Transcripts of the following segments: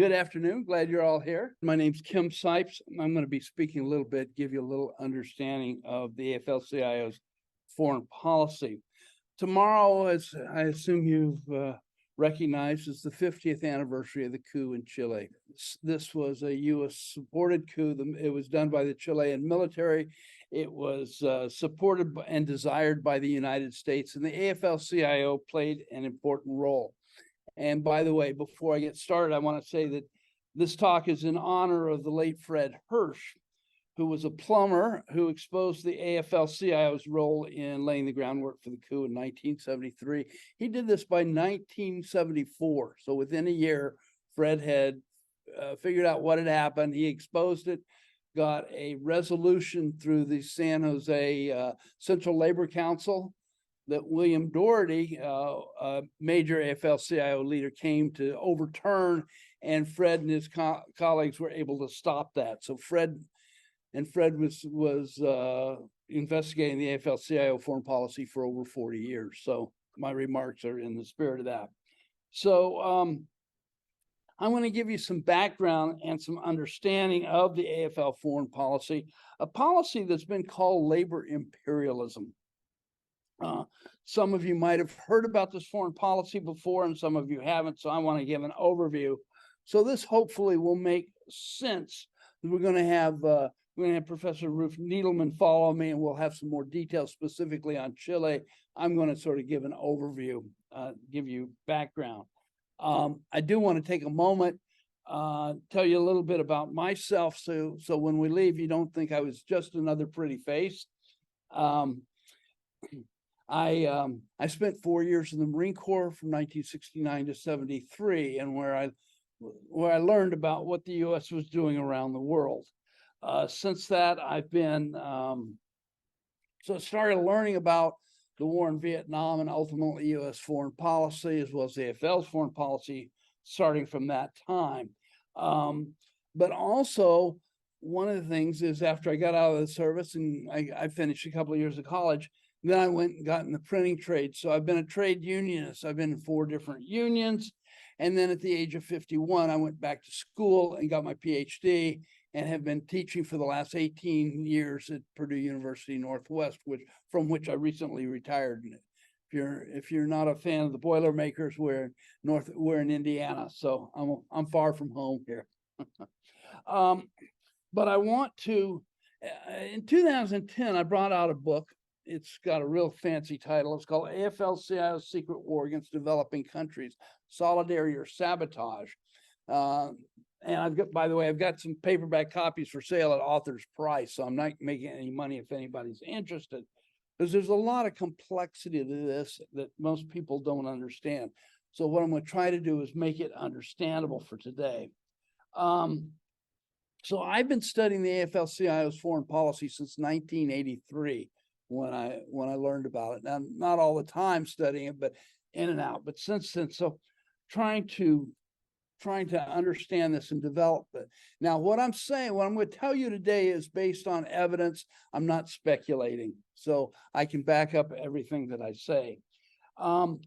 Good afternoon. Glad you're all here. My name's Kim Sipes. I'm going to be speaking a little bit, give you a little understanding of the AFL-CIO's foreign policy. Tomorrow, as I assume you've recognized, is the 50th anniversary of the coup in Chile. This was a U.S.-supported coup. It was done by the Chilean military. It was supported and desired by the United States, and the AFL-CIO played an important role. And by the way, before I get started, I want to say that this talk is in honor of the late Fred Hirsch, who was a plumber who exposed the AFL-CIO's role in laying the groundwork for the coup in 1973. He did this by 1974. So within a year, Fred had figured out what had happened. He exposed it, got a resolution through the San Jose Central Labor Council that William Doherty, a major AFL-CIO leader, came to overturn, and Fred and his colleagues were able to stop that. So Fred was investigating the AFL-CIO foreign policy for over 40 years. So my remarks are in the spirit of that. So I'm going to give you some background and some understanding of the AFL foreign policy, a policy that's been called labor imperialism. Some of you might have heard about this foreign policy before, and some of you haven't, so I want to give an overview. So this hopefully will make sense. We're going to have Professor Ruth Needleman follow me, and we'll have some more details specifically on Chile. I'm going to sort of give an overview, give you background. I do want to take a moment, tell you a little bit about myself, so when we leave, you don't think I was just another pretty face. I spent 4 years in the Marine Corps from 1969 to 73, and where I learned about what the U.S. was doing around the world. Since that, I've been started learning about the war in Vietnam and ultimately U.S. foreign policy, as well as the AFL's foreign policy, starting from that time. But also, one of the things is after I got out of the service and I finished a couple of years of college, then I went and got in the printing trade. So I've been a trade unionist. I've been in 4 different unions. And then at the age of 51, I went back to school and got my PhD and have been teaching for the last 18 years at Purdue University Northwest, from which I recently retired. If you're not a fan of the Boilermakers, we're in Indiana, so I'm far from home here. But I want to, in 2010, I brought out a book. It's got a real fancy title. It's called AFL-CIO's Secret War Against Developing Countries, Solidarity or Sabotage. And by the way, I've got some paperback copies for sale at author's price, so I'm not making any money if anybody's interested, because there's a lot of complexity to this that most people don't understand. So what I'm going to try to do is make it understandable for today. So I've been studying the AFL-CIO's foreign policy since 1983. When I learned about it. Now, not all the time studying it, but in and out. But since then, so trying to understand this and develop it. Now, what I'm going to tell you today is based on evidence. I'm not speculating, so I can back up everything that I say. Now,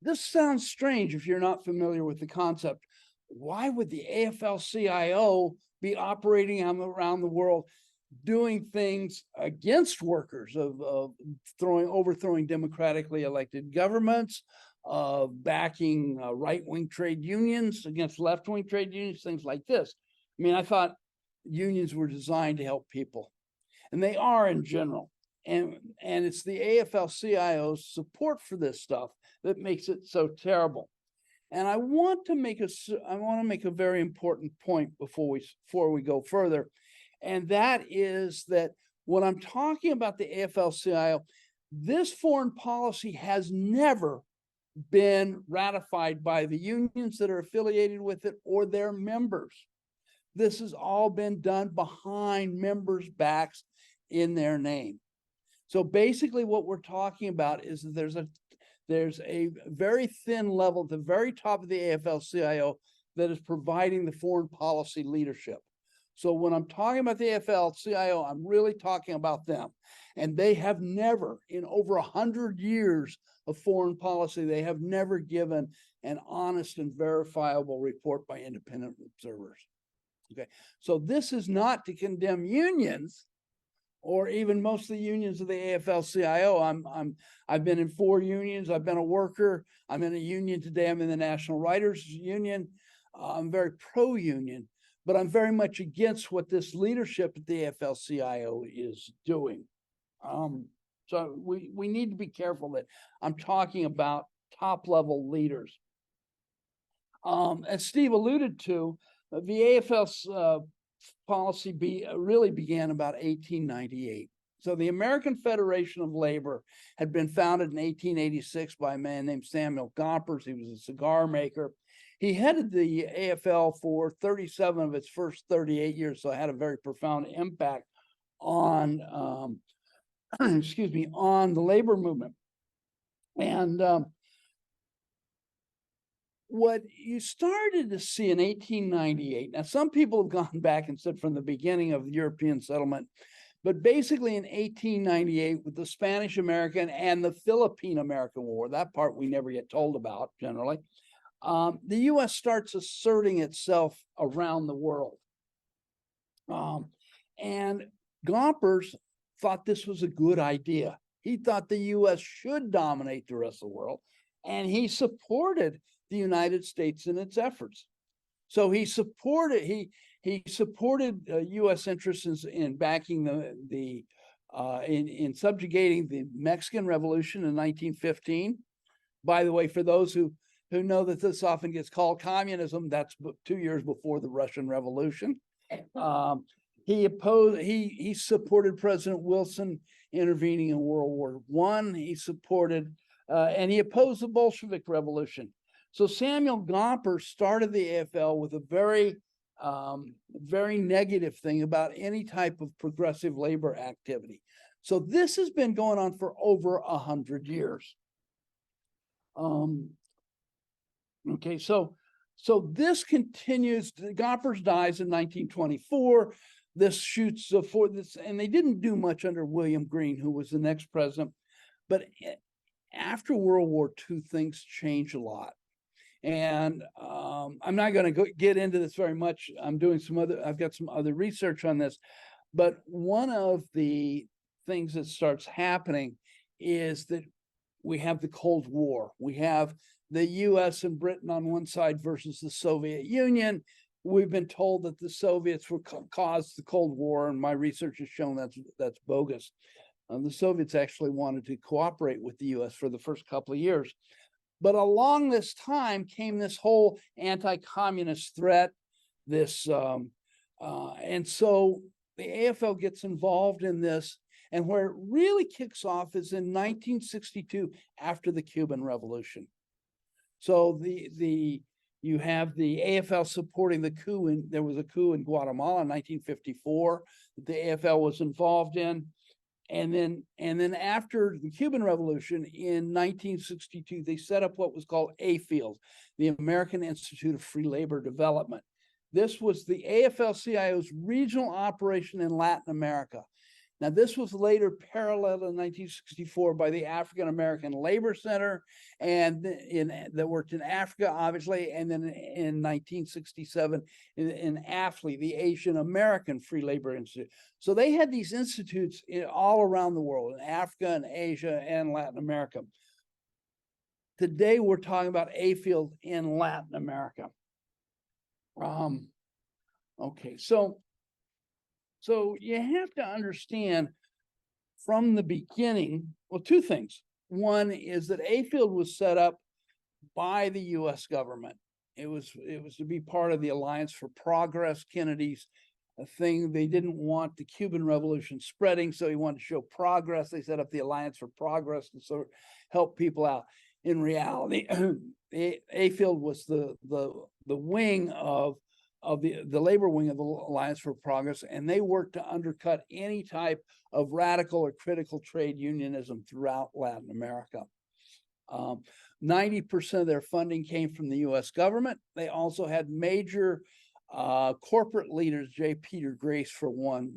this sounds strange if you're not familiar with the concept. Why would the AFL-CIO be operating around the world, doing things against workers, of overthrowing democratically elected governments, backing right-wing trade unions against left-wing trade unions, things like this? I mean, I thought unions were designed to help people, and they are in general. And it's the AFL-CIO's support for this stuff that makes it so terrible. And I want to make a very important point before we go further. And that is that when I'm talking about the AFL-CIO, this foreign policy has never been ratified by the unions that are affiliated with it or their members. This has all been done behind members' backs in their name. So basically what we're talking about is that there's a very thin level at the very top of the AFL-CIO that is providing the foreign policy leadership. So when I'm talking about the AFL-CIO, I'm really talking about them. And they have never, in over 100 years of foreign policy, they have never given an honest and verifiable report by independent observers. Okay, so this is not to condemn unions or even most of the unions of the AFL-CIO. I've been in 4 unions. I've been a worker. I'm in a union today. I'm in the National Writers Union. I'm very pro-union, but I'm very much against what this leadership at the AFL-CIO is doing. So we need to be careful that I'm talking about top-level leaders. As Steve alluded to, the AFL's policy really began about 1898. So the American Federation of Labor had been founded in 1886 by a man named Samuel Gompers. He was a cigar maker. He headed the AFL for 37 of its first 38 years, so it had a very profound impact on, excuse me, on the labor movement. And what you started to see in 1898, now some people have gone back and said from the beginning of the European settlement, but basically in 1898 with the Spanish-American and the Philippine-American War, that part we never get told about generally, the US starts asserting itself around the world. And Gompers thought this was a good idea. He thought the US should dominate the rest of the world, and he supported the United States in its efforts. So he supported U.S. interests in backing in subjugating the Mexican Revolution in 1915. By the way, for those who know that this often gets called communism, that's 2 years before the Russian Revolution. He supported President Wilson intervening in World War I. He supported and he opposed the Bolshevik Revolution. So Samuel Gompers started the AFL with a very, very negative thing about any type of progressive labor activity. So this has been going on for over 100 years. Okay, so this continues. Gompers dies in 1924. This shoots for this, and they didn't do much under William Green, who was the next president. But after World War II, things change a lot. And I'm not going to get into this very much. I've got some other research on this. But one of the things that starts happening is that we have the Cold War. We have the US and Britain on one side versus the Soviet Union. We've been told that the Soviets caused the Cold War, and my research has shown that's bogus. The Soviets actually wanted to cooperate with the US for the first couple of years. But along this time came this whole anti-communist threat, and so the AFL gets involved in this. And where it really kicks off is in 1962, after the Cuban Revolution. So you have the AFL supporting the coup, and there was a coup in Guatemala in 1954 that the AFL was involved in. And then after the Cuban Revolution in 1962, they set up what was called AIFLD, the American Institute of Free Labor Development. This was the AFL-CIO's regional operation in Latin America. Now, this was later paralleled in 1964 by the African American Labor Center, and that worked in Africa, obviously, and then in 1967 in AFLD, the Asian American Free Labor Institute. So they had these institutes all around the world, in Africa and Asia and Latin America. Today, we're talking about AIFLD in Latin America. Okay, so you have to understand from the beginning, well, 2 things. One is that AIFLD was set up by the US government. It was to be part of the Alliance for Progress, Kennedy's thing. They didn't want the Cuban Revolution spreading, so he wanted to show progress. They set up the Alliance for Progress to sort of help people out. In reality, AIFLD was the wing of the labor wing of the Alliance for Progress, and they worked to undercut any type of radical or critical trade unionism throughout Latin America. 90% of their funding came from the US government. They also had major Corporate leaders, J. Peter Grace, for one,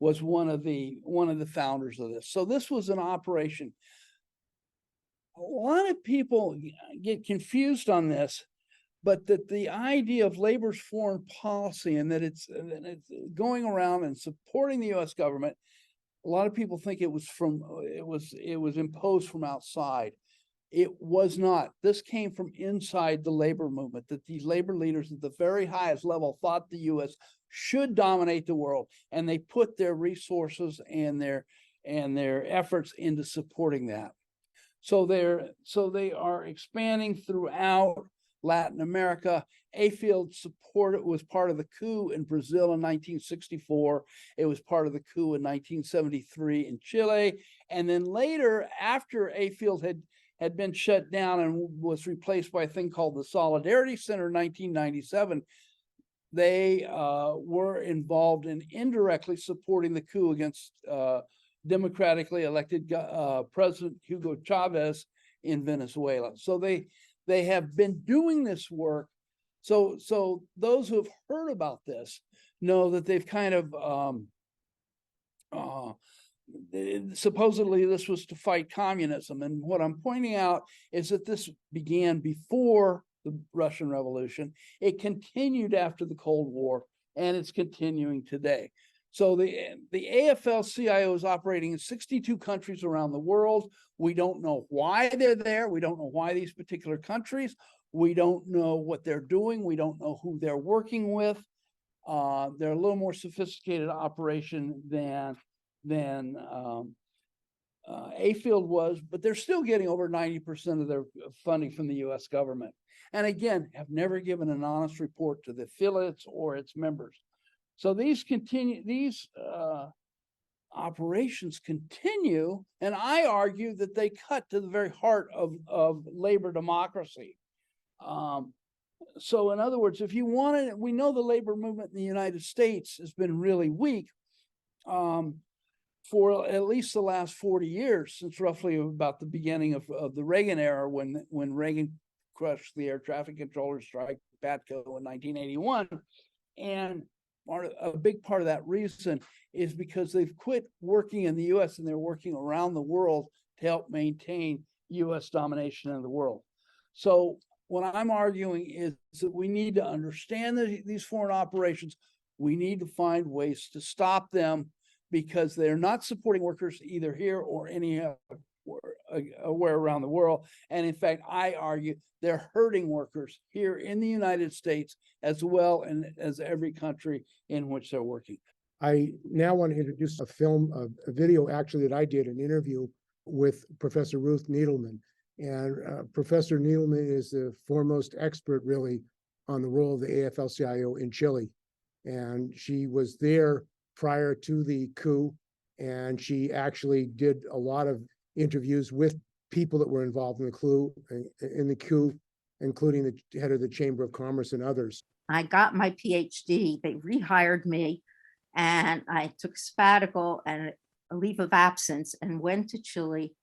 was one of the founders of this. So this was an operation. A lot of people get confused on this, but that the idea of labor's foreign policy and that it's going around and supporting the U.S. government, a lot of people think it was imposed from outside. It was not. This came from inside the labor movement, that these labor leaders at the very highest level thought the U.S. should dominate the world, and they put their resources and their efforts into supporting that. So they are expanding throughout Latin America. AIFLD support was part of the coup in Brazil in 1964. It was part of the coup in 1973 in Chile. And then later, after AIFLD had been shut down and was replaced by a thing called the Solidarity Center in 1997, they were involved in indirectly supporting the coup against democratically elected President Hugo Chavez in Venezuela. So they have been doing this work. So those who have heard about this know that they've kind of supposedly this was to fight communism. And what I'm pointing out is that this began before the Russian Revolution. It continued after the Cold War, and it's continuing today. So the AFL-CIO is operating in 62 countries around the world. We don't know why they're there. We don't know why these particular countries. We don't know what they're doing. We don't know who they're working with. They're a little more sophisticated operation than AIFLD was, but they're still getting over 90% of their funding from the U.S. government. And again, have never given an honest report to the affiliates or its members. So these operations continue, and I argue that they cut to the very heart of labor democracy. So in other words, if you wanted, we know the labor movement in the United States has been really weak for at least the last 40 years, since roughly about the beginning of the Reagan era, when Reagan crushed the air traffic controller strike, PATCO, in 1981. And a big part of that reason is because they've quit working in the U.S. and they're working around the world to help maintain U.S. domination in the world. So what I'm arguing is that we need to understand these foreign operations. We need to find ways to stop them, because they're not supporting workers either here or anywhere around the world. And in fact, I argue they're hurting workers here in the United States as well as every country in which they're working. I now want to introduce a video actually that I did, an interview with Professor Ruth Needleman. And Professor Needleman is the foremost expert really on the role of the AFL-CIO in Chile. And she was there prior to the coup, and she actually did a lot of interviews with people that were involved in the coup, including the head of the Chamber of Commerce and others. I got my PhD, they rehired me, and I took sabbatical and a leave of absence and went to Chile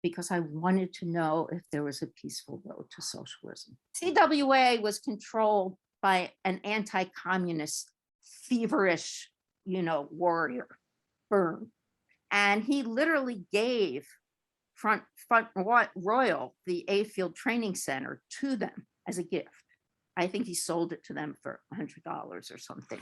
because I wanted to know if there was a peaceful road to socialism. CWA was controlled by an anti-communist, feverish, warrior, Byrne. And he literally gave Front Royal, the AIFLD training center, to them as a gift. I think he sold it to them for $100 or something.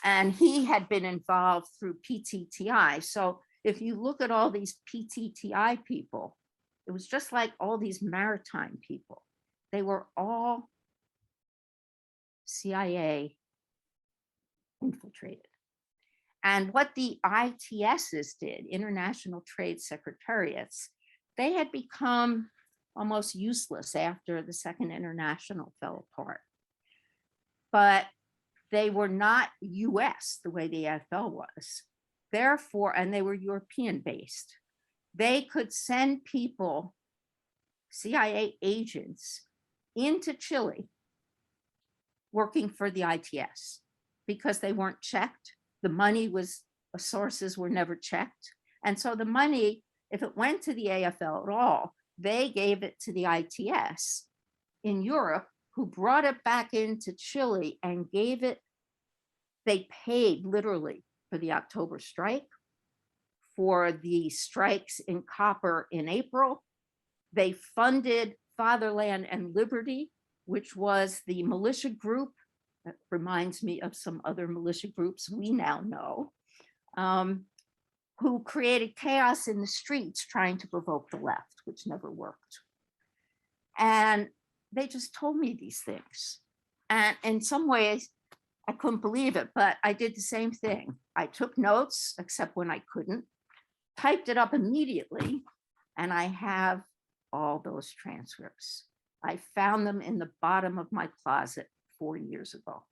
And he had been involved through PTTI. So if you look at all these PTTI people, it was just like all these maritime people. They were all CIA infiltrated. And what the ITSs did, International Trade Secretariats, they had become almost useless after the Second International fell apart. But they were not US the way the AFL was. Therefore, and they were European based. They could send people, CIA agents, into Chile working for the ITS because they weren't checked. The money sources were never checked. And so the money, if it went to the AFL at all, they gave it to the ITS in Europe who brought it back into Chile and gave it, they paid literally for the October strike, for the strikes in copper in April. They funded Fatherland and Liberty, which was the militia group that reminds me of some other militia groups we now know, who created chaos in the streets trying to provoke the left, which never worked. And they just told me these things. And in some ways, I couldn't believe it, but I did the same thing. I took notes, except when I couldn't, typed it up immediately, and I have all those transcripts. I found them in the bottom of my closet 4 years ago.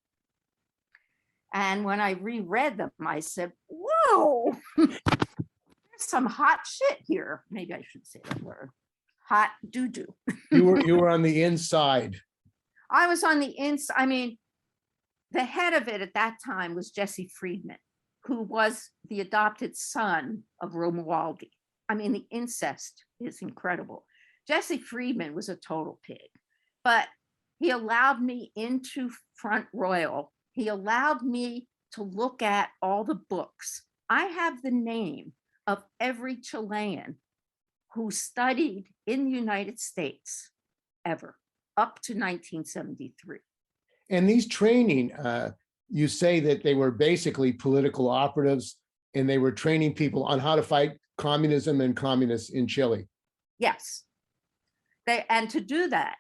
And when I reread them, I said, whoa, there's some hot shit here. Maybe I should say that word. Hot doo-doo. You were on the inside. I was on the inside. I mean, the head of it at that time was Jesse Friedman, who was the adopted son of Romualdi. I mean, the incest is incredible. Jesse Friedman was a total pig, but he allowed me into Front Royal. He allowed me to look at all the books. I have the name of every Chilean who studied in the United States ever, up to 1973. And these training, you say that they were basically political operatives and they were training people on how to fight communism and communists in Chile. Yes. And to do that,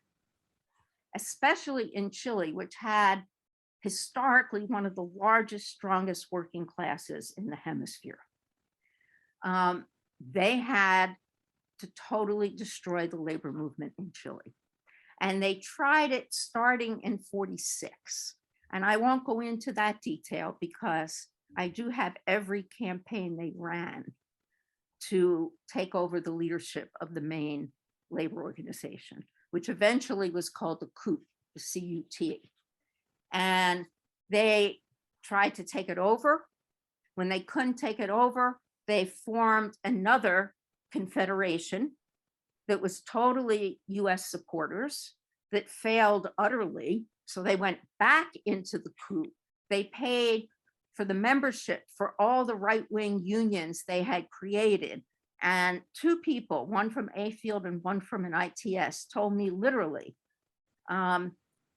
especially in Chile, which had historically one of the largest, strongest working classes in the hemisphere, they had to totally destroy the labor movement in Chile. And they tried it starting in 46. And I won't go into that detail because I do have every campaign they ran to take over the leadership of the main labor organization, which eventually was called the Coup, the CUT. And they tried to take it over. When they couldn't take it over, they formed another confederation that was totally US supporters that failed utterly. So they went back into the coup. They paid for the membership for all the right-wing unions they had created. And two people, one from AIFLD and one from an ITS, told me literally,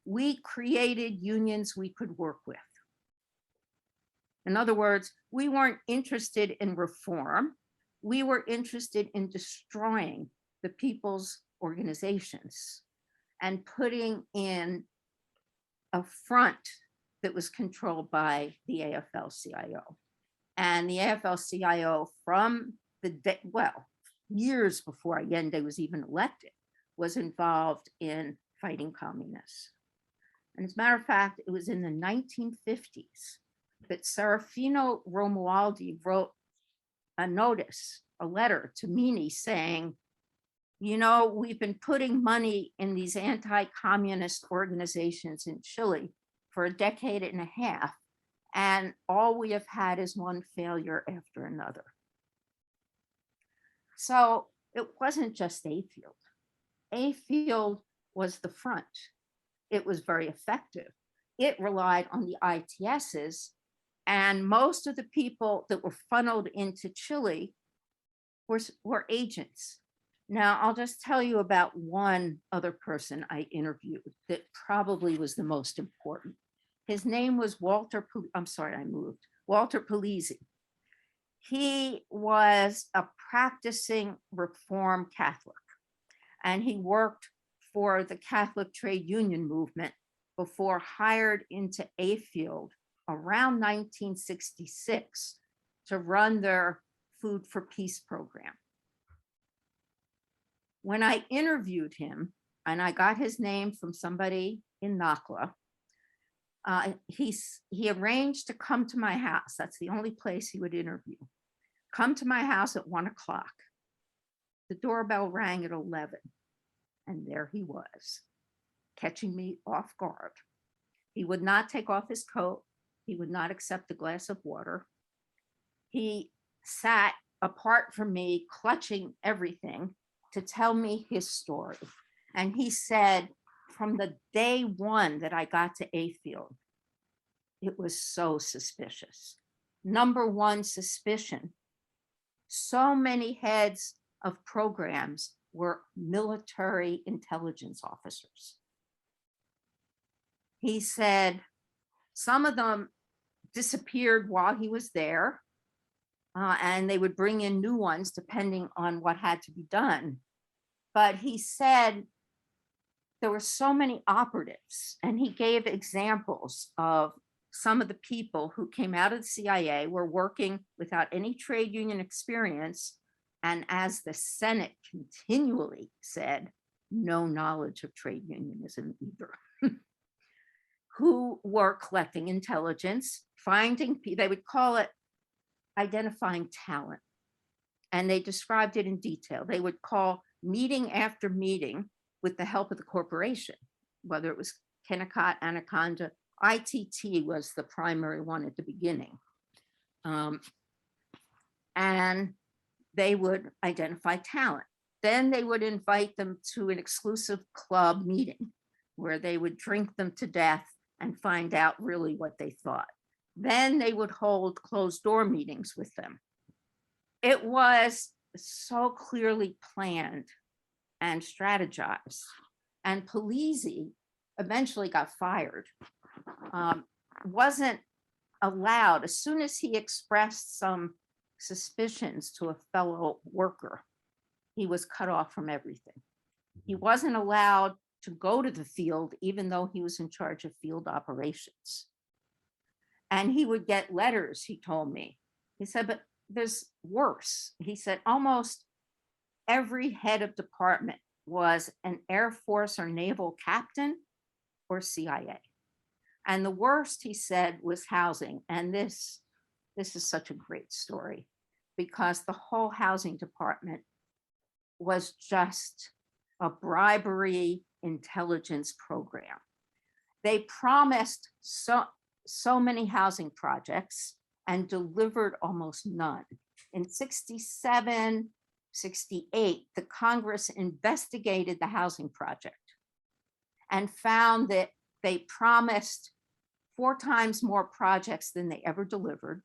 we created unions we could work with. In other words, we weren't interested in reform. We were interested in destroying the people's organizations and putting in a front that was controlled by the AFL-CIO. And the AFL-CIO from the day, well, years before Allende was even elected, was involved in fighting communists. And as a matter of fact, it was in the 1950s that Serafino Romualdi wrote a notice, a letter to Mini saying, you know, we've been putting money in these anti-communist organizations in Chile for a decade and a half, and all we have had is one failure after another. So it wasn't just AIFLD. AIFLD was the front. It was very effective. It relied on the ITSs, and most of the people that were funneled into Chile were agents. Now, I'll just tell you about one other person I interviewed that probably was the most important. His name was Walter Polizzi. He was a practicing Reform Catholic, and he worked for the Catholic trade union movement before hired into AIFLD around 1966 to run their Food for Peace program. When I interviewed him, and I got his name from somebody in Nakla, he arranged to come to my house. That's the only place he would interview. Come to my house at 1 o'clock. The doorbell rang at 11, and there he was, catching me off guard. He would not take off his coat. He would not accept a glass of water. He sat apart from me, clutching everything to tell me his story. And he said, from the day one that I got to AFL, it was so suspicious. Number one suspicion, so many heads of programs were military intelligence officers. He said some of them disappeared while he was there, and they would bring in new ones depending on what had to be done. But he said there were so many operatives, and he gave examples of some of the people who came out of the CIA were working without any trade union experience, and as the Senate continually said, no knowledge of trade unionism either, who were collecting intelligence, finding, they would call it identifying talent. And they described it in detail. They would call meeting after meeting with the help of the corporation, whether it was Kennecott, Anaconda, ITT was the primary one at the beginning. And they would identify talent. Then they would invite them to an exclusive club meeting where they would drink them to death and find out really what they thought. Then they would hold closed door meetings with them. It was so clearly planned and strategized. And Polizzi eventually got fired, wasn't allowed, as soon as he expressed some suspicions to a fellow worker, he was cut off from everything. He wasn't allowed to go to the field, even though he was in charge of field operations. And he would get letters, he told me. He said, but there's worse. He said almost every head of department was an Air Force or naval captain or CIA. And the worst, he said, was housing. And this is such a great story, because the whole housing department was just a bribery intelligence program. They promised so many housing projects and delivered almost none. In 67, 68, the Congress investigated the housing project and found that they promised 4 times more projects than they ever delivered.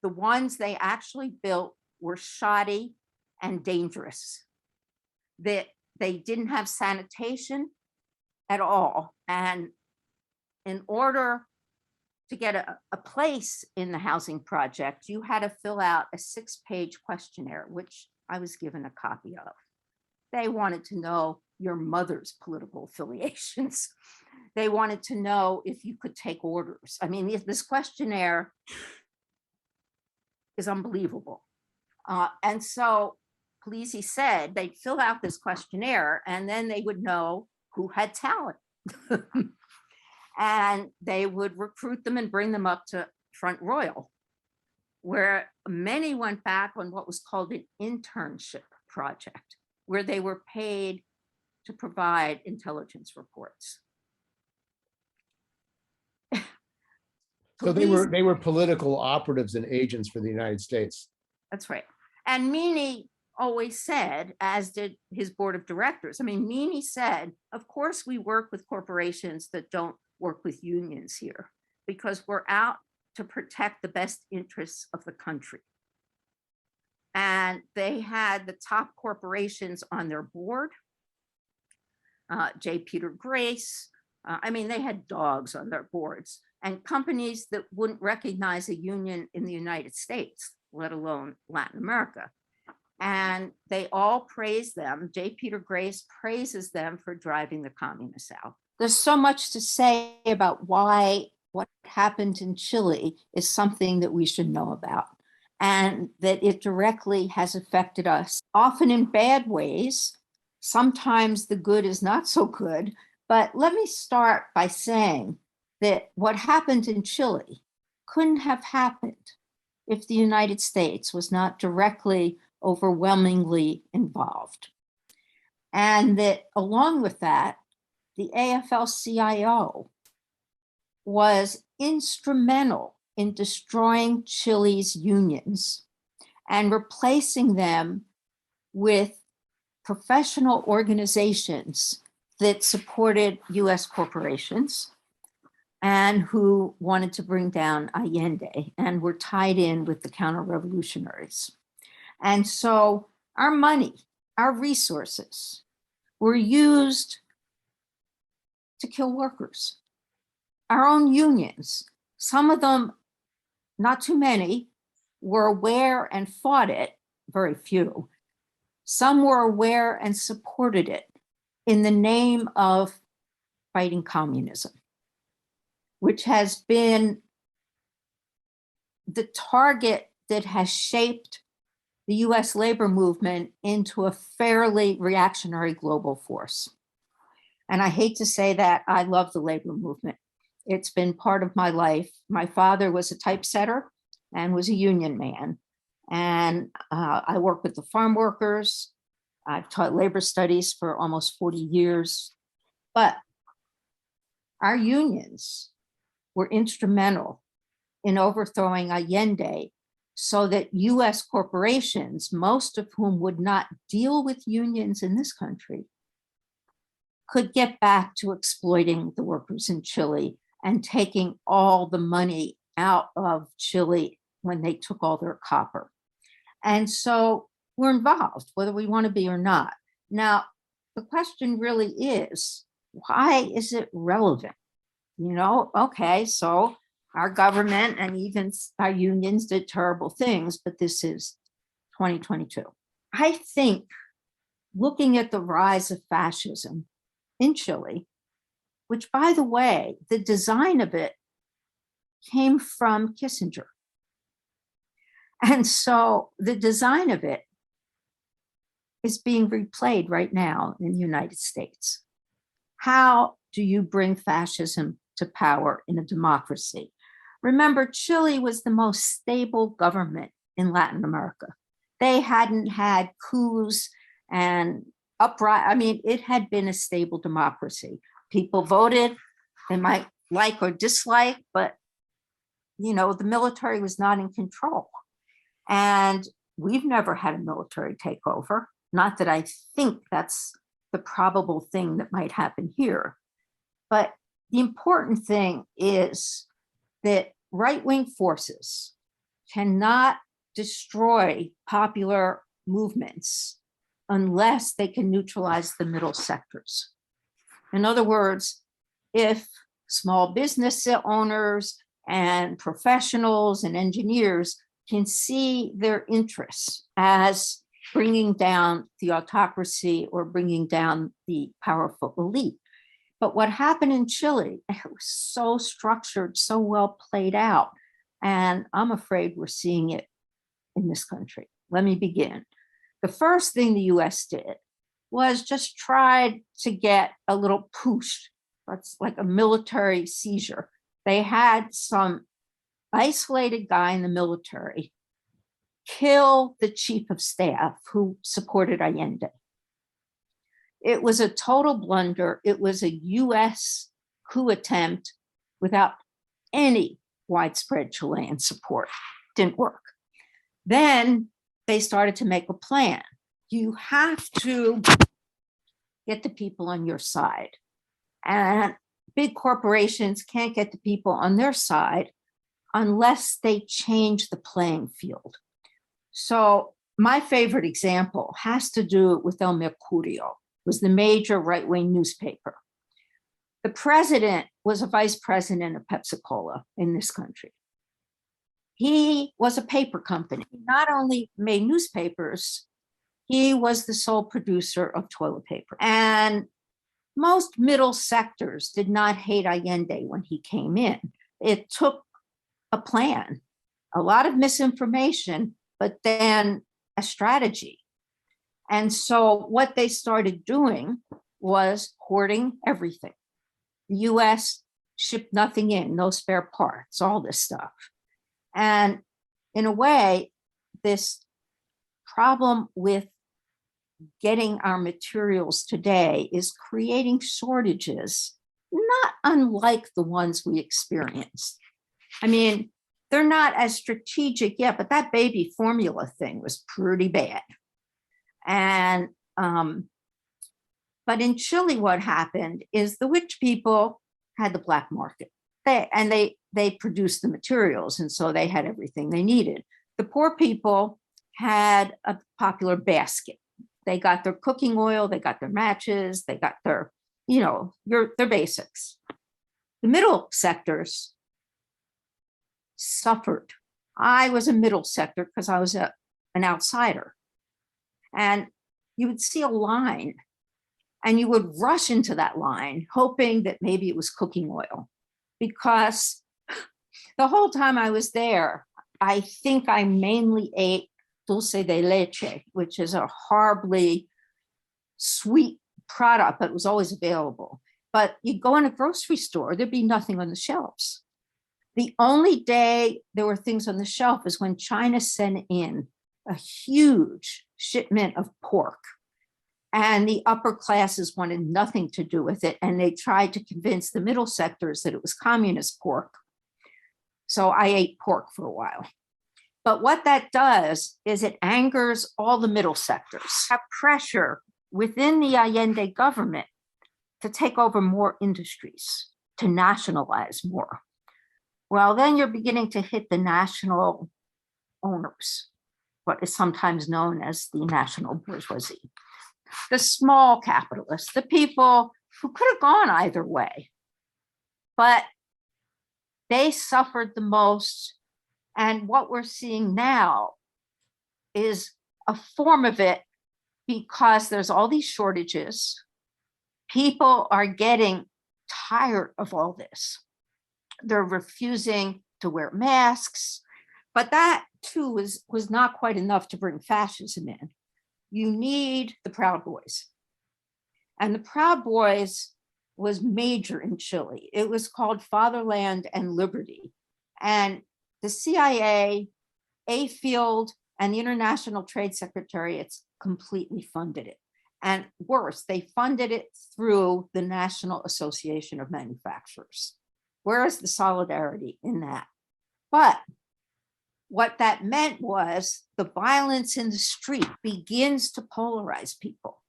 The ones they actually built were shoddy and dangerous. That they didn't have sanitation at all. And in order to get a place in the housing project, you had to fill out a 6-page questionnaire, which I was given a copy of. They wanted to know your mother's political affiliations. They wanted to know if you could take orders. I mean, this questionnaire is unbelievable. And so Polizzi said they'd fill out this questionnaire and then they would know who had talent. And they would recruit them and bring them up to Front Royal, where many went back on what was called an internship project, where they were paid to provide intelligence reports. So they were political operatives and agents for the United States. That's right. And Meany always said, as did his board of directors, I mean, Meany said, of course we work with corporations that don't work with unions here, because we're out to protect the best interests of the country. And they had the top corporations on their board, J. Peter Grace. I mean, they had dogs on their boards, and companies that wouldn't recognize a union in the United States, let alone Latin America. And they all praise them. J. Peter Grace praises them for driving the communists out. There's so much to say about why what happened in Chile is something that we should know about, and that it directly has affected us, often in bad ways. Sometimes the good is not so good. But let me start by saying that what happened in Chile couldn't have happened if the United States was not directly, overwhelmingly involved. And that along with that, the AFL-CIO was instrumental in destroying Chile's unions and replacing them with professional organizations that supported US corporations and who wanted to bring down Allende and were tied in with the counter-revolutionaries. And so our money, our resources were used to kill workers. Our own unions, some of them, not too many, were aware and fought it, very few. Some were aware and supported it in the name of fighting communism, which has been the target that has shaped the US labor movement into a fairly reactionary global force. And I hate to say that, I love the labor movement. It's been part of my life. My father was a typesetter and was a union man. And I work with the farm workers. I've taught labor studies for almost 40 years. But our unions were instrumental in overthrowing Allende so that US corporations, most of whom would not deal with unions in this country, could get back to exploiting the workers in Chile and taking all the money out of Chile when they took all their copper. And so we're involved, whether we want to be or not. Now, the question really is, why is it relevant? You know, okay, so our government and even our unions did terrible things, but this is 2022. I think looking at the rise of fascism in Chile, which, by the way, the design of it came from Kissinger. And so the design of it is being replayed right now in the United States. How do you bring fascism to power in a democracy? Remember, Chile was the most stable government in Latin America. They hadn't had coups and I mean, it had been a stable democracy. People voted, they might like or dislike, but you know, the military was not in control. And we've never had a military takeover. Not that I think that's the probable thing that might happen here. But the important thing is that right-wing forces cannot destroy popular movements unless they can neutralize the middle sectors. In other words, if small business owners and professionals and engineers can see their interests as bringing down the autocracy or bringing down the powerful elite. But what happened in Chile, it was so structured, so well played out. And I'm afraid we're seeing it in this country. Let me begin. The first thing the US did was just tried to get a little push. That's like a military seizure. They had some isolated guy in the military kill the chief of staff who supported Allende. It was a total blunder. It was a US coup attempt without any widespread Chilean support. Didn't work. Then they started to make a plan. You have to get the people on your side. And big corporations can't get the people on their side unless they change the playing field. So my favorite example has to do with El Mercurio, was the major right-wing newspaper. The president was a vice president of Pepsi-Cola in this country. He was a paper company. He not only made newspapers, he was the sole producer of toilet paper. And most middle sectors did not hate Allende when he came in. It took a plan, a lot of misinformation, but then a strategy. And so what they started doing was hoarding everything. The US shipped nothing in, no spare parts, all this stuff. And in a way, this problem with getting our materials today is creating shortages, not unlike the ones we experienced. I mean, they're not as strategic yet, but that baby formula thing was pretty bad. And But in Chile, what happened is the rich people had the black market. They produced the materials, and so they had everything they needed. The poor people had a popular basket. They got their cooking oil, they got their matches, they got their, their basics. The middle sectors suffered. I was a middle sector because I was an outsider. And you would see a line and you would rush into that line, hoping that maybe it was cooking oil. Because the whole time I was there, I think I mainly ate dulce de leche, which is a horribly sweet product, but it was always available. But you go in a grocery store, there'd be nothing on the shelves. The only day there were things on the shelf is when China sent in a huge shipment of pork. And the upper classes wanted nothing to do with it. And they tried to convince the middle sectors that it was communist pork. So I ate pork for a while. But what that does is it angers all the middle sectors, have pressure within the Allende government to take over more industries, to nationalize more. Well, then you're beginning to hit the national owners, what is sometimes known as the national bourgeoisie. The small capitalists, the people who could have gone either way, but they suffered the most. And what we're seeing now is a form of it because there's all these shortages. People are getting tired of all this. They're refusing to wear masks, but that too was not quite enough to bring fascism in. You need the Proud Boys. And the Proud Boys was major in Chile. It was called Fatherland and Liberty. And the CIA, AIFLD, and the International Trade Secretariats completely funded it. And worse, they funded it through the National Association of Manufacturers. Where is the solidarity in that? But what that meant was the violence in the street begins to polarize people.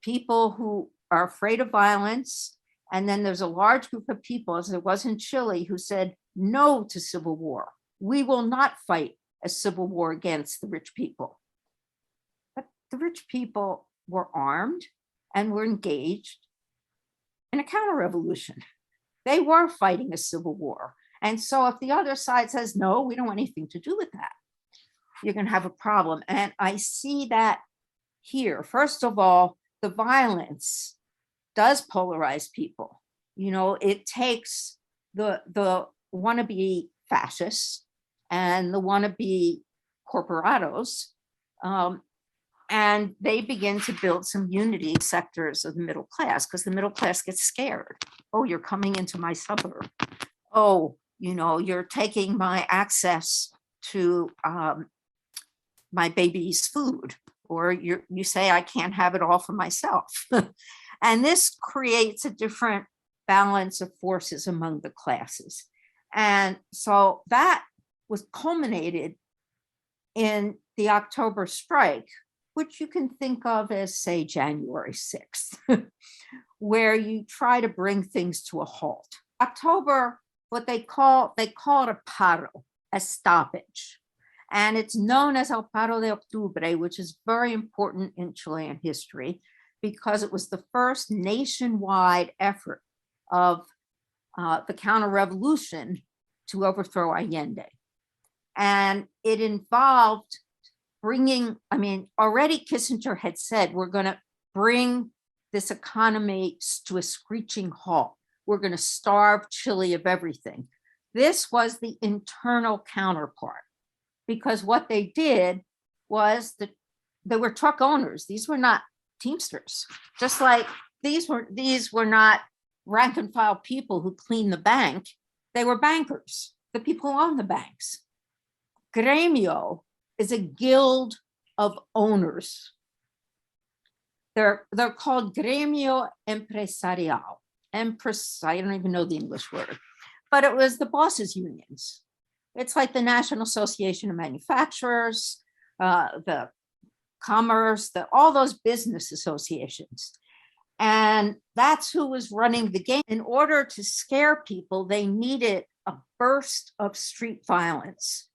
People who are afraid of violence. And then there's a large group of people, as there was in Chile, who said no to civil war. We will not fight a civil war against the rich people. But the rich people were armed and were engaged in a counter-revolution. They were fighting a civil war. And so if the other side says, no, we don't want anything to do with that, you're going to have a problem. And I see that here. First of all, the violence does polarize people. It takes the wannabe fascists and the wannabe corporados, and they begin to build some unity sectors of the middle class, because the middle class gets scared. Oh, you're coming into my suburb. Oh, you're taking my access to my baby's food, or you say I can't have it all for myself. And this creates a different balance of forces among the classes. And so that was culminated in the October strike, which you can think of as, say, January 6th, where you try to bring things to a halt. October, what they call it a paro, a stoppage. And it's known as el paro de octubre, which is very important in Chilean history because it was the first nationwide effort of the counter-revolution to overthrow Allende. And it involved already Kissinger had said, we're going to bring this economy to a screeching halt. We're going to starve Chile of everything. This was the internal counterpart, because what they did was that they were truck owners. These were not Teamsters. Just like these were not rank and file people who clean the bank. They were bankers, the people who own the banks. Gremio is a guild of owners. They're called Gremio Empresarial. I don't even know the English word, but it was the bosses' unions. It's like the National Association of Manufacturers, the Commerce, all those business associations. And that's who was running the game. In order to scare people, they needed a burst of street violence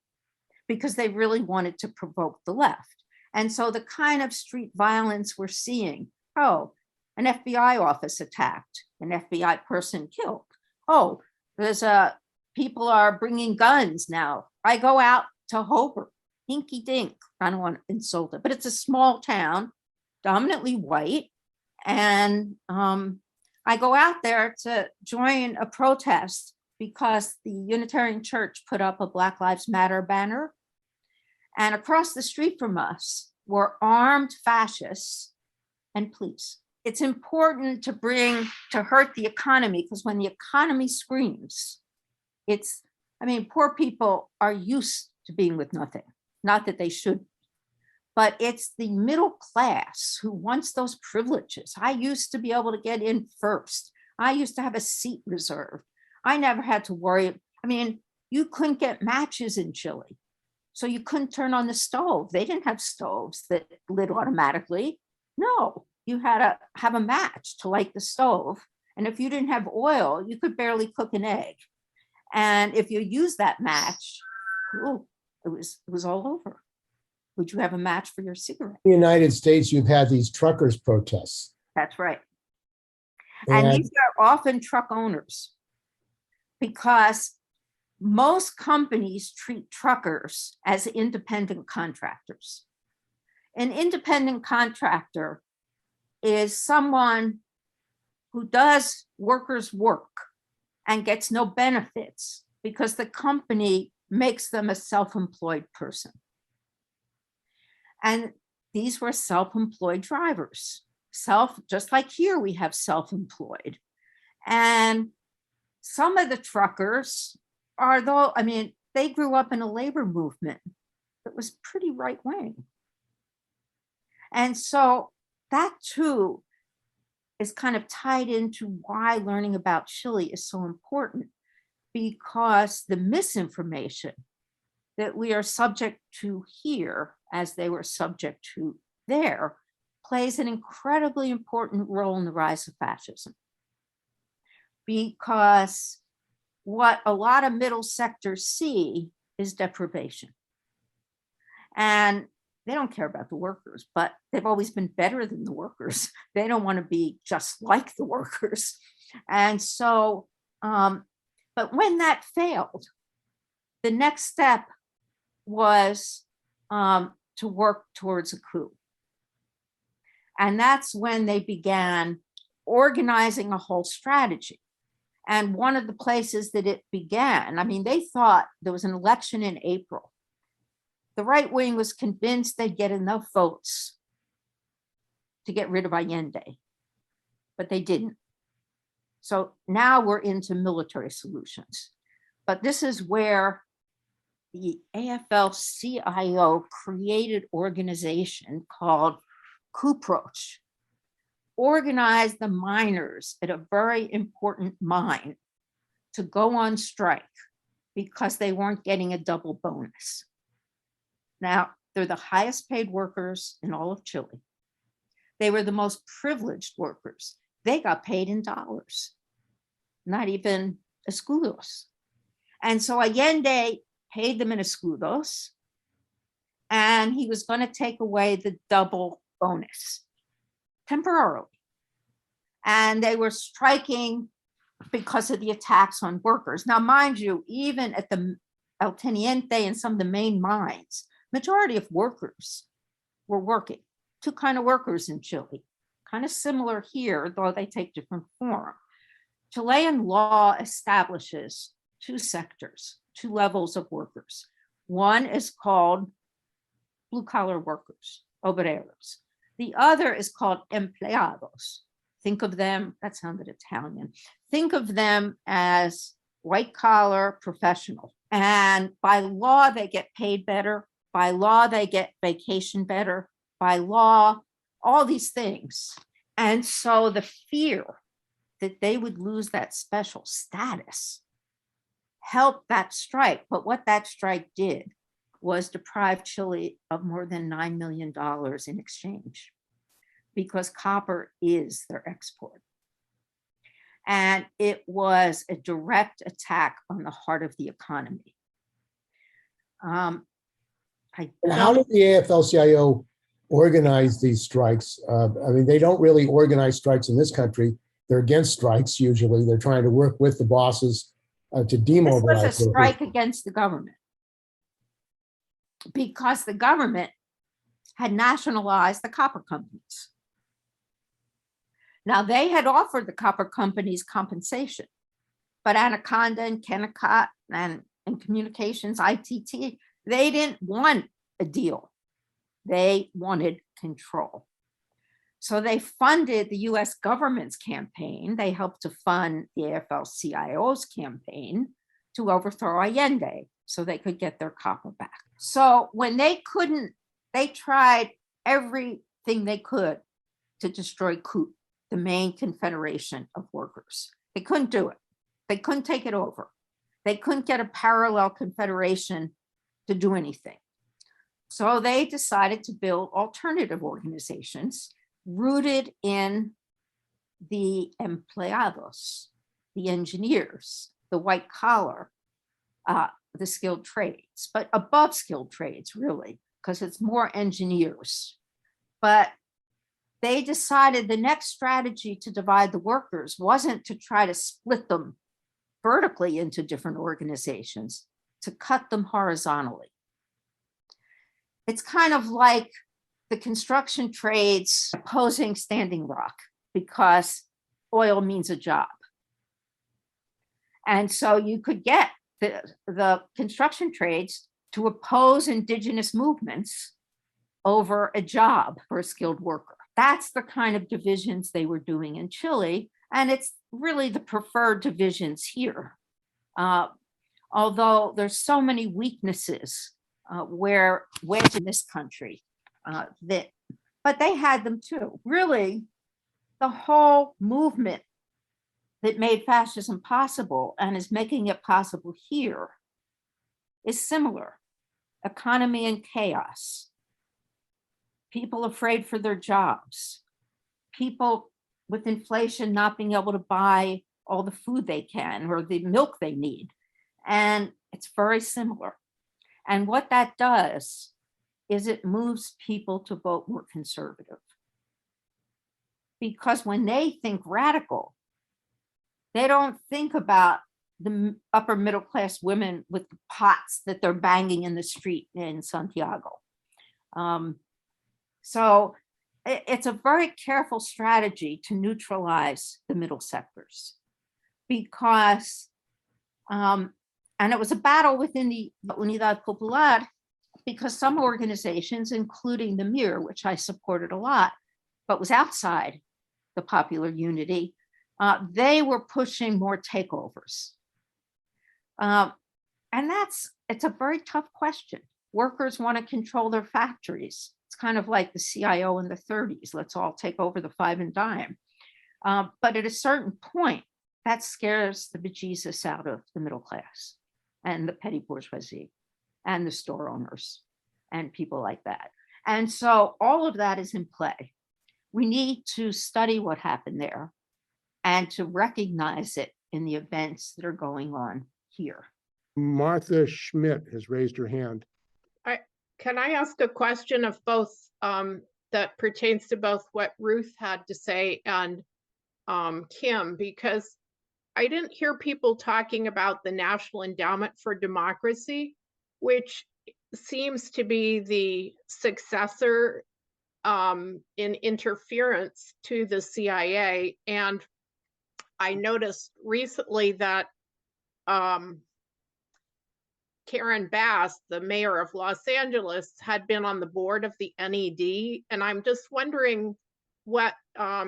because they really wanted to provoke the left. And so the kind of street violence we're seeing, oh, an FBI office attacked, an FBI person killed. Oh, people are bringing guns now. I go out to Hober, hinky dink. I don't want to insult it, but it's a small town, dominantly white. And I go out there to join a protest because the Unitarian Church put up a Black Lives Matter banner. And across the street from us were armed fascists and police. It's important to hurt the economy, because when the economy screams, poor people are used to being with nothing. Not that they should, but it's the middle class who wants those privileges. I used to be able to get in first. I used to have a seat reserved. I never had to worry. You couldn't get matches in Chile, so you couldn't turn on the stove. They didn't have stoves that lit automatically. No, you had to have a match to light the stove. And if you didn't have oil, you could barely cook an egg. And if you used that match, it was all over. Would you have a match for your cigarette? In the United States, you've had these truckers' protests. That's right. And these are often truck owners, because most companies treat truckers as independent contractors. An independent contractor is someone who does workers' work and gets no benefits because the company makes them a self-employed person. And these were self-employed drivers. Just like here, we have self-employed. And some of the truckers they grew up in a labor movement that was pretty right-wing. And so that too is kind of tied into why learning about Chile is so important, because the misinformation that we are subject to here, as they were subject to there, plays an incredibly important role in the rise of fascism. Because what a lot of middle sectors see is deprivation. And they don't care about the workers, but they've always been better than the workers. They don't want to be just like the workers. And so, but when that failed, the next step was to work towards a coup. And that's when they began organizing a whole strategy. And one of the places that it began, they thought there was an election in April. The right wing was convinced they'd get enough votes to get rid of Allende, but they didn't. So now we're into military solutions. But this is where the AFL-CIO created organization called Coup, organized the miners at a very important mine to go on strike because they weren't getting a double bonus. Now, they're the highest paid workers in all of Chile. They were the most privileged workers. They got paid in dollars, not even escudos. And so Allende paid them in escudos, and he was going to take away the double bonus temporarily. And they were striking because of the attacks on workers. Now, mind you, even at the El Teniente and some of the main mines, majority of workers were working. Two kind of workers in Chile, kind of similar here, though they take different form. Chilean law establishes two sectors, two levels of workers. One is called blue-collar workers, obreros. The other is called empleados. Think of them, that sounded Italian. Think of them as white-collar professional. And by law, they get paid better. By law, they get vacation better. By law, all these things. And so the fear that they would lose that special status helped that strike. But what that strike did was deprive Chile of more than $9 million in exchange. because copper is their export. And it was a direct attack on the heart of the economy. And how did the AFL-CIO organize these strikes? I mean, they don't really organize strikes in this country. They're against strikes usually. They're trying to work with the bosses to demobilize. This was a strike against the government because the government had nationalized the copper companies. Now, they had offered the copper companies compensation, but Anaconda and Kennecott and Communications, ITT, they didn't want a deal. They wanted control. So they funded the US government's campaign. They helped to fund the AFL-CIO's campaign to overthrow Allende so they could get their copper back. So when they couldn't, they tried everything they could to destroy Coup, the main confederation of workers. They couldn't do it. They couldn't take it over. They couldn't get a parallel confederation to do anything. So they decided to build alternative organizations rooted in the empleados, the engineers, the white collar, the skilled trades, but above skilled trades, really, because it's more engineers. But they decided the next strategy to divide the workers wasn't to try to split them vertically into different organizations, to cut them horizontally. It's kind of like the construction trades opposing Standing Rock because oil means a job. And so you could get the construction trades to oppose indigenous movements over a job for a skilled worker. That's the kind of divisions they were doing in Chile, and it's really the preferred divisions here. Although there's so many weaknesses where in this country, but they had them too. Really, the whole movement that made fascism possible and is making it possible here is similar. Economy in chaos, people afraid for their jobs, people with inflation not being able to buy all the food they can or the milk they need. And it's very similar. And what that does is it moves people to vote more conservative. Because when they think radical, they don't think about the upper middle class women with the pots that they're banging in the street in Santiago. So it's a very careful strategy to neutralize the middle sectors because, and it was a battle within the Unidad Popular because some organizations, including the MIR, which I supported a lot, but was outside the popular unity, they were pushing more takeovers. And it's a very tough question. Workers want to control their factories. It's kind of like the CIO in the 30s. Let's all take over the five and dime. But at a certain point, that scares the bejesus out of the middle class and the petty bourgeoisie and the store owners and people like that. And so all of that is in play. We need to study what happened there and to recognize it in the events that are going on here. Martha Schmidt has raised her hand. Can I ask a question of both that pertains to both what Ruth had to say and Kim, because I didn't hear people talking about the National Endowment for Democracy, which seems to be the successor in interference to the CIA. And I noticed recently that Karen Bass, the mayor of Los Angeles, had been on the board of the NED. And I'm just wondering what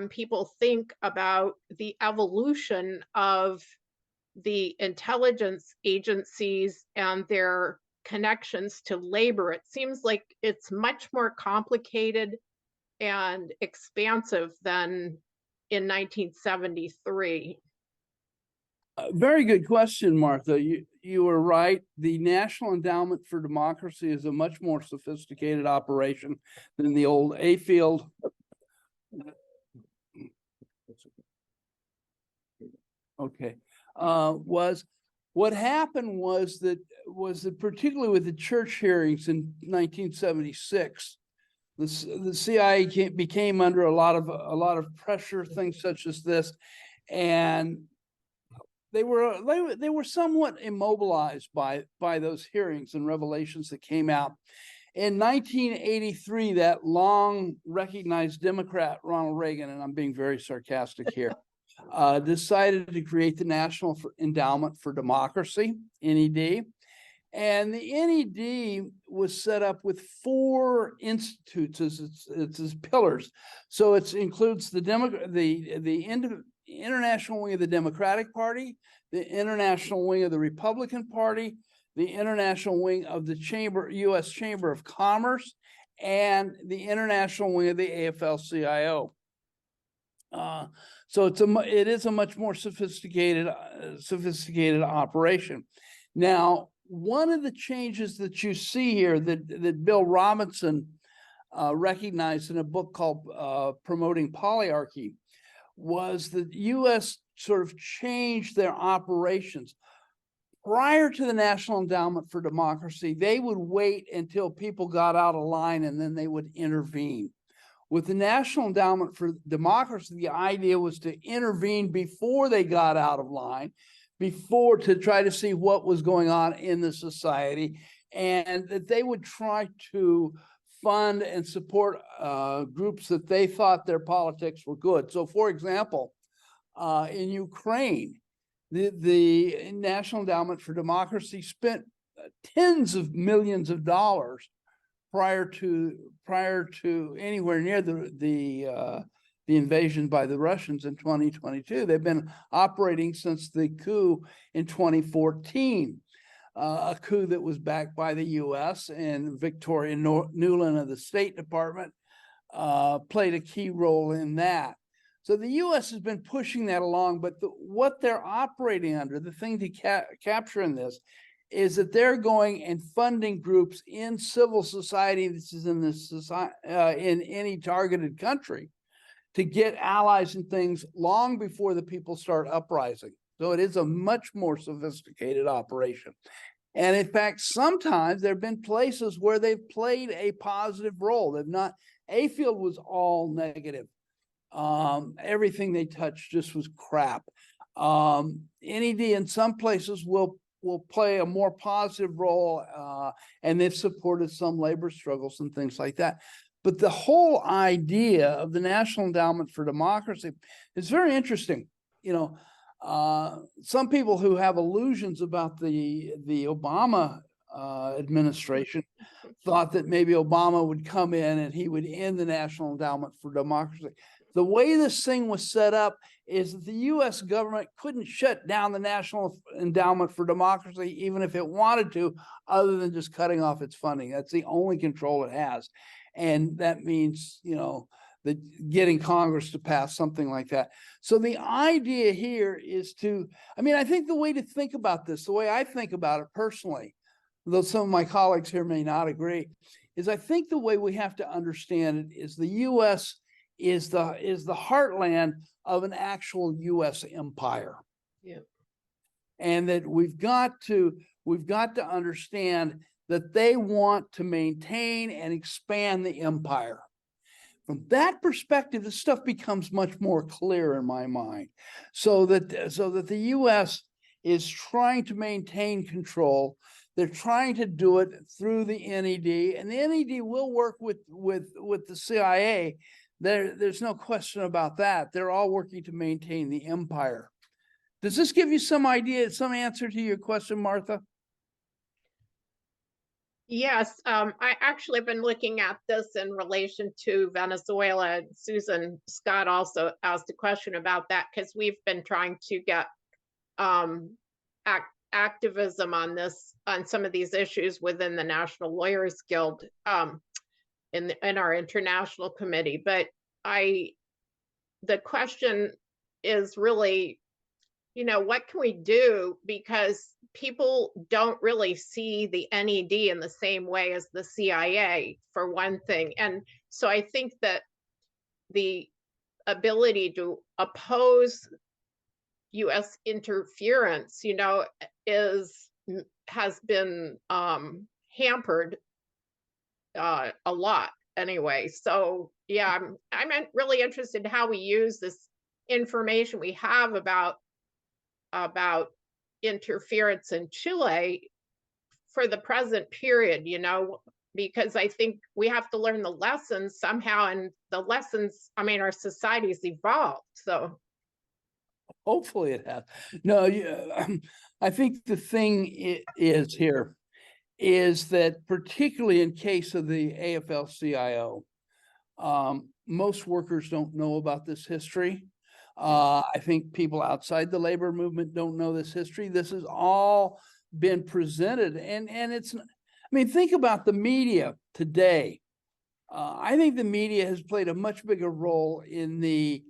people think about the evolution of the intelligence agencies and their connections to labor. It seems like it's much more complicated and expansive than in 1973. Very good question, Martha. You were right. The National Endowment for Democracy is a much more sophisticated operation than the old AIFLD Okay, was what happened was that particularly with the church hearings in 1976, the CIA became under a lot of pressure, things such as this, and they were somewhat immobilized by those hearings and revelations that came out. In 1983, that long recognized Democrat Ronald Reagan, and I'm being very sarcastic here, decided to create the National Endowment for Democracy, NED. And the NED was set up with 4 institutes as its pillars. So it includes the international wing of the Democratic Party, the international wing of the Republican Party, the international wing of the U.S. Chamber of Commerce, and the international wing of the AFL-CIO. So it is a much more sophisticated operation. Now, one of the changes that you see here that Bill Robinson recognized in a book called Promoting Polyarchy was that the U.S. sort of changed their operations. Prior to the National Endowment for Democracy, they would wait until people got out of line and then they would intervene. With the National Endowment for Democracy, the idea was to intervene before they got out of line, to try to see what was going on in the society, and that they would try to fund and support groups that they thought their politics were good. So, for example, in Ukraine, the National Endowment for Democracy spent tens of millions of dollars prior to anywhere near the invasion by the Russians in 2022. They've been operating since the coup in 2014, a coup that was backed by the U.S. and Victoria Nuland of the State Department played a key role in that. So the U.S. has been pushing that along, but what they're operating under, the thing to capture in this, is that they're going and funding groups in civil society. This is in in any targeted country to get allies and things long before the people start uprising. So it is a much more sophisticated operation. And in fact, sometimes there have been places where they've played a positive role. They've not. AFLD was all negative. Everything they touched just was crap. NED in some places will play a more positive role, and they've supported some labor struggles and things like that. But the whole idea of the National Endowment for Democracy is very interesting. You know, some people who have illusions about the Obama administration thought that maybe Obama would come in and he would end the National Endowment for Democracy. The way this thing was set up is that the U.S. government couldn't shut down the National Endowment for Democracy, even if it wanted to, other than just cutting off its funding. That's the only control it has. And that means, you know, that getting Congress to pass something like that. So the idea here is I think the way to think about this, the way I think about it personally, though some of my colleagues here may not agree, is I think the way we have to understand it is the U.S. is the heartland of an actual U.S. empire. Yeah. And that we've got to understand that they want to maintain and expand the empire. From that perspective, this stuff becomes much more clear in my mind. So that the U.S. is trying to maintain control. They're trying to do it through the NED, and the NED will work with the CIA. There's no question about that. They're all working to maintain the empire. Does this give you some idea, some answer to your question, Martha? Yes, I actually have been looking at this in relation to Venezuela. Susan Scott also asked a question about that because we've been trying to get activism on some of these issues within the National Lawyers Guild in our international committee. But the question is really, you know, what can we do? Because people don't really see the NED in the same way as the CIA, for one thing. And so I think that the ability to oppose US interference, has been hampered a lot anyway. So yeah, I'm really interested in how we use this information we have about interference in Chile for the present period, because I think we have to learn the lessons somehow, and the lessons, our society's evolved. So Hopefully it has. No, I think the thing is here is that particularly in case of the AFL-CIO, most workers don't know about this history. I think people outside the labor movement don't know this history. This has all been presented, and it's, think about the media today. I think the media has played a much bigger role in the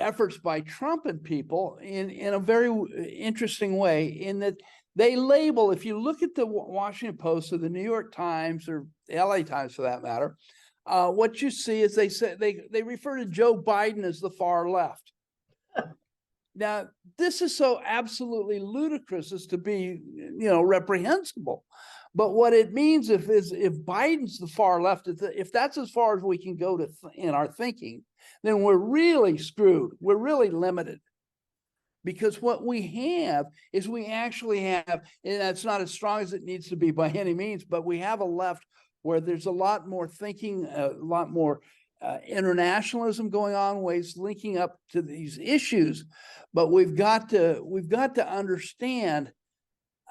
efforts by Trump and people in a very interesting way, in that they label, if you look at the Washington Post or the New York Times or the LA Times for that matter, what you see is they refer to Joe Biden as the far left. Now, this is so absolutely ludicrous as to be, reprehensible. But what it means if Biden's the far left, if that's as far as we can go in our thinking, then we're really screwed. We're really limited. Because what we have is we actually have, and that's not as strong as it needs to be by any means, but we have a left where there's a lot more thinking, a lot more internationalism going on, ways linking up to these issues. But we've got to understand,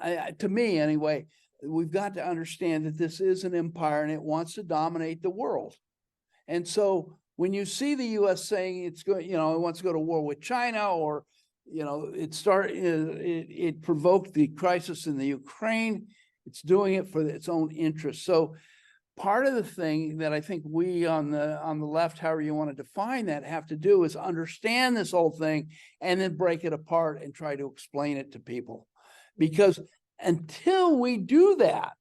to me anyway, we've got to understand that this is an empire and it wants to dominate the world. And so when you see the U.S. saying it's going, it wants to go to war with China, or it provoked the crisis in the Ukraine, it's doing it for its own interests. So part of the thing that I think we on the left, however you want to define that, have to do is understand this whole thing and then break it apart and try to explain it to people. Because until we do that,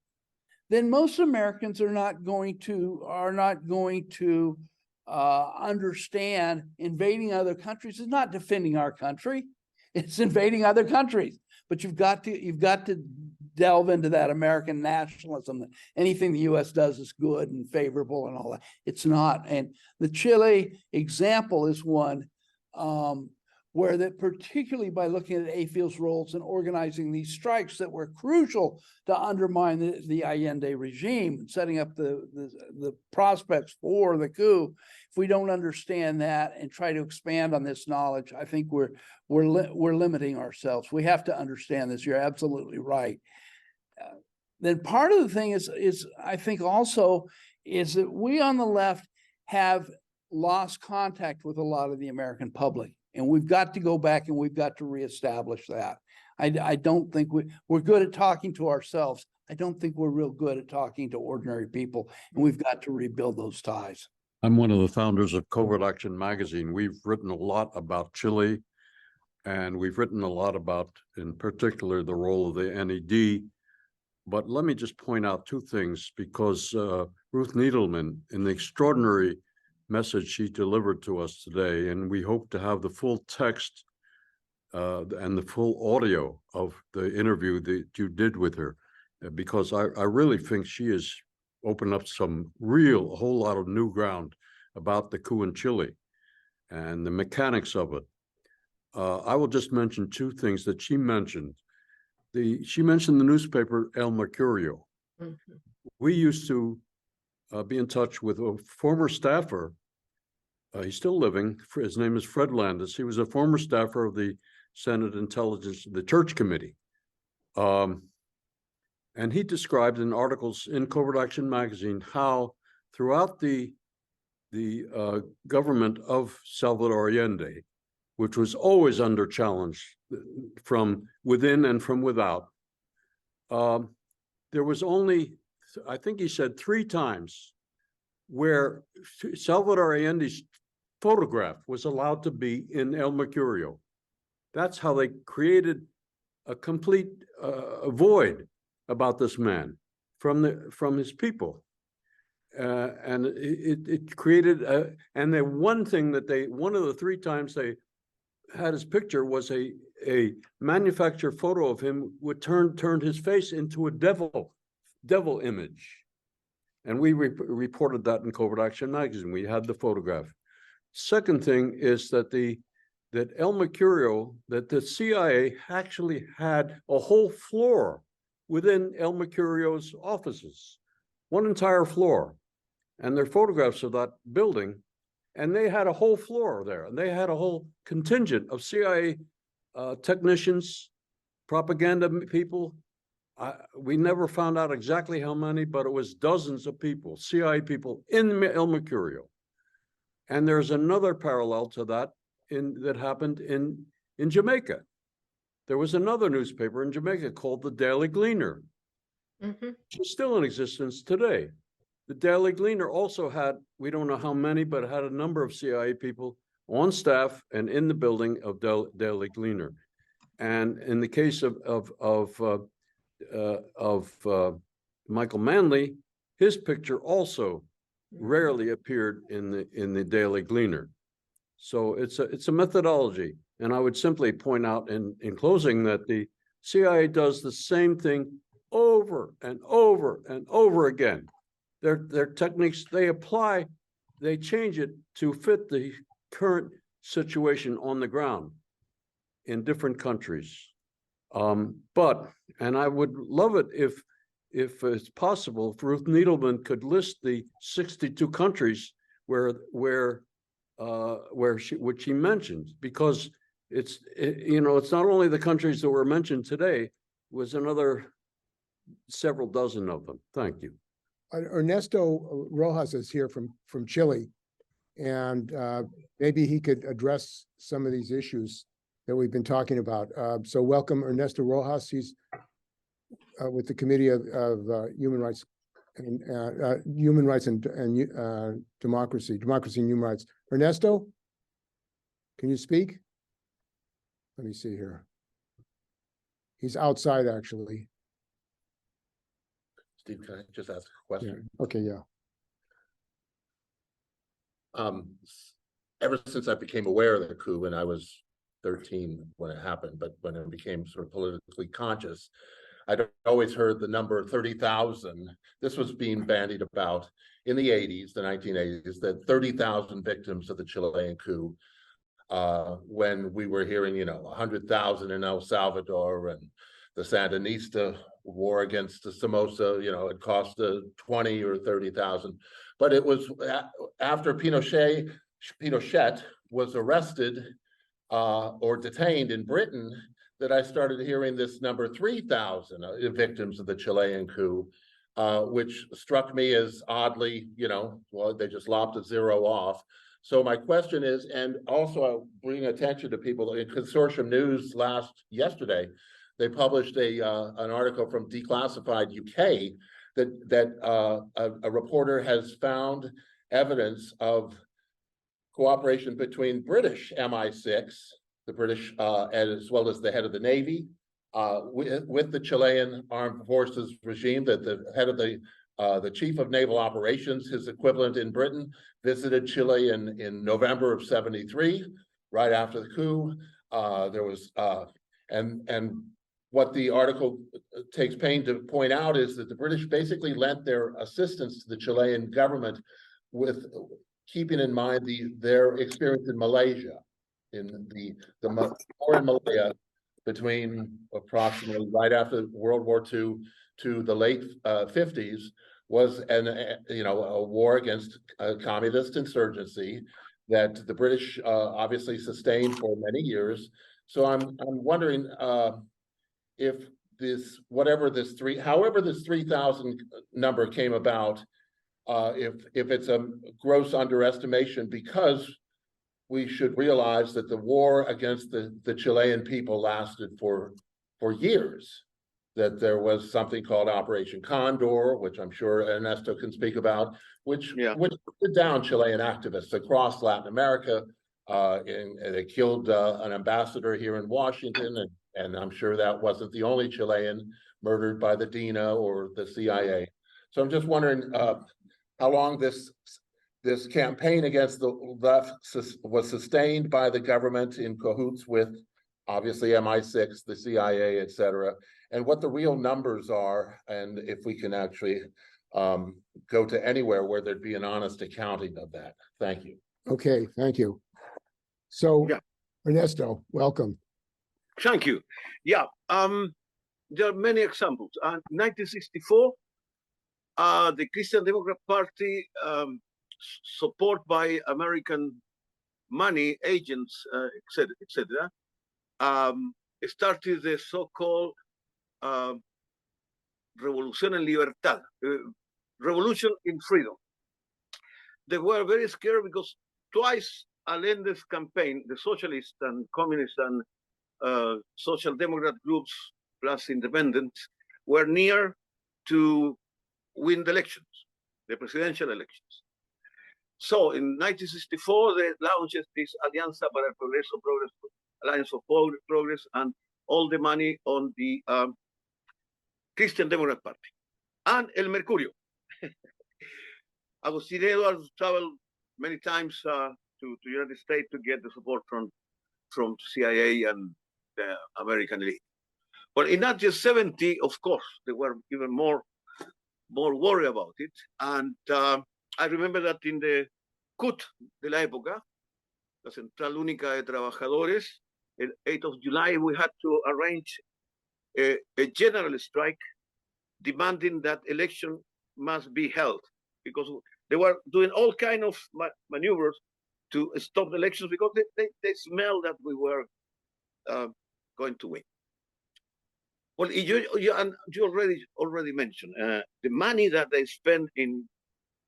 then most Americans are not going to understand invading other countries is not defending our country. It's invading other countries. But you've got to delve into that American nationalism, that anything the U.S. does is good and favorable and all that. It's not. And the Chile example is one where that, particularly by looking at AFL's roles in organizing these strikes that were crucial to undermine the Allende regime and setting up the prospects for the coup. If we don't understand that and try to expand on this knowledge, I think we're limiting ourselves. We have to understand this. You're absolutely right. Then part of the thing is I think also is that we on the left have lost contact with a lot of the American public. And we've got to go back and we've got to reestablish that. I don't think we're good at talking to ourselves. I don't think we're real good at talking to ordinary people. And we've got to rebuild those ties. I'm one of the founders of Covert Action magazine. We've written a lot about Chile, and we've written a lot about, in particular, the role of the NED. But let me just point out two things, because Ruth Needleman, in the extraordinary message she delivered to us today, and we hope to have the full text and the full audio of the interview that you did with her, because I really think she has opened up a whole lot of new ground about the coup in Chile and the mechanics of it. I will just mention two things that she mentioned. She mentioned the newspaper El Mercurio. Mm-hmm. We used to be in touch with a former staffer. He's still living. His name is Fred Landis. He was a former staffer of the Senate Intelligence, the Church Committee. And he described in articles in Covert Action magazine how throughout the government of Salvador Allende, which was always under challenge from within and from without, there was only, I think he said 3 times, where Salvador Allende's photograph was allowed to be in El Mercurio. That's how they created a complete void about this man from his people. and it created and the one thing that one of the 3 times they had his picture was a manufactured photo of him would turned his face into a devil image. And we reported that in Covert Action magazine. We had the photograph. Second thing is that that El Mercurio, that the CIA actually had a whole floor within El Mercurio's offices, one entire floor. And there are photographs of that building, and they had a whole floor there, and they had a whole contingent of CIA technicians, propaganda people. We never found out exactly how many, but it was dozens of people, CIA people in El Mercurio. And there's another parallel to that that happened in Jamaica. There was another newspaper in Jamaica called the Daily Gleaner, which is still in existence today. The Daily Gleaner also had, we don't know how many, but it had a number of CIA people on staff and in the building of Daily Gleaner. And in the case of Michael Manley, his picture also rarely appeared in the Daily Gleaner. So it's a methodology. And I would simply point out in closing that the CIA does the same thing over and over and over again. Their techniques, they change it to fit the current situation on the ground in different countries. And I would love it if it's possible, if Ruth Needleman could list the 62 countries which she mentioned, because it's not only the countries that were mentioned today, it was another several dozen of them. Thank you. Ernesto Rojas is here from Chile, and maybe he could address some of these issues that we've been talking about. So welcome, Ernesto Rojas. He's with the Committee of Human Rights and Democracy and Human Rights. Ernesto, can you speak? Let me see here. He's outside, actually. Steve, can I just ask a question? Yeah. Okay, yeah. Ever since I became aware of the coup, and I was 13 when it happened, but when I became sort of politically conscious, I'd always heard the number 30,000. This was being bandied about in the 80s, the 1980s, that 30,000 victims of the Chilean coup, when we were hearing, 100,000 in El Salvador, and the Sandinista war against the Somoza, it cost 20 or 30,000. But it was after Pinochet was arrested or detained in Britain that I started hearing this number 3,000 victims of the Chilean coup, which struck me as oddly, well, they just lopped a zero off. So my question is, and also I'll bring attention to people in Consortium News yesterday, they published an article from Declassified UK that a reporter has found evidence of cooperation between British MI6, the British, as well as the head of the Navy, with the Chilean Armed Forces regime, that the head of the Chief of Naval Operations, his equivalent in Britain, visited Chile in November of '73, right after the coup. There was, and what the article takes pains to point out is that the British basically lent their assistance to the Chilean government with keeping in mind their experience in Malaysia, in the war in Malaya between approximately right after World War II to the late 50s, was a war against communist insurgency that the British obviously sustained for many years. So I'm wondering if however this 3,000 number came about, if it's a gross underestimation, because we should realize that the war against the Chilean people lasted for years, that there was something called Operation Condor, which I'm sure Ernesto can speak about, which put down Chilean activists across Latin America. And they killed an ambassador here in Washington, and I'm sure that wasn't the only Chilean murdered by the DINA or the CIA. So I'm just wondering, how long this campaign against the left was sustained by the government in cahoots with obviously MI6, the CIA, et cetera, and what the real numbers are, and if we can actually go to anywhere where there'd be an honest accounting of that. Thank you. Okay, thank you. So, Yeah. Ernesto, welcome. Thank you. Yeah, there are many examples. 1964, the Christian Democrat Party, support by American money agents, etc., started the so-called Revolución en Libertad, Revolution in Freedom. They were very scared because twice Allende's campaign, the socialist and communist and social democrat groups plus independents were near to win the elections, the presidential elections. So in 1964, they launched this Alianza para el Progreso, Alliance for Progress, and all the money on the Christian Democrat Party and El Mercurio. Agustín Edwards traveled many times to the United States to get the support from CIA and the American elite. But in 1970, of course, they were even more worried about it. And I remember that in the Coup de la época, la Central Única de Trabajadores, el 8th of July, we had to arrange a general strike demanding that election must be held, because they were doing all kinds of maneuvers to stop the elections because they smelled that we were going to win. Well, you already mentioned the money that they spend in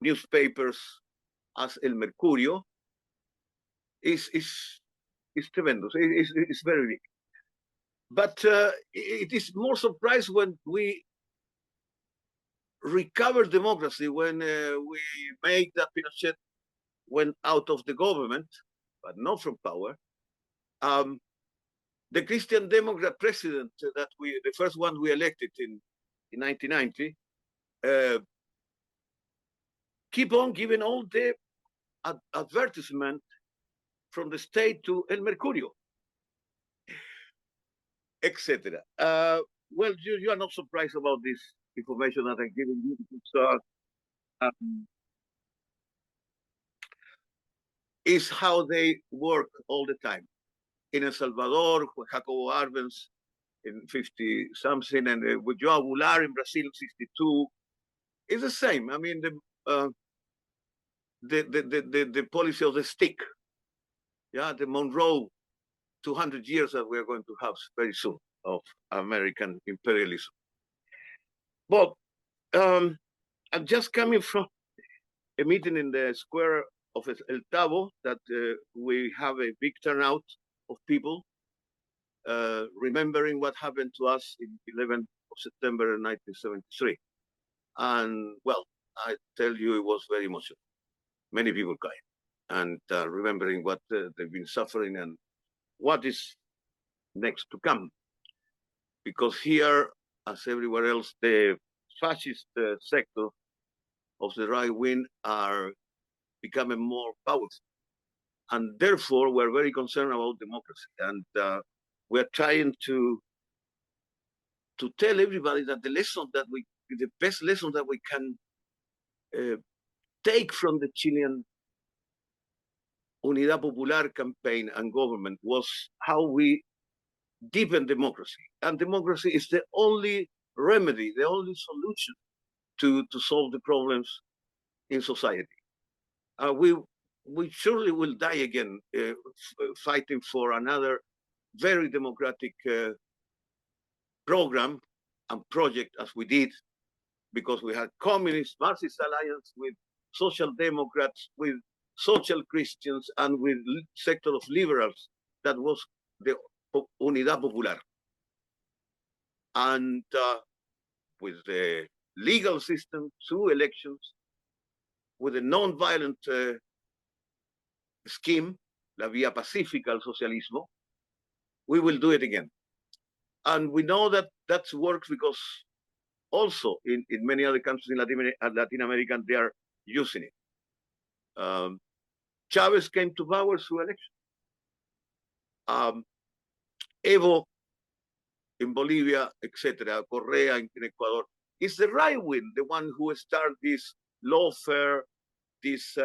newspapers as El Mercurio is tremendous. It's very big. But it is more surprised when we recover democracy, when we make that Pinochet went out of the government, but not from power. The Christian Democrat president that the first one we elected in 1990, keep on giving all the advertisement from the state to El Mercurio, etc. Well, you are not surprised about this information that I'm giving you, because is how they work all the time. In El Salvador, Jacobo Arbenz in 50 something, and with João Goulart in Brazil in 62, it's the same. I mean, the policy of the stick, yeah, the Monroe 200 years that we're going to have very soon of American imperialism. But I'm just coming from a meeting in the square of El Tabo that we have a big turnout of people remembering what happened to us in 11th of September 1973. And well, I tell you, it was very emotional. Many people crying and remembering what they've been suffering and what is next to come. Because here, as everywhere else, the fascist sector of the right wing are becoming more powerful. And therefore, we're very concerned about democracy. And we're trying to tell everybody that the best lesson that we can take from the Chilean Unidad Popular campaign and government was how we deepen democracy. And democracy is the only remedy, the only solution to solve the problems in society. We surely will die again fighting for another very democratic program and project as we did, because we had communist Marxist alliance with social democrats, with social Christians, and with sector of liberals. That was the Unidad Popular. And with the legal system, through elections, with a non-violent scheme, la vía pacífica al socialismo, we will do it again. And we know that that works because also in many other countries in Latin America, they are using it. Chavez came to power through election. Evo in Bolivia, etc., Correa in Ecuador. It's the right wing, the one who started this lawfare, this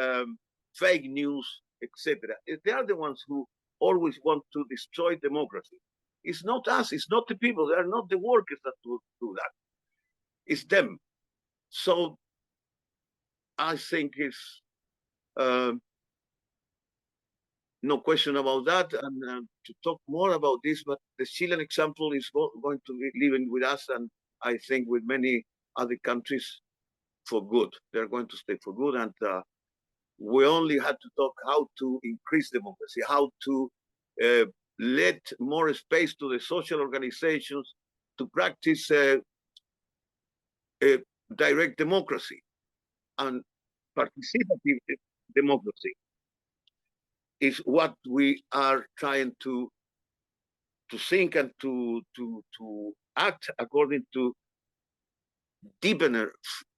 fake news, etc. They are the ones who always want to destroy democracy. It's not us, it's not the people, they are not the workers that do that. It's them. So I think it's no question about that. And to talk more about this, but the Chilean example is going to be living with us, and I think with many other countries for good. They're going to stay for good. And we only had to talk how to increase democracy, how to let more space to the social organizations to practice direct democracy and participative democracy is what we are trying to think and to act according to deepener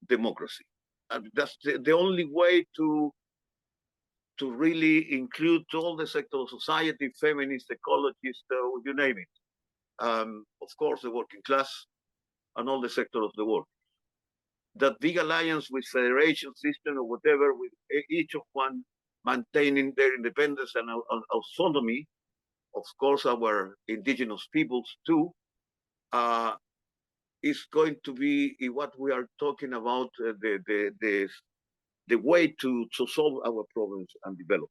democracy. And that's the only way to really include all the sectors of society, feminists, ecologists, you name it. Of course, the working class and all the sector of the world. That big alliance with federation system or whatever, with each of one maintaining their independence and autonomy, of course, our indigenous peoples too, is going to be what we are talking about, the way to solve our problems and develop.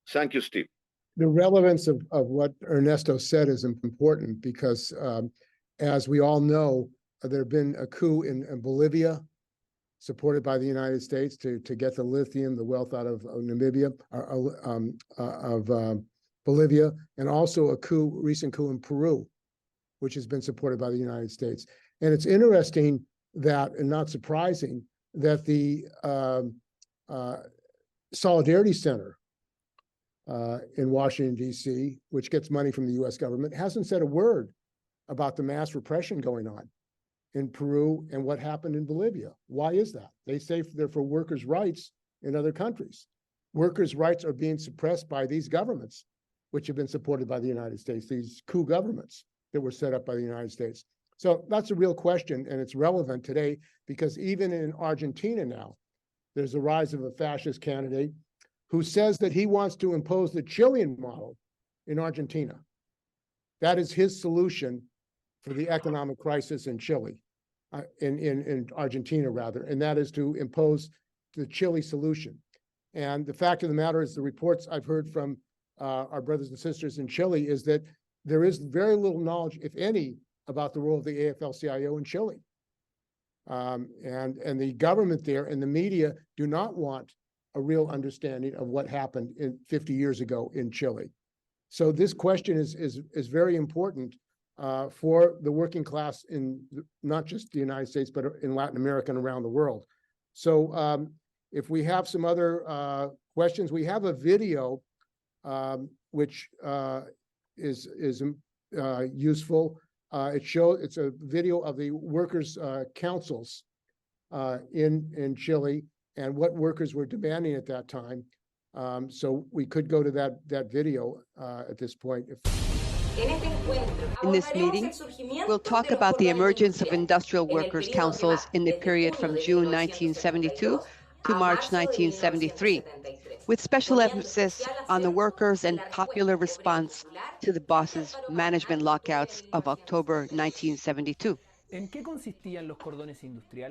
Thank you, Steve. The relevance of what Ernesto said is important because, as we all know, there have been a coup in Bolivia, supported by the United States to get the lithium, the wealth out of Namibia, of Bolivia, and also a recent coup in Peru, which has been supported by the United States. And it's interesting that, and not surprising, that the Solidarity Center in Washington, D.C., which gets money from the U.S. government, hasn't said a word about the mass repression going on in Peru and what happened in Bolivia. Why is that? They say they're for workers' rights in other countries. Workers' rights are being suppressed by these governments, which have been supported by the United States, these coup governments that were set up by the United States. So that's a real question, and it's relevant today because even in Argentina now, there's a rise of a fascist candidate who says that he wants to impose the Chilean model in Argentina. That is his solution for the economic crisis in Chile, in Argentina rather, and that is to impose the Chile solution. And the fact of the matter is the reports I've heard from our brothers and sisters in Chile is that there is very little knowledge, if any, about the role of the AFL-CIO in Chile. And the government there and the media do not want a real understanding of what happened 50 years ago in Chile. So this question is very important for the working class in not just the United States, but in Latin America and around the world. So if we have some other questions, we have a video which is useful. It's a video of the workers' councils in Chile and what workers were demanding at that time. So we could go to that video at this point. In this meeting, we'll talk about the emergence of industrial workers' councils in the period from June 1972 to March 1973, with special emphasis on the workers and popular response to the boss's management lockouts of October 1972.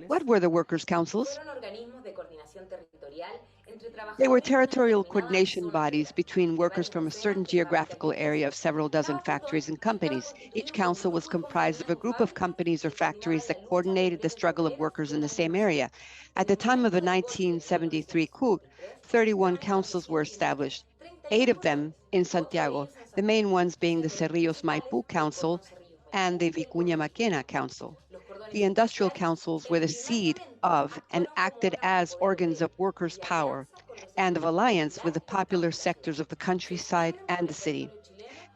What were the workers' councils? They were territorial coordination bodies between workers from a certain geographical area of several dozen factories and companies. Each council was comprised of a group of companies or factories that coordinated the struggle of workers in the same area. At the time of the 1973 coup, 31 councils were established, 8 of them in Santiago, the main ones being the Cerrillos Maipú Council and the Vicuña Maquena Council. The industrial councils were the seed of and acted as organs of workers' power and of alliance with the popular sectors of the countryside and the city.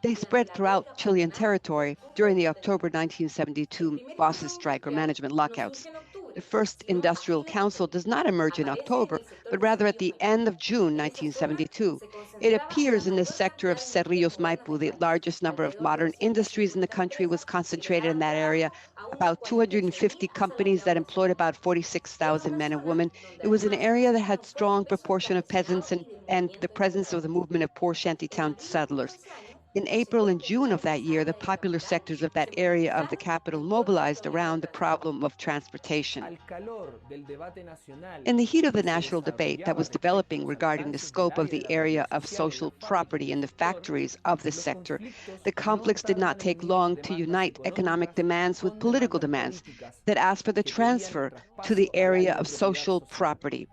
They spread throughout Chilean territory during the October 1972 bosses strike or management lockouts. The first industrial council does not emerge in October, but rather at the end of June 1972. It appears in the sector of Cerrillos Maipu. The largest number of modern industries in the country was concentrated in that area, about 250 companies that employed about 46,000 men and women. It was an area that had strong proportion of peasants and the presence of the movement of poor shantytown settlers. In April and June of that year, the popular sectors of that area of the capital mobilized around the problem of transportation. In the heat of the national debate that was developing regarding the scope of the area of social property in the factories of this sector, the conflicts did not take long to unite economic demands with political demands that asked for the transfer to the area of social property.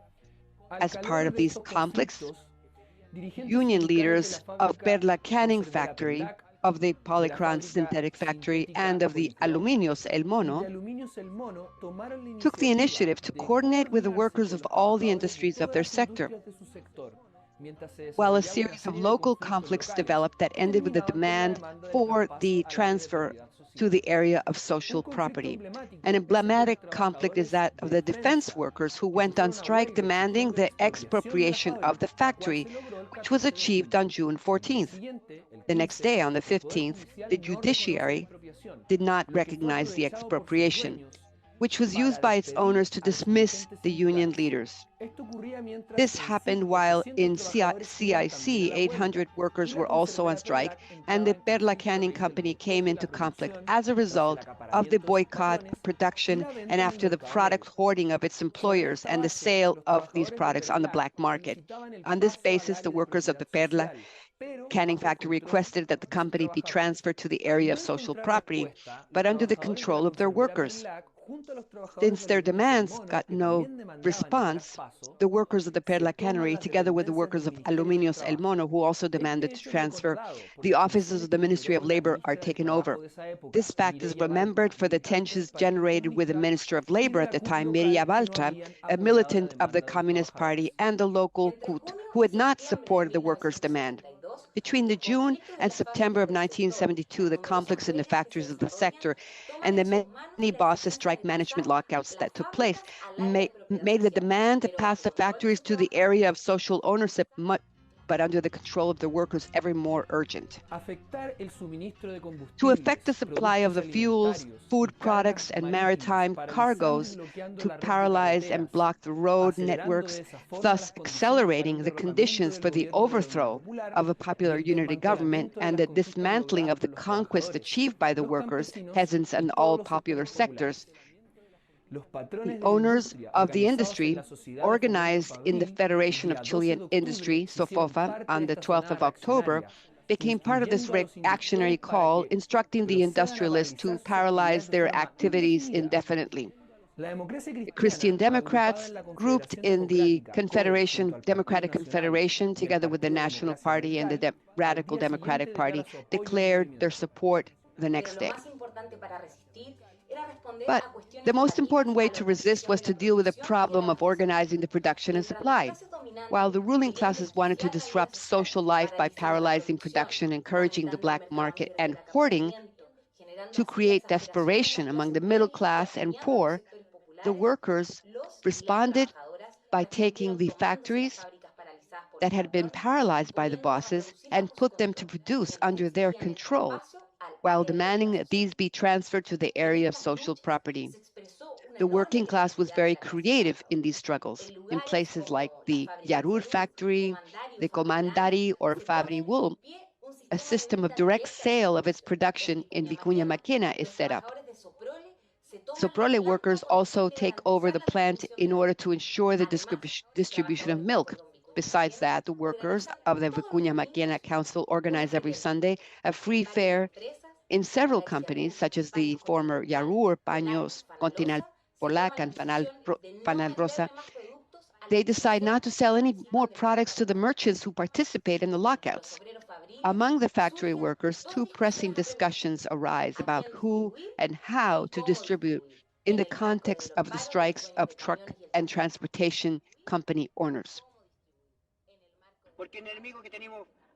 As part of these conflicts, union leaders of Perla Canning Factory, of the Polycron Synthetic Factory, and of the Aluminios El Mono took the initiative to coordinate with the workers of all the industries of their sector, while a series of local conflicts developed that ended with the demand for the transfer to the area of social property. An emblematic conflict is that of the defense workers who went on strike demanding the expropriation of the factory, which was achieved on June 14th. The next day, on the 15th, the judiciary did not recognize the expropriation, which was used by its owners to dismiss the union leaders. This happened while in CIC, 800 workers were also on strike, and the Perla Canning Company came into conflict as a result of the boycott of production and after the product hoarding of its employers and the sale of these products on the black market. On this basis, the workers of the Perla Canning Factory requested that the company be transferred to the area of social property, but under the control of their workers. Since their demands got no response, the workers of the Perla Cannery, together with the workers of Aluminios El Mono, who also demanded to transfer, the offices of the Ministry of Labor are taken over. This fact is remembered for the tensions generated with the Minister of Labor at the time, Miria Baltra, a militant of the Communist Party, and the local Coup, who had not supported the workers' demand. Between the June and September of 1972, the conflicts in the factories of the sector and the many bosses strike management lockouts that took place made the demand to pass the factories to the area of social ownership, but under the control of the workers, ever more urgent. To affect the supply of the fuels, food products, and maritime cargoes, to paralyze and block the road networks, thus accelerating the conditions for the overthrow of a popular unity government and the dismantling of the conquest achieved by the workers, peasants, and all popular sectors. The owners of the industry organized in the Federation of Chilean Industry, SOFOFA, on the 12th of October, became part of this reactionary call, instructing the industrialists to paralyze their activities indefinitely. The Christian Democrats, grouped in the Democratic Confederation, together with the National Party and the Radical Democratic Party, declared their support the next day. But the most important way to resist was to deal with the problem of organizing the production and supply. While the ruling classes wanted to disrupt social life by paralyzing production, encouraging the black market, and hoarding to create desperation among the middle class and poor, the workers responded by taking the factories that had been paralyzed by the bosses and put them to produce under their control, while demanding that these be transferred to the area of social property. The working class was very creative in these struggles. In places like the Yarur factory, the Comandari or Fabri wool, a system of direct sale of its production in Vicuña Maquena is set up. Soprole workers also take over the plant in order to ensure the distribution of milk. Besides that, the workers of the Vicuña Maquena Council organize every Sunday a free fair in several companies, such as the former Yarur, Paños, Continental Polac, and Fanal Rosa. They decide not to sell any more products to the merchants who participate in the lockouts. Among the factory workers, two pressing discussions arise about who and how to distribute in the context of the strikes of truck and transportation company owners.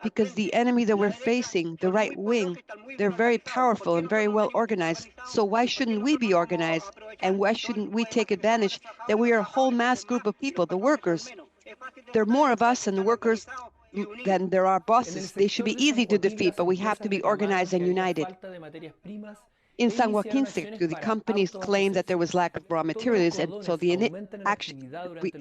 because the enemy that we're facing, the right wing, they're very powerful and very well organized. So why shouldn't we be organized? And why shouldn't we take advantage that we are a whole mass group of people, the workers? There are more of us and the workers than there are bosses. They should be easy to defeat, but we have to be organized and united. In San Joaquin sector, the companies claimed that there was lack of raw materials, and so we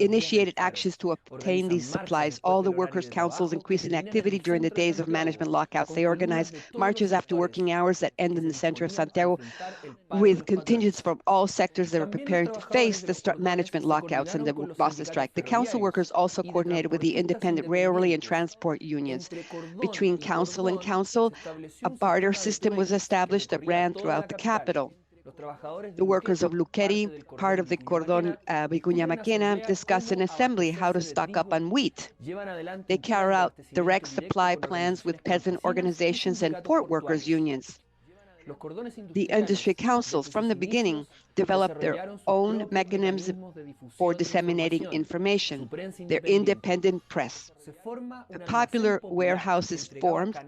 initiated actions to obtain these supplies. All the workers' councils increased in activity during the days of management lockouts. They organized marches after working hours that end in the center of Santiago with contingents from all sectors that were preparing to face the management lockouts and the bosses' strike. The council workers also coordinated with the independent railway and transport unions. Between council and council, a barter system was established that ran throughout the capital. The workers of Luqueri, part of the Cordón Vicuña Maquena, discussed in assembly how to stock up on wheat. They carry out direct supply plans with peasant organizations and port workers' unions. The industry councils, from the beginning, developed their own mechanisms for disseminating information, their independent press. A popular warehouse is formed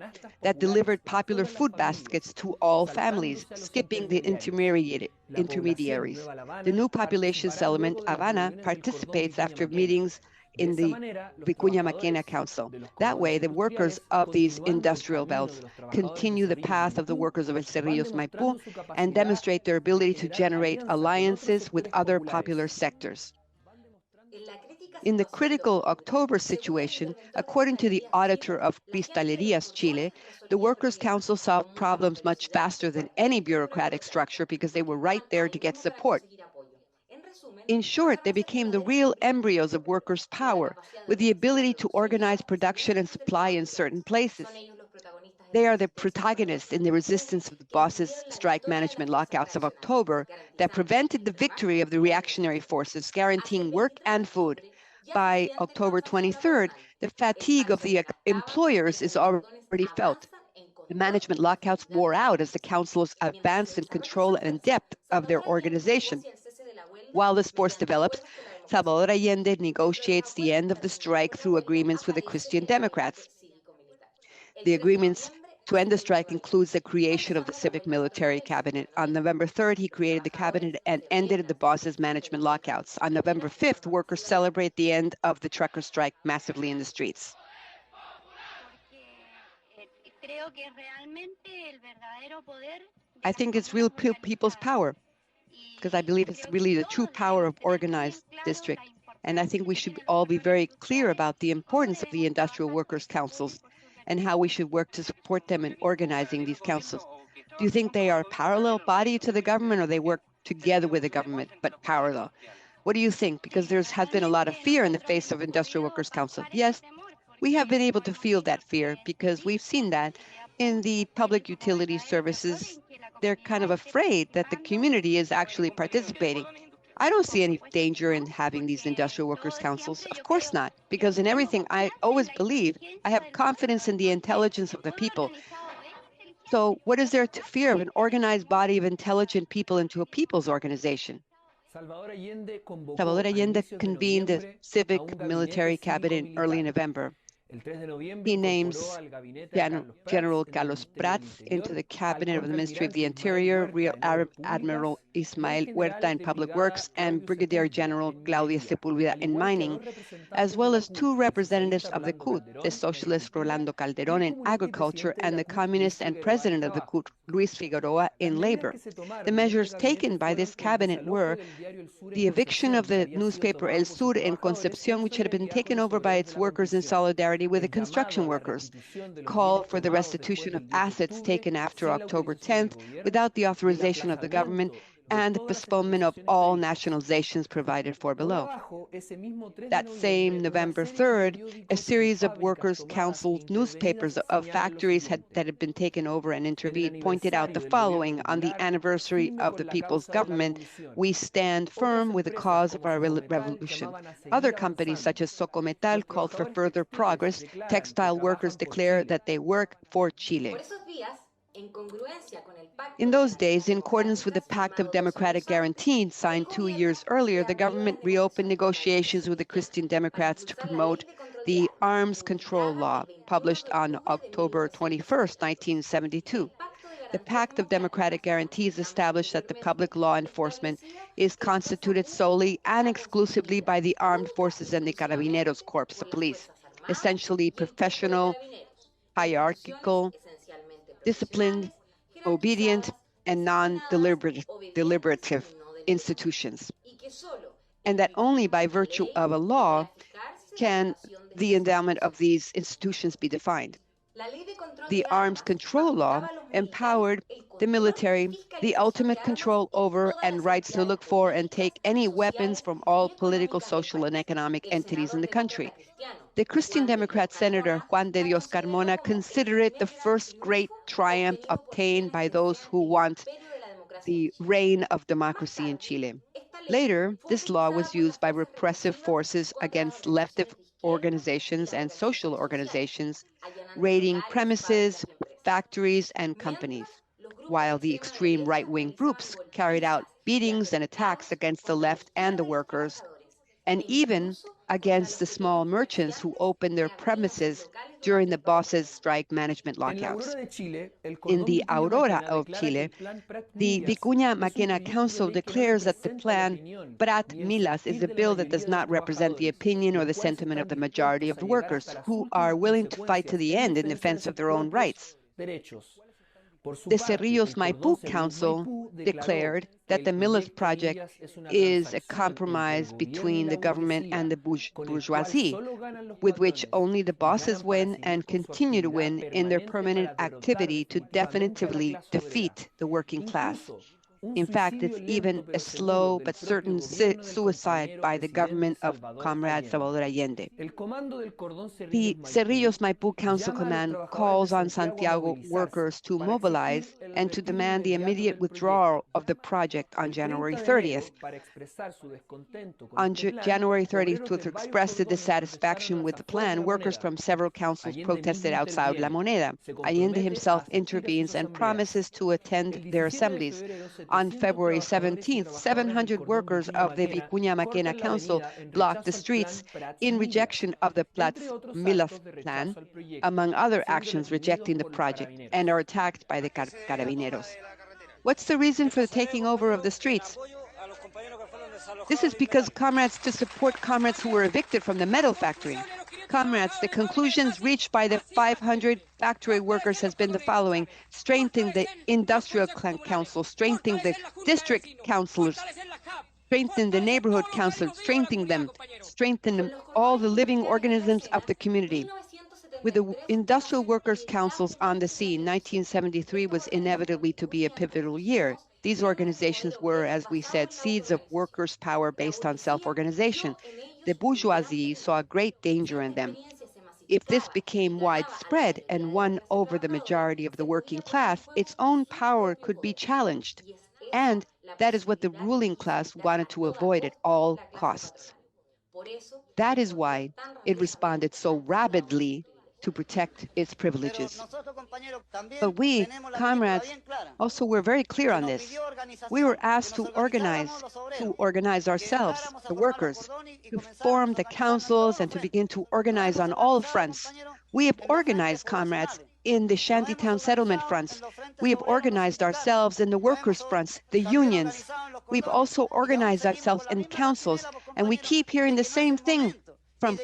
that delivered popular food baskets to all families, skipping the intermediaries. The new population settlement, Havana, participates after meetings in the Vicuña Maquena Council. That way, the workers of these industrial belts continue the path of the workers of El Cerrillos Maipú and demonstrate their ability to generate alliances with other popular sectors. In the critical October situation, according to the auditor of Cristalerías Chile, the Workers' Council solved problems much faster than any bureaucratic structure because they were right there to get support. In short, they became the real embryos of workers' power, with the ability to organize production and supply in certain places. They are the protagonists in the resistance of the bosses' strike management lockouts of October that prevented the victory of the reactionary forces, guaranteeing work and food. By October 23rd, the fatigue of the employers is already felt. The management lockouts wore out as the councils advanced in control and depth of their organization. While this force develops, Salvador Allende negotiates the end of the strike through agreements with the Christian Democrats. The agreements to end the strike includes the creation of the civic military cabinet. On November 3rd, he created the cabinet and ended the bosses' management lockouts. On November 5th, workers celebrate the end of the trucker strike massively in the streets. I think it's real people's power, because I believe it's really the true power of organized district. And I think we should all be very clear about the importance of the industrial workers' councils and how we should work to support them in organizing these councils. Do you think they are a parallel body to the government, or they work together with the government, but parallel? What do you think? Because there has been a lot of fear in the face of industrial workers' council. Yes, we have been able to feel that fear because we've seen that in the public utility services. They're kind of afraid that the community is actually participating. I don't see any danger in having these industrial workers' councils. Of course not, because in everything I always believe, I have confidence in the intelligence of the people. So what is there to fear of an organized body of intelligent people into a people's organization? Salvador Allende convened the civic military cabinet in early November. He names General Carlos Prats into the cabinet of the Ministry of the Interior, Rear Admiral Ismael Huerta in Public Works, and Brigadier General Claudia Sepúlveda in Mining, as well as two representatives of the Coup, the socialist Rolando Calderón in Agriculture, and the communist and president of the Coup, Luis Figueroa, in Labor. The measures taken by this cabinet were the eviction of the newspaper El Sur in Concepcion, which had been taken over by its workers in solidarity with the construction workers, call for the restitution of assets taken after October 10th without the authorization of the government, and the postponement of all nationalizations provided for below. That same November 3rd, a series of workers' council newspapers of factories that had been taken over and intervened pointed out the following: on the anniversary of the people's government, we stand firm with the cause of our revolution. Other companies such as Socometal called for further progress. Textile workers declare that they work for Chile. In those days, in accordance with the Pact of Democratic Guarantee signed 2 years earlier, the government reopened negotiations with the Christian Democrats to promote the Arms Control Law, published on October 21st, 1972. The Pact of Democratic Guarantees established that the public law enforcement is constituted solely and exclusively by the armed forces and the Carabineros Corps, the police, essentially professional, hierarchical, disciplined, obedient, and non-deliberative institutions, and that only by virtue of a law can the endowment of these institutions be defined. The Arms Control Law empowered the military the ultimate control over and rights to look for and take any weapons from all political, social, and economic entities in the country. The Christian Democrat Senator Juan de Dios Carmona considered it the first great triumph obtained by those who want the reign of democracy in Chile. Later, this law was used by repressive forces against leftist organizations and social organizations, raiding premises, factories, and companies, while the extreme right-wing groups carried out beatings and attacks against the left and the workers, and even against the small merchants who opened their premises during the bosses' strike management lockouts. In the Aurora of Chile, the Vicuña Maquena Council declares that the plan Prat Milas is a bill that does not represent the opinion or the sentiment of the majority of the workers, who are willing to fight to the end in defense of their own rights. The Cerrillos Maipú Council declared that the Milas project is a compromise between the government and the bourgeoisie, with which only the bosses win and continue to win in their permanent activity to definitively defeat the working class. In fact, it's even a slow but certain suicide by the government of Comrade Salvador Allende. The Cerrillos Maipú Council Command calls on Santiago workers to mobilize and to demand the immediate withdrawal of the project on January 30th. On January 30th, to express the dissatisfaction with the plan, workers from several councils protested outside La Moneda. Allende himself intervenes and promises to attend their assemblies. On February 17th, 700 workers of the Vicuña Maquena Council blocked the streets in rejection of the Prat Milas plan, among other actions rejecting the project, and are attacked by the Carabineros. What's the reason for the taking over of the streets? This is because comrades to support comrades who were evicted from the metal factory. Comrades, the conclusions reached by the 500 factory workers has been the following: strengthen the industrial council, strengthen the district councilors, strengthen the neighborhood councilors, strengthen all the living organisms of the community. With the industrial workers' councils on the scene, 1973 was inevitably to be a pivotal year. These organizations were, as we said, seeds of workers' power based on self-organization. The bourgeoisie saw great danger in them. If this became widespread and won over the majority of the working class, its own power could be challenged. And that is what the ruling class wanted to avoid at all costs. That is why it responded so rapidly to protect its privileges. But we, comrades, also were very clear on this. We were asked to organize ourselves, the workers, to form the councils and to begin to organize on all fronts. We have organized, comrades, in the shantytown settlement fronts. We have organized ourselves in the workers' fronts, the unions. We've also organized ourselves in councils, and we keep hearing the same thing from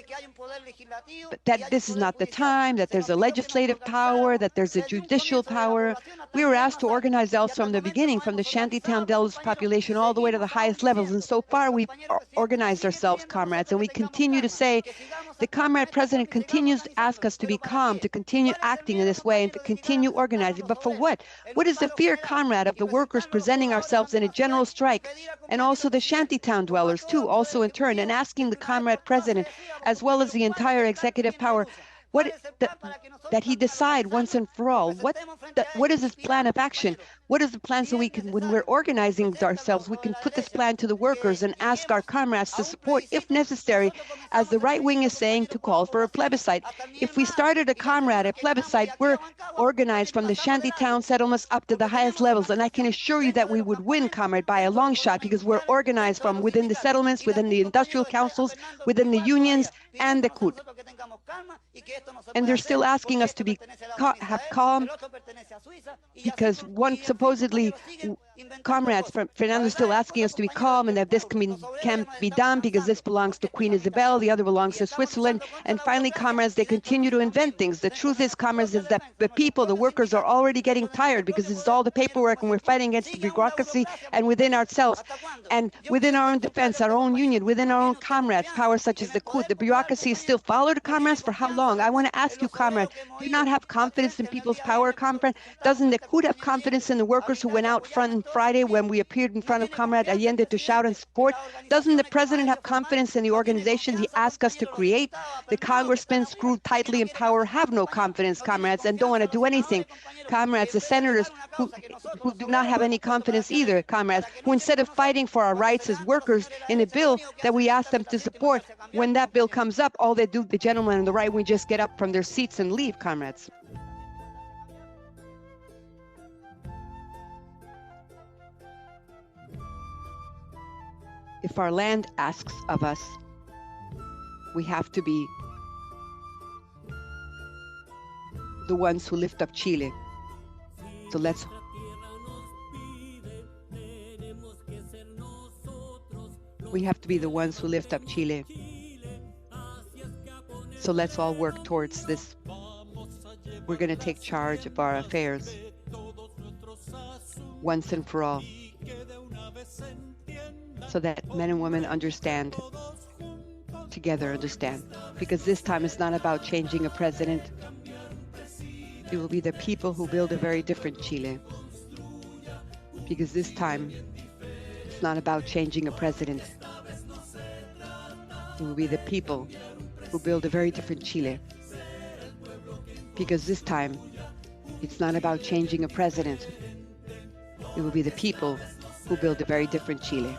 that this is not the time, that there's a legislative power, that there's a judicial power. We were asked to organize ourselves from the beginning, from the shantytown Del's population all the way to the highest levels. And so far, we've organized ourselves, comrades, and we continue to say, the comrade president continues to ask us to be calm, to continue acting in this way, and to continue organizing. But for what? What is the fear, comrade, of the workers presenting ourselves in a general strike, and also the shantytown dwellers, too, also in turn, and asking the comrade president, as well as the entire executive power, that he decide once and for all what is his plan of action? What is the plan so we can, when we're organizing ourselves, we can put this plan to the workers and ask our comrades to support, if necessary, as the right wing is saying, to call for a plebiscite. If we started a plebiscite, we're organized from the shantytown settlements up to the highest levels, and I can assure you that we would win, comrade, by a long shot, because we're organized from within the settlements, within the industrial councils, within the unions, and the Coup. And they're still asking us to be have calm, because one supposedly comrades from Fernando is still asking us to be calm and that this can't be done because this belongs to Queen Isabel, the other belongs to Switzerland. And finally, comrades, they continue to invent things. The truth is, comrades, is that the people, the workers, are already getting tired because it's all the paperwork, and we're fighting against the bureaucracy and within ourselves and within our own defense, our own union, within our own comrades, powers such as the Coup. The bureaucracy is still followed, comrades, for how long? I want to ask you, comrade, do you not have confidence in people's power, comrade? Doesn't the Coup have confidence in the workers who went out front on Friday when we appeared in front of Comrade Allende to shout and support? Doesn't the president have confidence in the organizations he asked us to create? The congressmen screwed tightly in power have no confidence, comrades, and don't want to do anything. Comrades, the senators who do not have any confidence either, comrades, who instead of fighting for our rights as workers in a bill that we ask them to support, when that bill comes up, all they do, the gentlemen on the right, we just get up from their seats and leave, comrades. If our land asks of us, we have to be the ones who lift up Chile. So let's we have to be the ones who lift up Chile. So let's all work towards this. We're going to take charge of our affairs once and for all, so that men and women understand, together understand, because this time it's not about changing a president. It will be the people who build a very different Chile, because this time it's not about changing a president. It will be the people who build a very different Chile, because this time it's not about changing a president. It will be the people who build a very different Chile.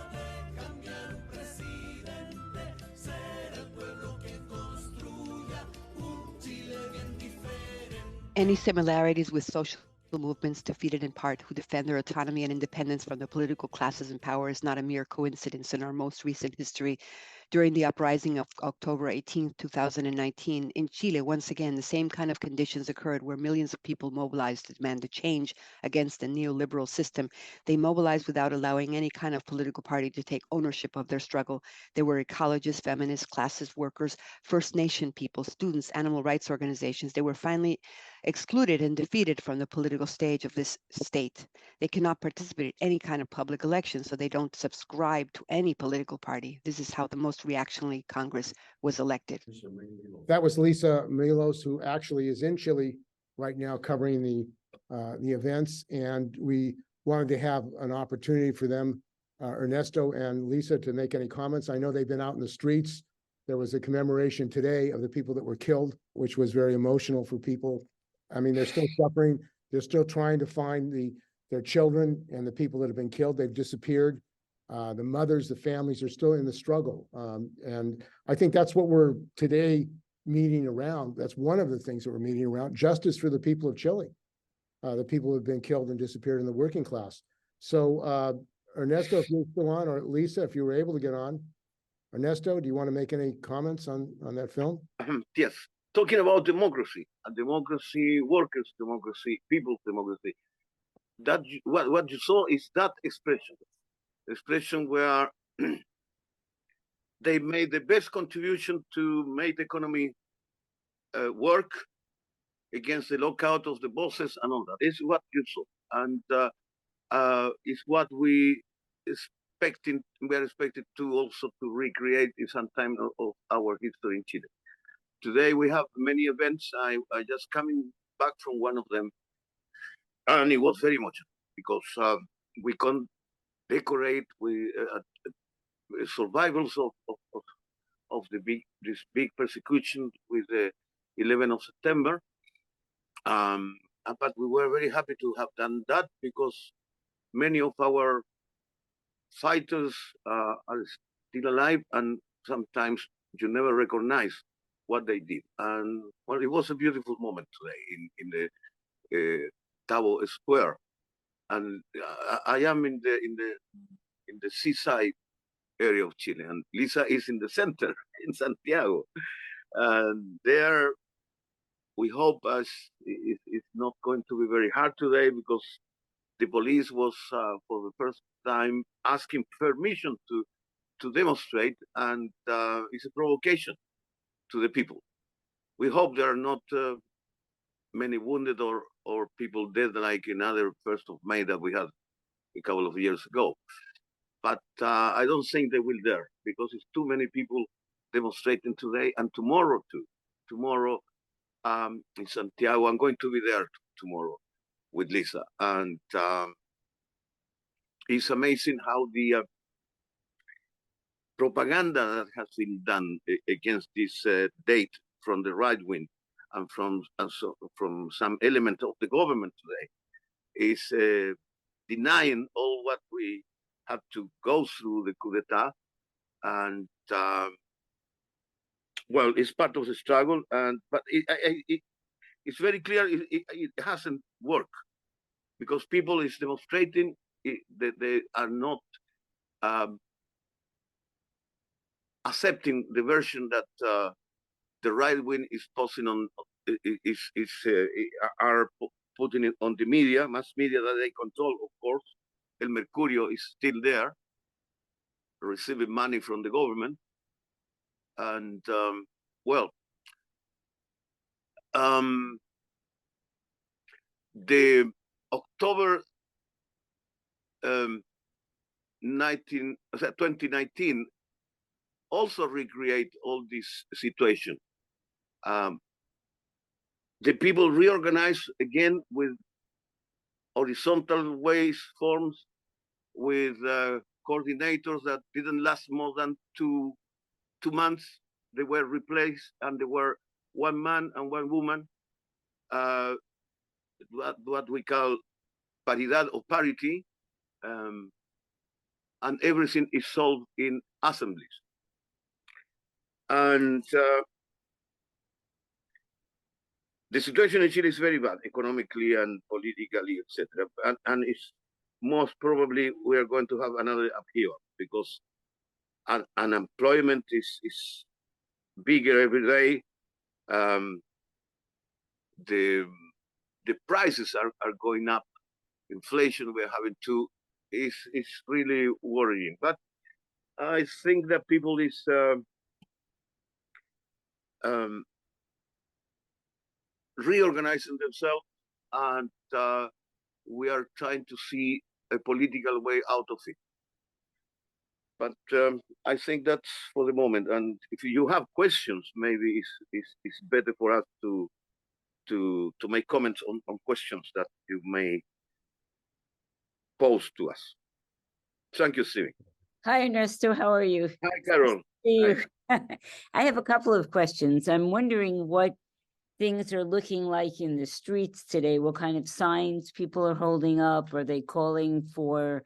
Any similarities with social movements defeated in part who defend their autonomy and independence from the political classes in power is not a mere coincidence in our most recent history. During the uprising of October 18, 2019, in Chile, once again, the same kind of conditions occurred where millions of people mobilized to demand a change against the neoliberal system. They mobilized without allowing any kind of political party to take ownership of their struggle. There were ecologists, feminists, classist workers, First Nation people, students, animal rights organizations. They were finally excluded and defeated from the political stage of this state. They cannot participate in any kind of public election, so they don't subscribe to any political party. This is how the most reactionary Congress was elected. That was Lisa Milos, who actually is in Chile right now covering the events, and we wanted to have an opportunity for them, Ernesto and Lisa, to make any comments. I know they've been out in the streets. There was a commemoration today of the people that were killed, which was very emotional for people. I mean, they're still suffering. They're still trying to find their children and the people that have been killed. They've disappeared. The mothers, the families are still in the struggle. And I think that's what we're today meeting around. That's one of the things that we're meeting around, justice for the people of Chile, the people who have been killed and disappeared in the working class. So Ernesto, if you're still on, or Lisa, if you were able to get on. Ernesto, do you want to make any comments on that film? Yes, talking about democracy, and democracy, workers' democracy, people's democracy. That what you saw is that expression where they made the best contribution to make the economy work against the lockout of the bosses and all that. It's what you saw, and it's what we are expected to also to recreate in some time of our history in Chile. Today we have many events. I just coming back from one of them, and it was very much because we can decorate with survivals of this big persecution with the 11th of September. But we were very happy to have done that because many of our fighters are still alive, and sometimes you never recognize what they did. And well, it was a beautiful moment today in the Tabo Square, and I am in the seaside area of Chile, and Lisa is in the center in Santiago, and there we hope it's not going to be very hard today because the police was for the first time asking permission to demonstrate, and it's a provocation to the people. We hope there are not many wounded or people dead like another 1st of May that we had a couple of years ago. But I don't think they will dare because it's too many people demonstrating today and tomorrow too. Tomorrow in Santiago, I'm going to be there tomorrow with Lisa. And it's amazing how the propaganda that has been done against this date from the right wing and from some element of the government today is denying all what we have to go through the coup d'etat. And well, it's part of the struggle, but it's very clear it hasn't worked because people is demonstrating that they are not accepting the version that the right wing is posting on are putting it on the media, mass media that they control, of course. El Mercurio is still there, receiving money from the government. And well, the October 2019 also recreate all this situation. The people reorganize again with horizontal ways, forms, with coordinators that didn't last more than two months. They were replaced, and they were one man and one woman, what we call paridad or parity, and everything is solved in assemblies. And the situation in Chile is very bad, economically and politically, etc. And it's most probably we are going to have another upheaval because unemployment is bigger every day. The prices are going up. Inflation we're having too is really worrying. But I think that people is reorganizing themselves, and we are trying to see a political way out of it. But I think that's for the moment. And if you have questions, maybe it's better for us to make comments on questions that you may pose to us. Thank you, Stevie. Hi, Ernesto. How are you? Hi, Carol. See you. I have a couple of questions. I'm wondering what things are looking like in the streets today. What kind of signs people are holding up? Are they calling for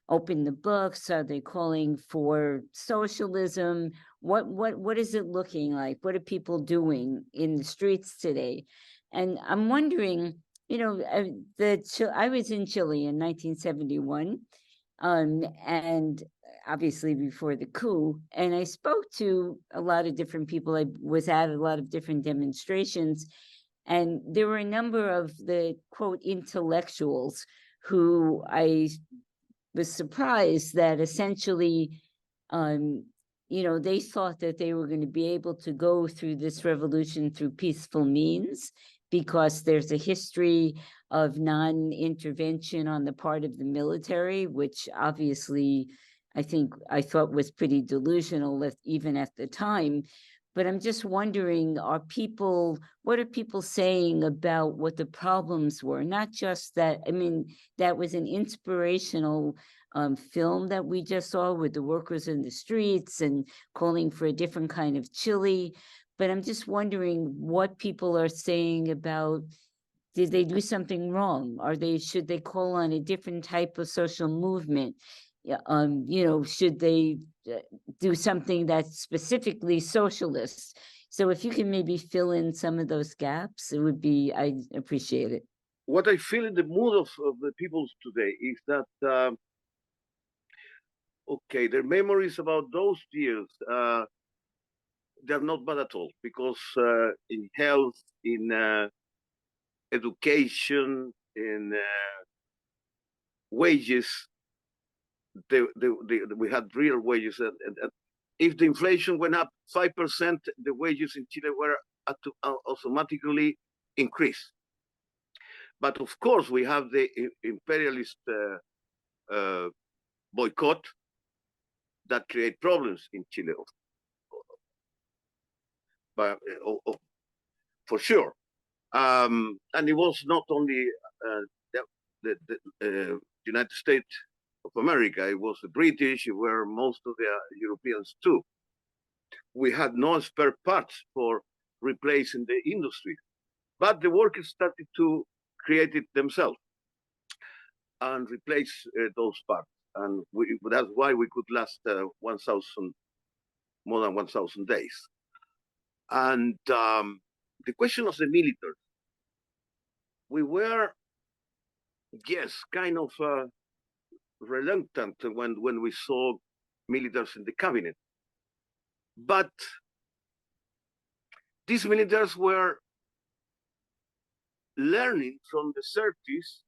open the books? Are they calling for socialism? What is it looking like? What are people doing in the streets today? And I'm wondering, you know, I was in Chile in 1971, and obviously before the coup, and I spoke to a lot of different people. I was at a lot of different demonstrations, and there were a number of the quote intellectuals who I was surprised that essentially, you know, they thought that they were going to be able to go through this revolution through peaceful means because there's a history of non-intervention on the part of the military, which obviously I thought was pretty delusional even at the time. But I'm just wondering, what are people saying about what the problems were? Not just that, I mean, that was an inspirational film that we just saw with the workers in the streets and calling for a different kind of Chile. but I'm just wondering what people are saying about, did they do something wrong? Should they call on a different type of social movement? Yeah, should they do something that's specifically socialist? So if you can maybe fill in some of those gaps, I appreciate it. What I feel in the mood of the people today is that, okay, their memories about those years, they're not bad at all, because in health, in education, in wages, we had real wages. And if the inflation went up 5%, the wages in Chile were automatically increased. But of course, we have the imperialist boycott that create problems in Chile, but for sure. And it was not only the United States of America, it was the British, it were most of the Europeans too. We had no spare parts for replacing the industry, but the workers started to create it themselves and replace those parts. And that's why we could last more than 1,000 days. And the question of the military, we were, yes, kind of reluctant when we saw militaries in the cabinet. But these militaries were learning from the 30s,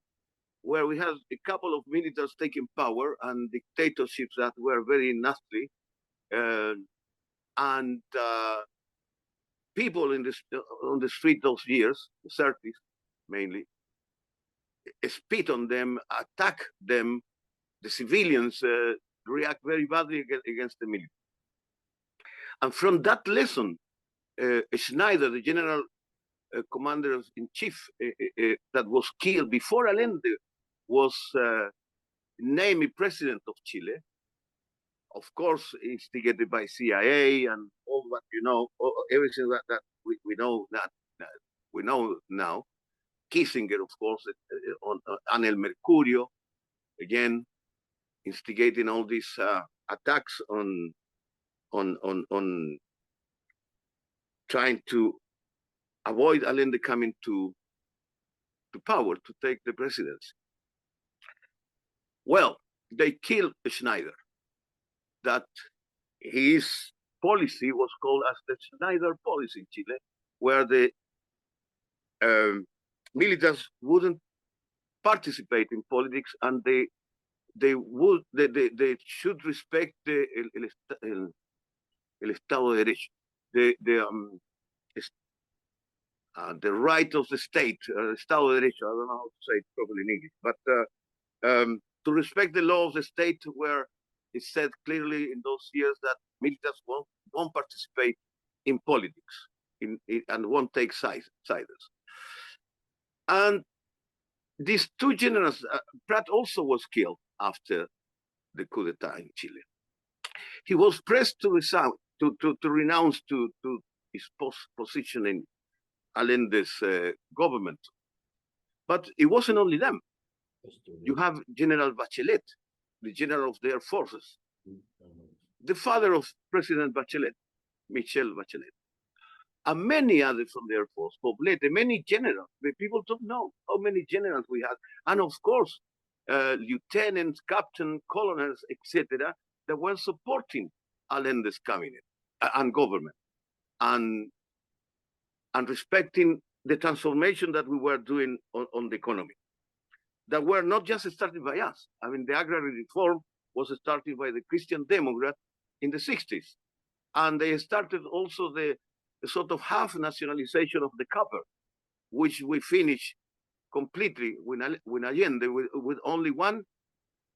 where we had a couple of militaries taking power and dictatorships that were very nasty. And people on the street those years, the 30s mainly, spit on them, attack them. The civilians react very badly against the military. And from that lesson, Schneider, the general commander-in-chief that was killed before Allende was named president of Chile, of course, instigated by CIA and all what you know, everything that we know now. Kissinger, of course, on Anel Mercurio, again, instigating all these attacks on trying to avoid Allende coming to power to take the presidency. Well, they killed Schneider. That his policy was called as the Schneider policy in Chile, where the militaries wouldn't participate in politics, and they should respect the el Estado de Derecho, the right of the state, Estado de Derecho. I don't know how to say it properly in English, but to respect the law of the state, where it said clearly in those years that militaries won't participate in politics and won't take sides. And these two generals, Pratt also was killed after the coup d'etat in Chile. He was pressed to resign, to renounce to his position in Allende's government. But it wasn't only them. You have General Bachelet, the general of the air forces, the father of President Bachelet, Michelle Bachelet, and many others from the air force, Poblete, many generals. The people don't know how many generals we had, and of course, lieutenants, captains, colonels, etc., that were supporting Allende's cabinet and government, and respecting the transformation that we were doing on the economy, that were not just started by us. I mean, the agrary reform was started by the Christian Democrat in the 60s. And they started also the sort of half nationalization of the copper, which we finished completely when Allende, with only one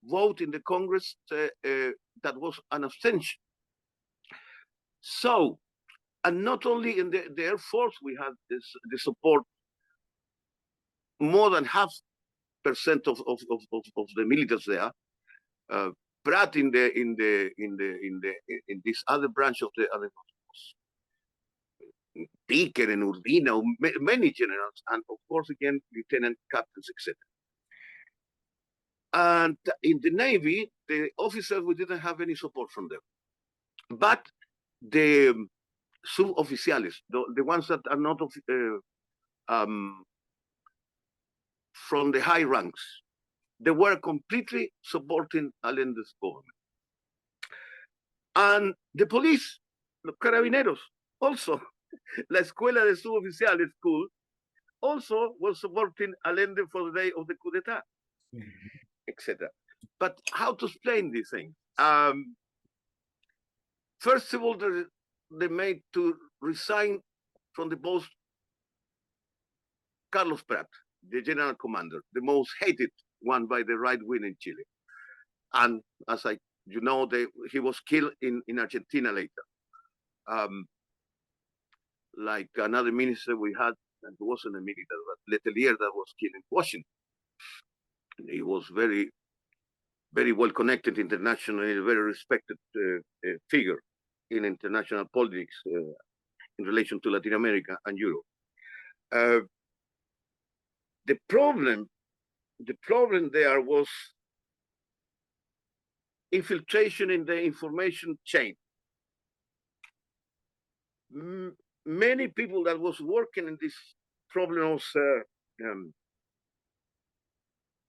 vote in the Congress that was an abstention. So, and not only in the Air Force, we had the support, more than 0.5% of the militaries there. Pratt in this other branch of the other force. Piquer and Urbina, many generals, and of course, again, lieutenant captains, etc. And in the Navy, the officers, we didn't have any support from them. But the suboficiales, the ones that are not from the high ranks, they were completely supporting Allende's government. And the police, los carabineros, also, la Escuela de Suboficiales School, also was supporting Allende for the day of the coup d'etat, etc. But how to explain these things? First of all, they made to resign from the post Carlos Prat, the general commander, the most hated one by the right wing in Chile. And as you know, he was killed in Argentina later. Like another minister we had, and he wasn't a military, but Letelier, that was killed in Washington. He was very, very well connected internationally, a very respected figure in international politics in relation to Latin America and Europe. The problem there was infiltration in the information chain. Many people that was working in this problem of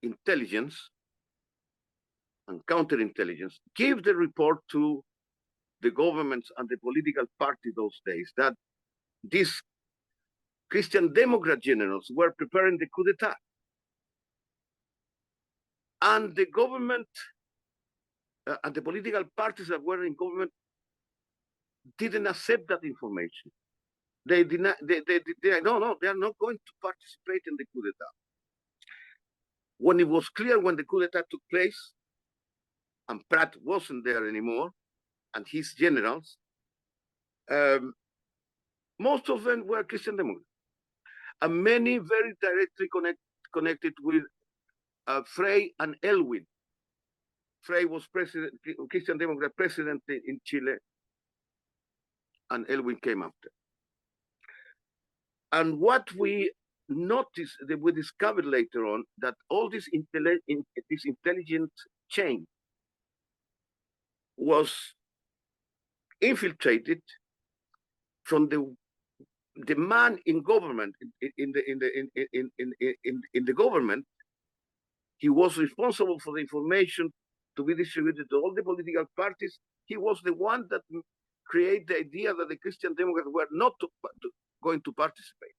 intelligence and counterintelligence gave the report to the governments and the political party those days that these Christian Democrat generals were preparing the coup d'etat. And the government and the political parties that were in government didn't accept that information. They did not, they are not going to participate in the coup d'etat. When it was clear when the coup d'etat took place, and Prat wasn't there anymore, and his generals, most of them were Christian Democrats, and many very directly connected with Frey and Elwin. Frey was president, Christian Democrat president in Chile, and Elwin came after. And what we noticed, that we discovered later on, that all this intelligence chain was infiltrated from the man in government, in the government. He was responsible for the information to be distributed to all the political parties. He was the one that created the idea that the Christian Democrats were not going to participate.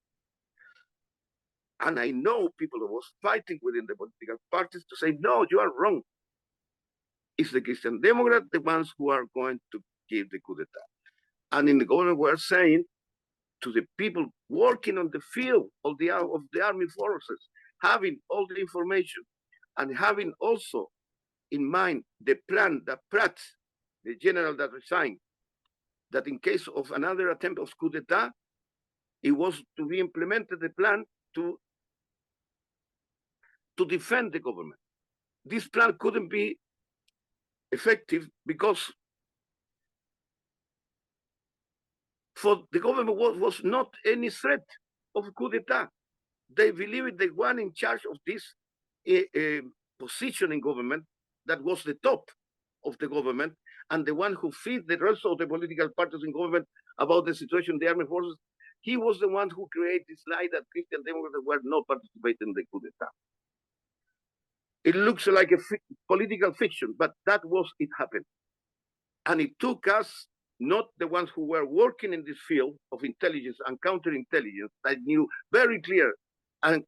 And I know people who was fighting within the political parties to say, no, you are wrong. It's the Christian Democrats, the ones who are going to give the coup d'etat. And in the government, we're saying to the people working on the field of the army forces, having all the information and having also in mind the plan that Prat, the general that resigned, that in case of another attempt of coup d'etat, it was to be implemented the plan to defend the government. This plan couldn't be effective because for the government was not any threat of coup d'etat. They believed the one in charge of this position in government, that was the top of the government, and the one who feed the rest of the political parties in government about the situation in the armed forces, he was the one who created this lie that Christian Democrats were not participating in the coup d'etat. It looks like a political fiction, but that was it happened. And it took us, not the ones who were working in this field of intelligence and counterintelligence, that knew very clear, and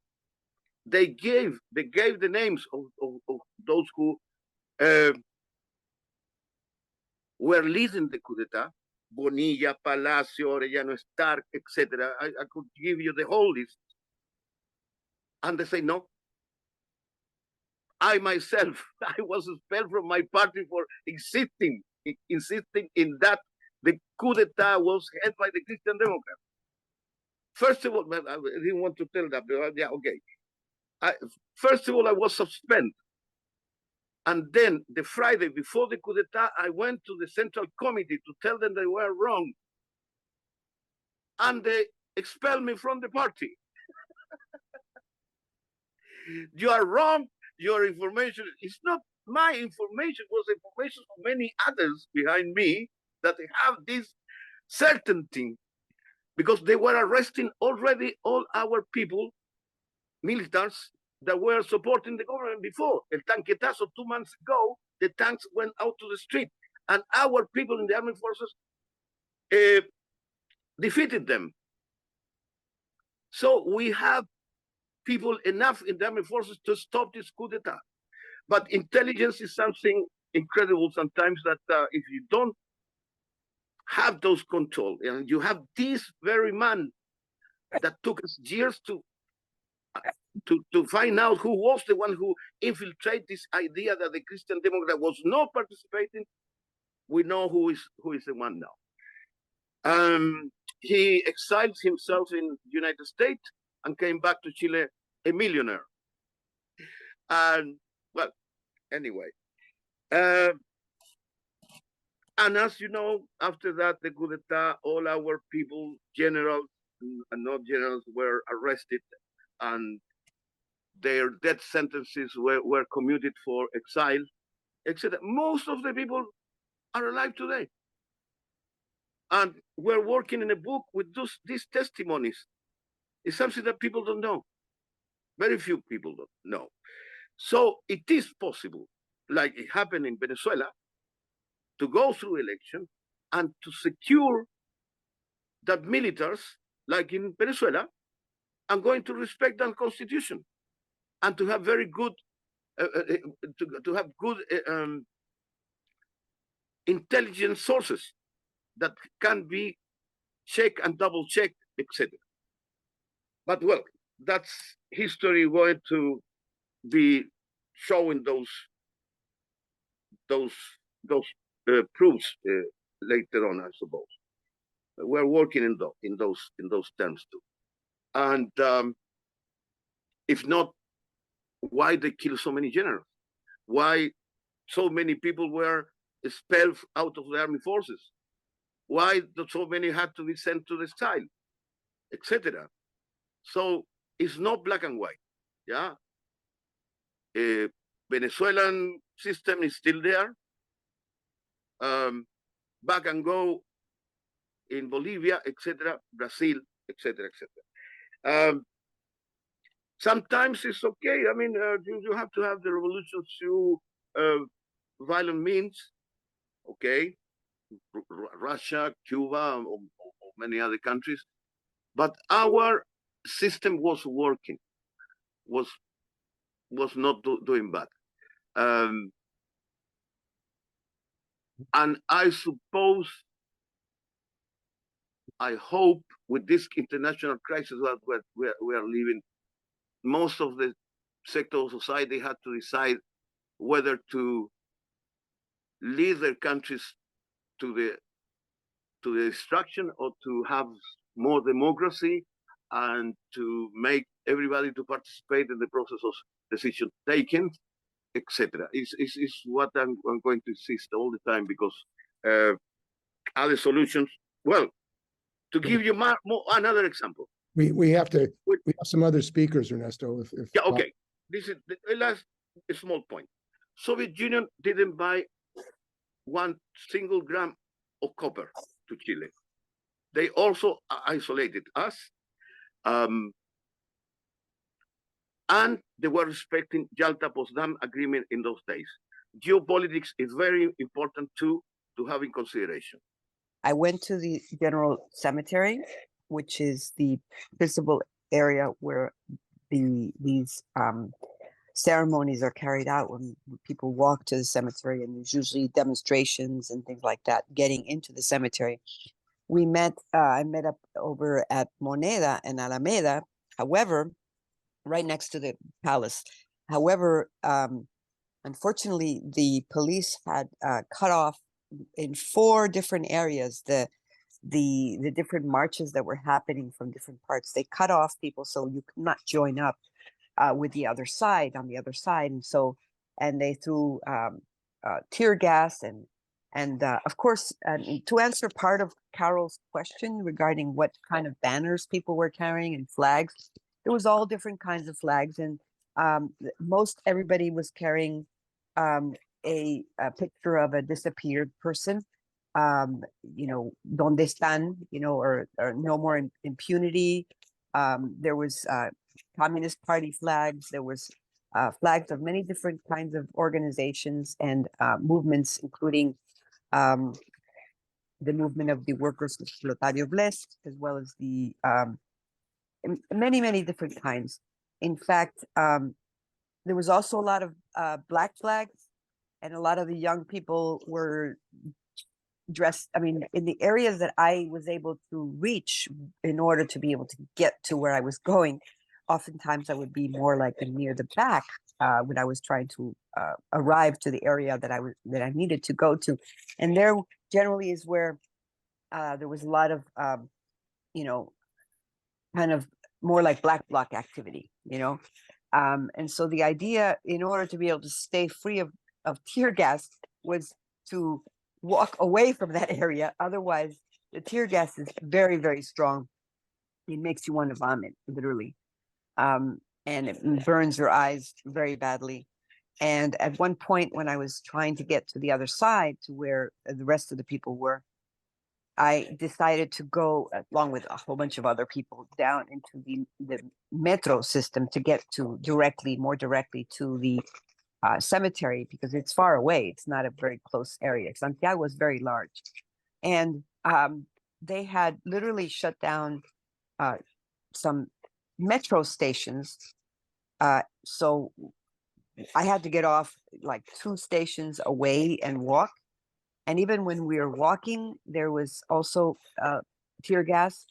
they gave the names of those who were leading the coup d'etat, Bonilla, Palacio, Orellano Stark, etc. I could give you the whole list. And they say, no. I myself, I was expelled from my party for insisting in that the coup d'etat was held by the Christian Democrats. First of all, I didn't want to tell that, but yeah, okay. First of all, I was suspended. And then the Friday before the coup d'etat, I went to the Central Committee to tell them they were wrong. And the expel me from the party. You are wrong. Your information is not my information, it was information of many others behind me that have this certainty, because they were arresting already all our people, militars, that were supporting the government before. El tanquetazo 2 months ago, the tanks went out to the street, and our people in the armed forces defeated them. So we have people enough in the armed forces to stop this coup d'etat. But intelligence is something incredible sometimes, that if you don't have those control, and you have this very man that took us years to find out who was the one who infiltrated this idea that the Christian Democrat was not participating, we know who is the one now. He exiled himself in the United States and came back to Chile a millionaire. And well, anyway. And as you know, after that, the coup d'etat, all our people, generals and not generals, were arrested, and their death sentences were commuted for exile, etc. Most of the people are alive today. And we're working in a book with these testimonies. It's something that people don't know. Very few people don't know. So it is possible, like it happened in Venezuela, to go through election and to secure that militaries, like in Venezuela, are going to respect that constitution and to have very good, to have good intelligence sources that can be checked and double checked, etc. But well, that's history going to be showing those proofs later on, I suppose. We're working in those terms too. And if not, why they kill so many generals? Why so many people were expelled out of the army forces? Why so many had to be sent to the exile, etc. So it's not black and white. Yeah, Venezuelan system is still there. Back and go in Bolivia, etc., Brazil, etc., etc. Sometimes it's okay. I mean, you have to have the revolution through violent means. Okay, Russia, Cuba, or many other countries, but our system was working, was not doing bad. And I suppose, I hope, with this international crisis that we are living, most of the sector of society had to decide whether to lead their countries to the destruction, or to have more democracy and to make everybody to participate in the process of decision taking, etc. Is what I'm going to insist all the time, because other solutions. Well, to give you another example, We have some other speakers, Ernesto. yeah, okay. This is the last small point. Soviet Union didn't buy 1 single gram of copper to Chile. They also isolated us, and they were respecting Yalta-Potsdam Agreement in those days. Geopolitics is very important too, to have in consideration. I went to the General Cemetery, which is the principal area where these ceremonies are carried out, when people walk to the cemetery, and there's usually demonstrations and things like that getting into the cemetery. I met up over at Moneda and Alameda, however, right next to the palace. However, unfortunately, the police had cut off in 4 different areas the different marches that were happening from different parts. They cut off people so you could not join up with the other side, on the other side. And they threw tear gas and And of course, to answer part of Carol's question regarding what kind of banners people were carrying and flags, there was all different kinds of flags, and most everybody was carrying a picture of a disappeared person. Donde están, or no more impunity. There was Communist Party flags. There was flags of many different kinds of organizations and movements, including the movement of the workers Explotarios, as well as the many different kinds. In fact, there was also a lot of black flags, and a lot of the young people were dressed. I mean, in the areas that I was able to reach in order to be able to get to where I was going, oftentimes I would be more like near the back when I was trying to arrive to the area that I needed to go to, and there generally is where there was a lot of kind of more like black bloc activity, and so the idea, in order to be able to stay free of tear gas, was to walk away from that area. Otherwise, the tear gas is very, very strong. It makes you want to vomit, literally. And it burns your eyes very badly. And at one point, when I was trying to get to the other side, to where the rest of the people were, I decided to go, along with a whole bunch of other people, down into the metro system to get to more directly to the cemetery, because it's far away. It's not a very close area. Santiago was very large. And they had literally shut down some metro stations. So I had to get off like 2 stations away and walk. And even when we were walking, there was also tear gas.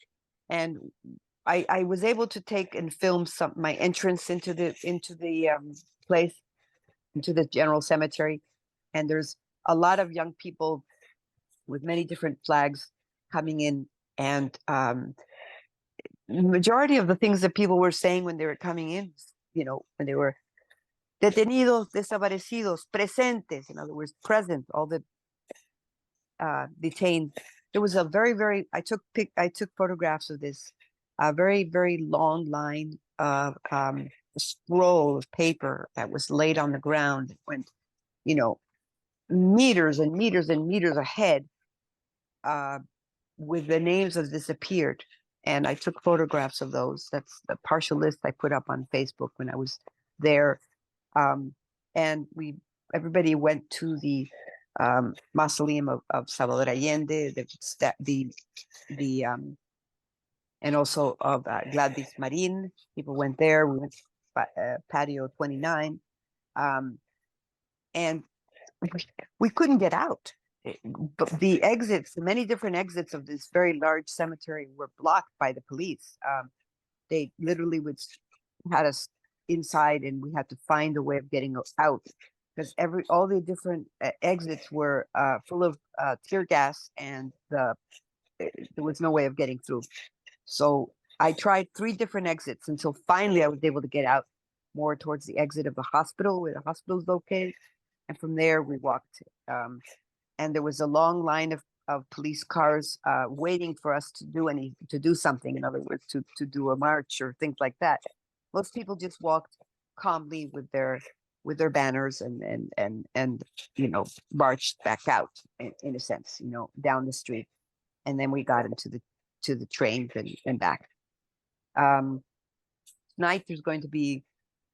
And I was able to take and film my entrance into the place, into the general cemetery. And there's a lot of young people with many different flags coming in. And the majority of the things that people were saying when they were coming in, when they were detenidos, desaparecidos, presentes, in other words, present, all the detained. There was a I took photographs of this, a very, very long line of a scroll of paper that was laid on the ground. It went, meters and meters and meters ahead, with the names of disappeared. And I took photographs of those. That's the partial list I put up on Facebook when I was there. And everybody went to the mausoleum of Salvador Allende, and also of Gladys Marin. People went there. We went to patio 29, and we couldn't get out. But the many different exits of this very large cemetery were blocked by the police. They literally had us inside, and we had to find a way of getting out, because all the different exits were full of tear gas, and there was no way of getting through. So I tried 3 different exits until finally I was able to get out more towards the exit of the hospital, where the hospital is located. And from there we walked. And there was a long line of police cars waiting for us to do something. In other words, to do a march or things like that. Most people just walked calmly with their banners and marched back out in a sense, down the street. And then we got into the trains and back. Tonight there's going to be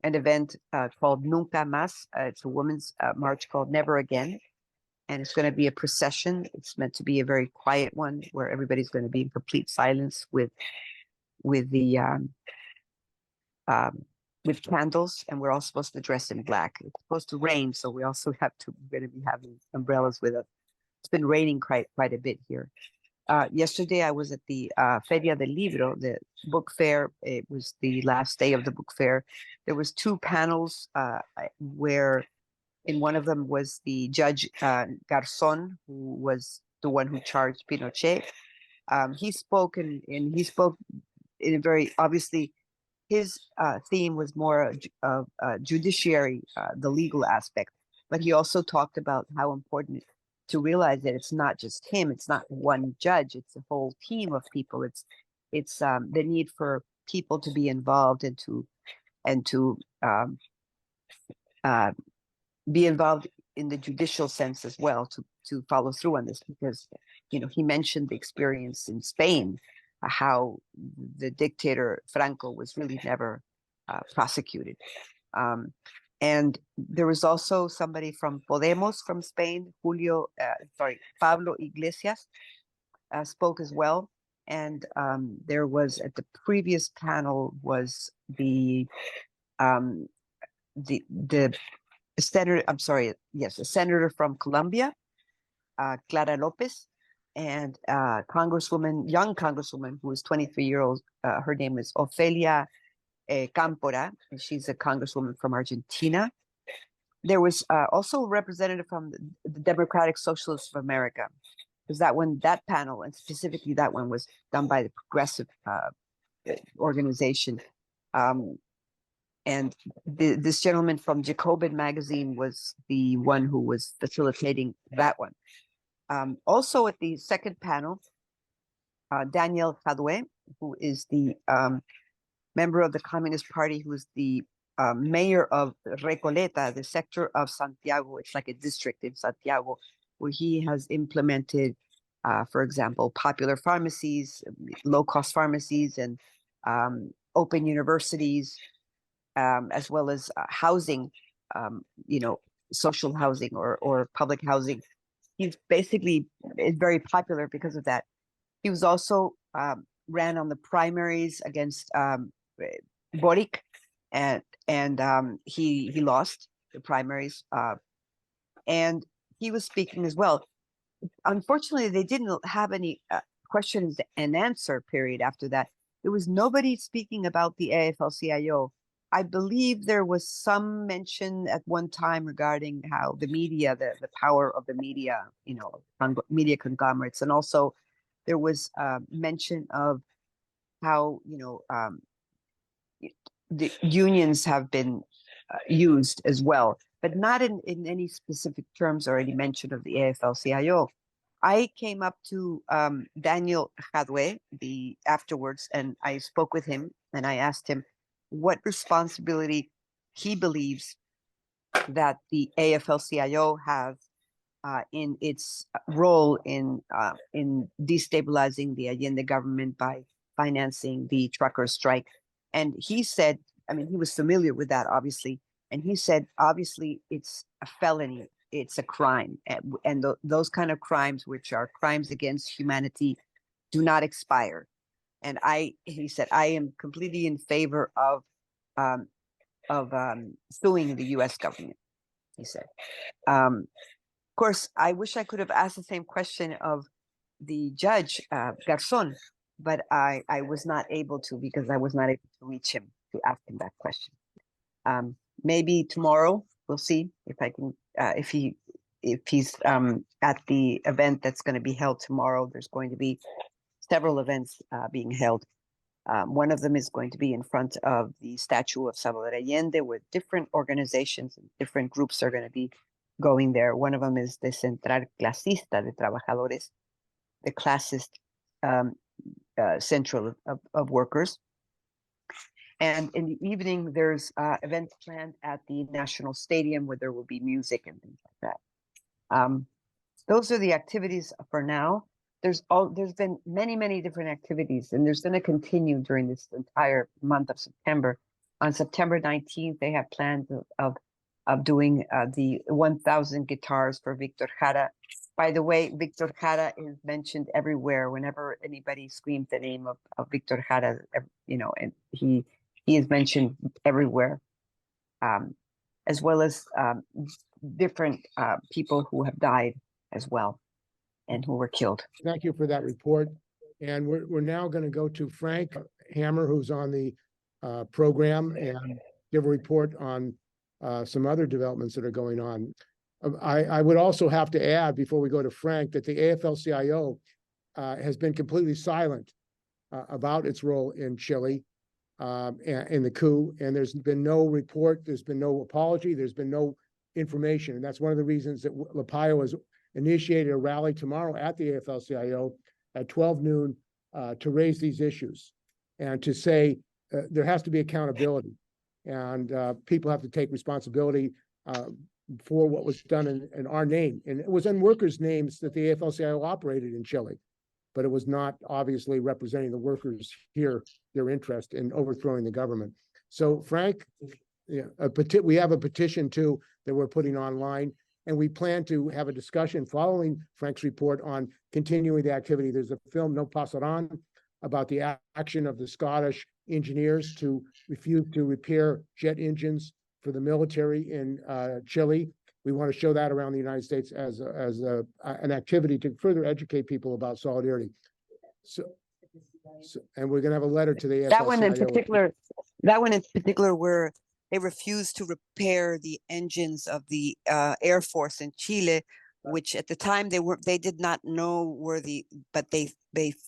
an event called Nunca Más. It's a women's march called Never Again. And it's going to be a procession. It's meant to be a very quiet one, where everybody's going to be in complete silence with candles, and we're all supposed to dress in black. It's supposed to rain, so we're going to be having umbrellas with us. It's been raining quite a bit here. Yesterday I was at the Feria del Libro, the book fair. It was the last day of the book fair. There was 2 panels where in one of them was the judge Garzón, who was the one who charged Pinochet. He spoke in a very, obviously, his theme was more of judiciary, the legal aspect, but he also talked about how important to realize that it's not just him, it's not one judge, it's a whole team of people. It's the need for people to be involved and to be involved in the judicial sense as well, to follow through on this, because he mentioned the experience in Spain, how the dictator Franco was really never prosecuted. And there was also somebody from Podemos from Spain, Pablo Iglesias, spoke as well. And there was at the previous panel was the senator, a senator from Colombia, Clara Lopez, and young congresswoman who is 23-year-old. Her name is Ofelia Cámpora, and she's a congresswoman from Argentina. There was also a representative from the Democratic Socialists of America, because that panel, and specifically that one, was done by the Progressive organization. And this gentleman from Jacobin magazine was the one who was facilitating that one. Also at the second panel, Daniel Jadue, who is the member of the Communist Party, who is the mayor of Recoleta, the sector of Santiago. It's like a district in Santiago, where he has implemented, for example, popular pharmacies, low-cost pharmacies, and open universities, as well as housing, social housing or public housing. He's basically is very popular because of that. He was also ran on the primaries against Boric, and he lost the primaries, and he was speaking as well. Unfortunately, they didn't have any questions and answer period after that. There was nobody speaking about the AFL-CIO. I believe there was some mention at one time regarding how the media, the power of the media, media conglomerates, and also there was mention of how the unions have been used as well, but not in any specific terms or any mention of the AFL-CIO. I came up to Daniel Jadue afterwards, and I spoke with him, and I asked him what responsibility he believes that the AFL-CIO has in its role in destabilizing the Allende government by financing the trucker strike. And he said, he was familiar with that, obviously, and he said, obviously, it's a felony, it's a crime, and those kind of crimes, which are crimes against humanity, do not expire. And he said, I am completely in favor of suing the U.S. government, he said. Of course, I wish I could have asked the same question of the judge, Garzón, but I was not able to, because I was not able to reach him to ask him that question. Maybe tomorrow, we'll see if I can, if he's at the event that's going to be held tomorrow. There's going to be several events being held. One of them is going to be in front of the statue of Salvador Allende, where different organizations and different groups are going to be going there. One of them is the Central Clasista de Trabajadores, the classist central of workers. And in the evening, there's events planned at the National Stadium where there will be music and things like that. Those are the activities for now. There's been many different activities, and there's going to continue during this entire month of September. On September 19th, they have plans of doing the 1,000 guitars for Victor Jara. By the way, Victor Jara is mentioned everywhere. Whenever anybody screams the name of Victor Jara, and he is mentioned everywhere, as well as different people who have died as well and who were killed. Thank you for that report. And we're now going to go to Frank Hammer, who's on the program, and give a report on some other developments that are going on. I would also have to add, before we go to Frank, that the AFL-CIO has been completely silent about its role in Chile in the coup, and there's been no report, there's been no apology, there's been no information, and that's one of the reasons that LEPAIO initiated a rally tomorrow at the AFL-CIO at 12 noon to raise these issues and to say there has to be accountability, and people have to take responsibility for what was done in our name. And it was in workers' names that the AFL-CIO operated in Chile, but it was not obviously representing the workers here, their interest in overthrowing the government. So Frank, we have a petition too that we're putting online, and we plan to have a discussion following Frank's report on continuing the activity. There's a film, No Pasaran, about the action of the Scottish engineers to refuse to repair jet engines for the military in Chile. We want to show that around the United States as an activity to further educate people about solidarity. So and we're going to have a letter to the That one in AFL-CIO. particular, where they refused to repair the engines of the Air Force in Chile, which at the time they did not know but they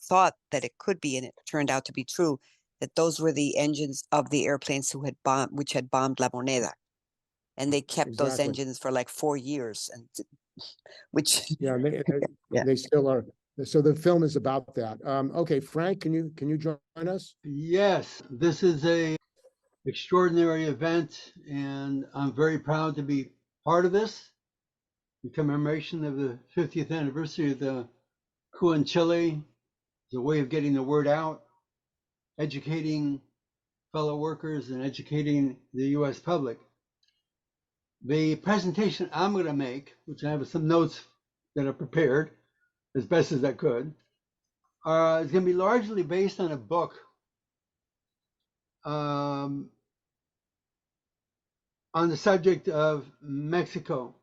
thought that it could be, and it turned out to be true, that those were the engines of the airplanes which had bombed La Moneda, and they kept those Exactly. engines for like 4 years, and which Yeah, Yeah. they still are. So the film is about that. Okay, Frank, can you join us? Yes, this is a extraordinary event, and I'm very proud to be part of this in commemoration of the 50th anniversary of the coup in Chile. It's a way of getting the word out, educating fellow workers, and educating the U.S. public. The presentation I'm going to make, which I have some notes that are prepared as best as I could, is going to be largely based on a book on the subject of Mexico.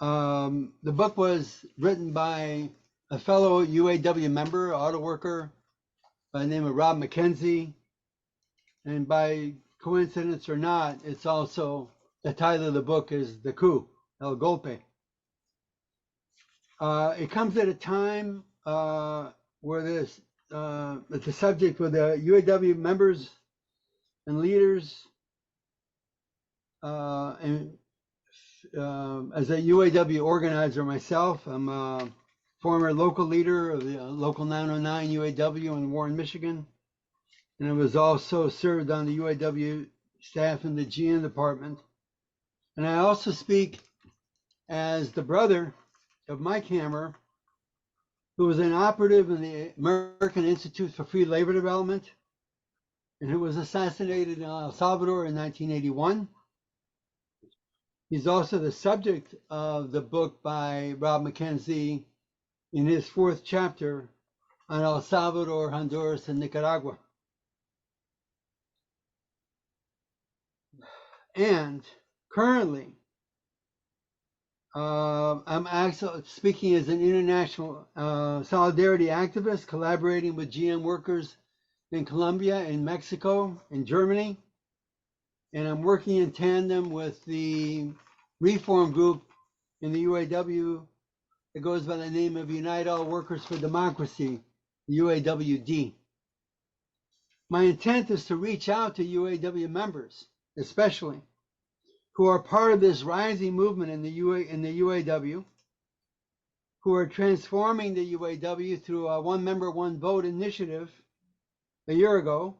The book was written by a fellow UAW member, auto worker, by the name of Rob McKenzie. And by coincidence or not, it's also, the title of the book is The Coup, El Golpe. It comes at a time where it's the subject with the UAW members and leaders, and as a UAW organizer myself, I'm a former local leader of the local 909 UAW in Warren, Michigan, and I was also served on the UAW staff in the GM department. And I also speak as the brother of Mike Hammer, who was an operative in the American Institute for Free Labor Development, and who was assassinated in El Salvador in 1981. He's also the subject of the book by Rob McKenzie in his 4th chapter on El Salvador, Honduras, and Nicaragua. And currently, I'm actually speaking as an international solidarity activist, collaborating with GM workers in Colombia, in Mexico, in Germany. And I'm working in tandem with the reform group in the UAW that goes by the name of Unite All Workers for Democracy, UAWD. My intent is to reach out to UAW members, especially, who are part of this rising movement in the UAW, who are transforming the UAW through a one member, one vote initiative a year ago,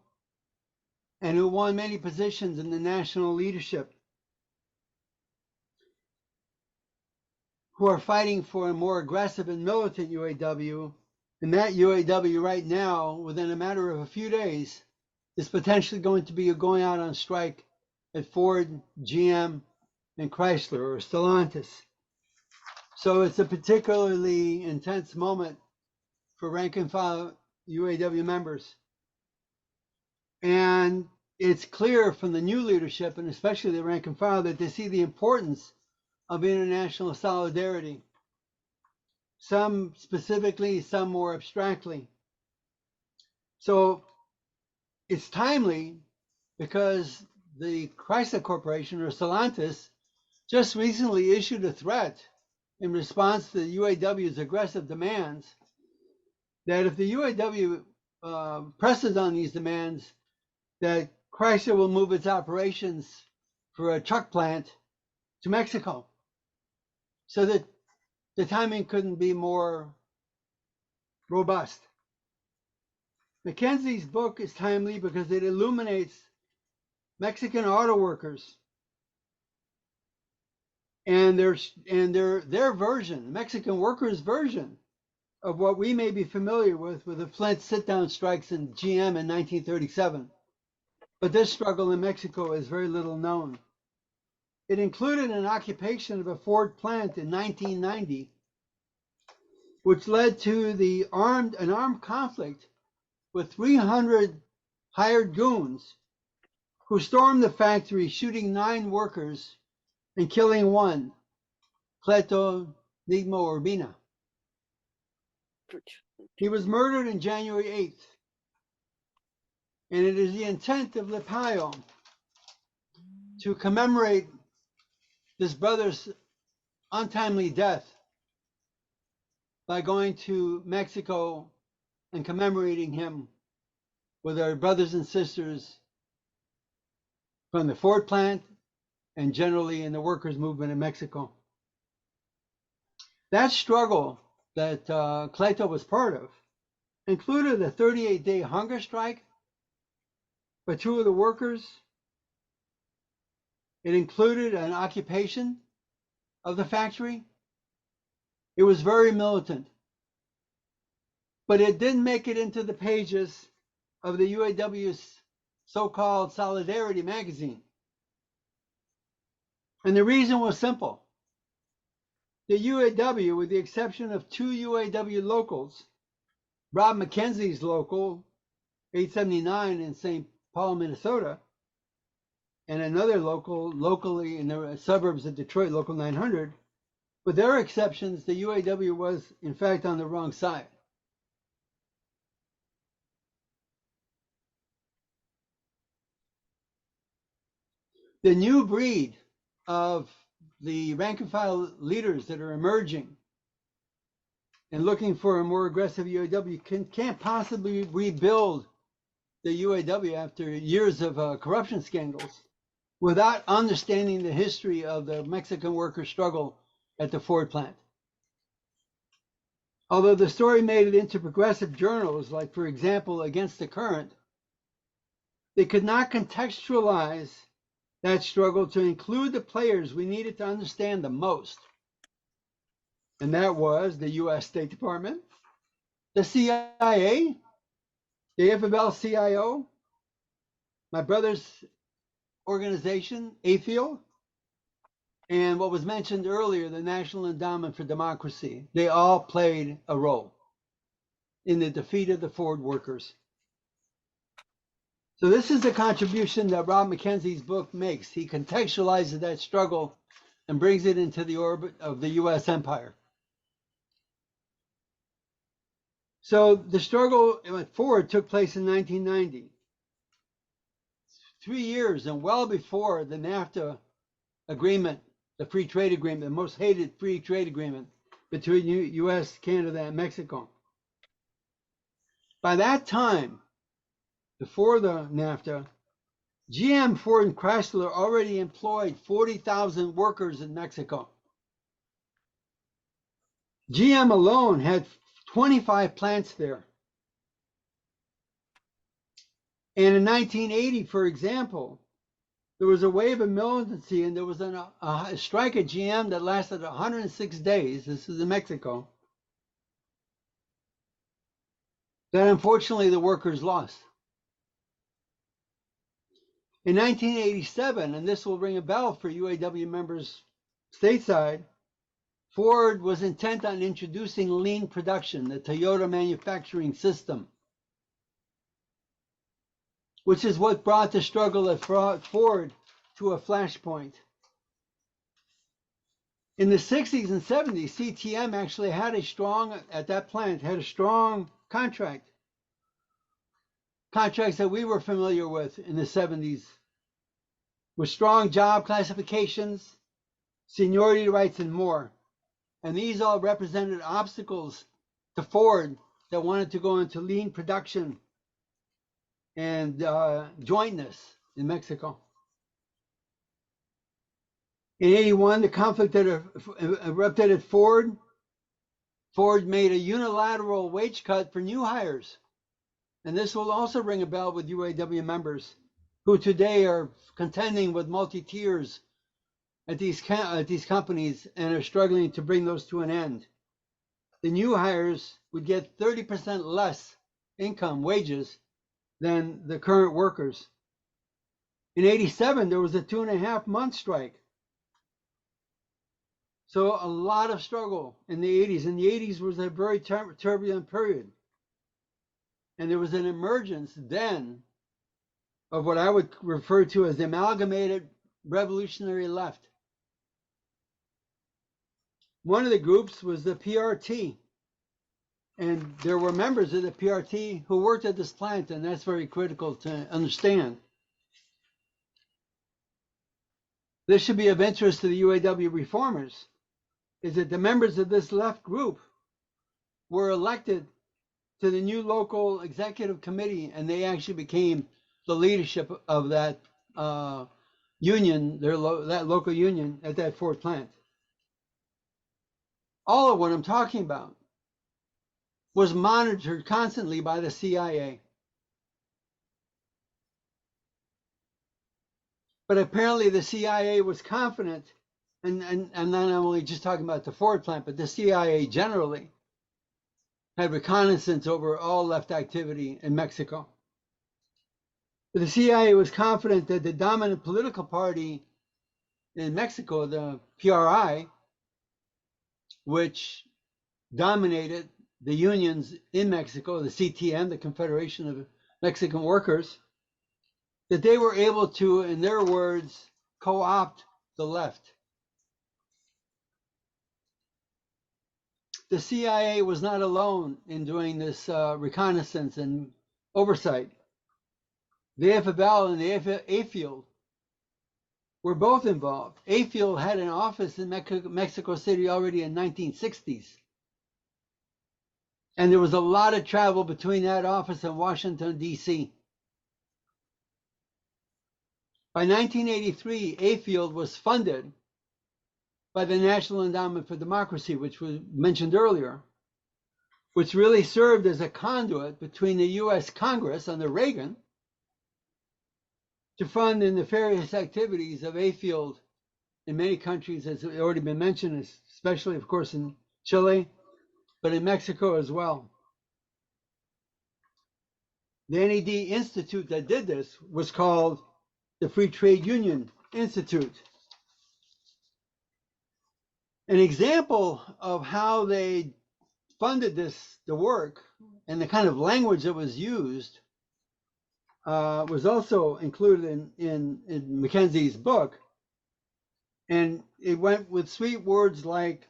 and who won many positions in the national leadership, who are fighting for a more aggressive and militant UAW. And that UAW right now, within a matter of a few days, is potentially going to be going out on strike at Ford, GM, and Chrysler, or Stellantis. So it's a particularly intense moment for rank and file UAW members. And it's clear from the new leadership, and especially the rank and file, that they see the importance of international solidarity. Some specifically, some more abstractly. So it's timely because the Chrysler Corporation, or Stellantis, just recently issued a threat in response to the UAW's aggressive demands that if the UAW presses on these demands, that Chrysler will move its operations for a truck plant to Mexico. So that the timing couldn't be more robust. Mackenzie's book is timely because it illuminates Mexican auto workers and their version, Mexican workers' version of what we may be familiar with the Flint sit-down strikes in GM in 1937. But this struggle in Mexico is very little known. It included an occupation of a Ford plant in 1990, which led to an armed conflict with 300 hired goons who stormed the factory, shooting 9 workers and killing 1, Cleto Nigmo Urbina. He was murdered on January 8th. And it is the intent of LEPAIO to commemorate this brother's untimely death by going to Mexico and commemorating him with our brothers and sisters from the Ford plant and generally in the workers' movement in Mexico. That struggle that Cleto was part of included a 38-day hunger strike by 2 of the workers. It included an occupation of the factory. It was very militant, but it didn't make it into the pages of the UAW's so-called Solidarity magazine. And the reason was simple. The UAW, with the exception of 2 UAW locals, Rob McKenzie's local, 879 in St. Paul, Minnesota, and another locally in the suburbs of Detroit, local 900, with their exceptions, the UAW was, in fact, on the wrong side. The new breed of the rank and file leaders that are emerging and looking for a more aggressive UAW can't possibly rebuild the UAW after years of corruption scandals without understanding the history of the Mexican worker struggle at the Ford plant. Although the story made it into progressive journals, like, for example, Against the Current, they could not contextualize that struggle to include the players we needed to understand the most. And that was the US State Department, the CIA, the AFL-CIO, my brother's organization, AFL, and what was mentioned earlier, the National Endowment for Democracy. They all played a role in the defeat of the Ford workers. So this is the contribution that Rob McKenzie's book makes. He contextualizes that struggle and brings it into the orbit of the US empire. So the struggle at Ford took place in 1990. 3 years and well before the NAFTA agreement, the free trade agreement, the most hated free trade agreement between US, Canada, and Mexico. By that time, before the NAFTA, GM, Ford, and Chrysler already employed 40,000 workers in Mexico. GM alone had 25 plants there. And in 1980, for example, there was a wave of militancy and there was a strike at GM that lasted 106 days. This is in Mexico. That unfortunately the workers lost. In 1987, and this will ring a bell for UAW members stateside, Ford was intent on introducing lean production, the Toyota manufacturing system, which is what brought the struggle at Ford to a flashpoint. In the 60s and 70s, CTM actually had a strong, at that plant, had a strong contract. Contracts that we were familiar with in the 70s, with strong job classifications, seniority rights, and more. And these all represented obstacles to Ford that wanted to go into lean production and jointness in Mexico. In 81, the conflict that erupted at Ford Ford made a unilateral wage cut for new hires. And this will also ring a bell with UAW members who today are contending with multi-tiers at these companies and are struggling to bring those to an end. The new hires would get 30% less income wages than the current workers. In '87, there was a 2.5-month strike. So a lot of struggle in the '80s. And the '80s was a very turbulent period. And there was an emergence then of what I would refer to as the amalgamated revolutionary left. One of the groups was the PRT. And there were members of the PRT who worked at this plant, and that's very critical to understand. This should be of interest to the UAW reformers, is that the members of this left group were elected to the new local executive committee, and they actually became the leadership of that union, that local union at that Ford plant. All of what I'm talking about was monitored constantly by the CIA. But apparently the CIA was confident, and I'm not only just talking about the Ford plant, but the CIA generally had reconnaissance over all left activity in Mexico. But the CIA was confident that the dominant political party in Mexico, the PRI, which dominated the unions in Mexico, the CTM, the Confederation of Mexican Workers, that they were able to, in their words, co-opt the left. The CIA was not alone in doing this reconnaissance and oversight. The AFL and the AIFLD were both involved. AIFLD had an office in Mexico City already in 1960s. And there was a lot of travel between that office and Washington, D.C. By 1983, AIFLD was funded by the National Endowment for Democracy, which was mentioned earlier, which really served as a conduit between the U.S. Congress under Reagan to fund the nefarious activities of AIFLD in many countries, as already been mentioned, especially, of course, in Chile, but in Mexico as well. The NED Institute that did this was called the Free Trade Union Institute. An example of how they funded the work, and the kind of language that was used was also included in Mackenzie's book. And it went with sweet words like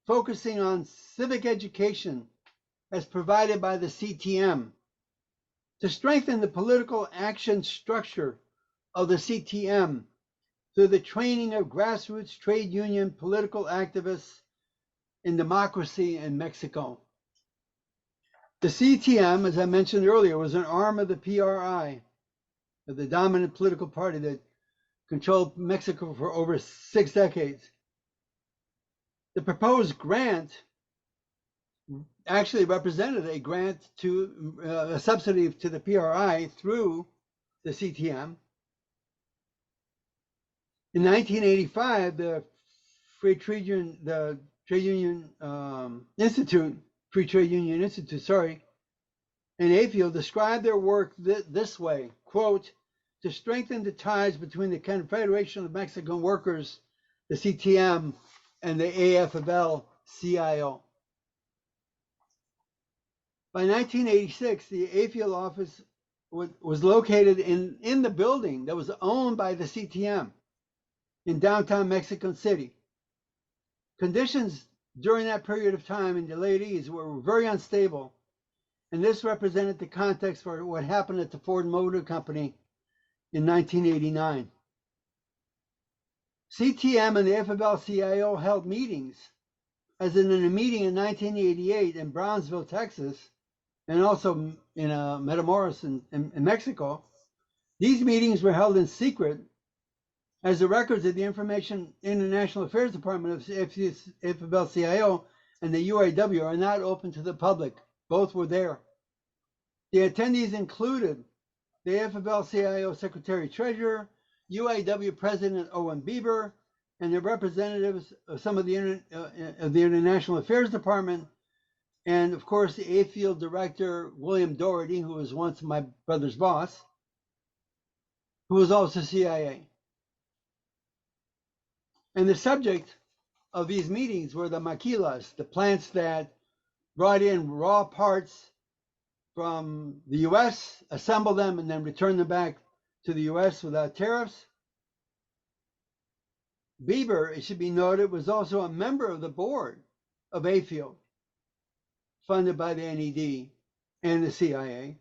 focusing on civic education as provided by the CTM to strengthen the political action structure of the CTM through the training of grassroots trade union political activists in democracy in Mexico. The CTM, as I mentioned earlier, was an arm of the PRI, of the dominant political party that controlled Mexico for over 6 decades. The proposed grant actually represented a grant to a subsidy to the PRI through the CTM. In 1985, the Free Trade Union, Institute, and AIFLD described their work this way, quote, to strengthen the ties between the Confederation of Mexican Workers, the CTM, and the AFL-CIO. By 1986, the AIFLD office was located in the building that was owned by the CTM in downtown Mexico City. Conditions during that period of time in the late 80s were very unstable, and this represented the context for what happened at the Ford Motor Company in 1989. CTM and the AFL-CIO held meetings, as in a meeting in 1988 in Brownsville, Texas, and also in Matamoros in Mexico. These meetings were held in secret, as the records of the International Affairs Department of AFL-CIO and the UAW are not open to the public. Both were there. The attendees included the AFL-CIO Secretary Treasurer, UAW President Owen Bieber, and the representatives of some of the International Affairs Department, and of course the AIFLD Director William Doherty, who was once my brother's boss, who was also CIA. And the subject of these meetings were the maquilas, the plants that brought in raw parts from the US, assembled them, and then returned them back to the US without tariffs. Bieber, it should be noted, was also a member of the board of AIFLD, funded by the NED and the CIA.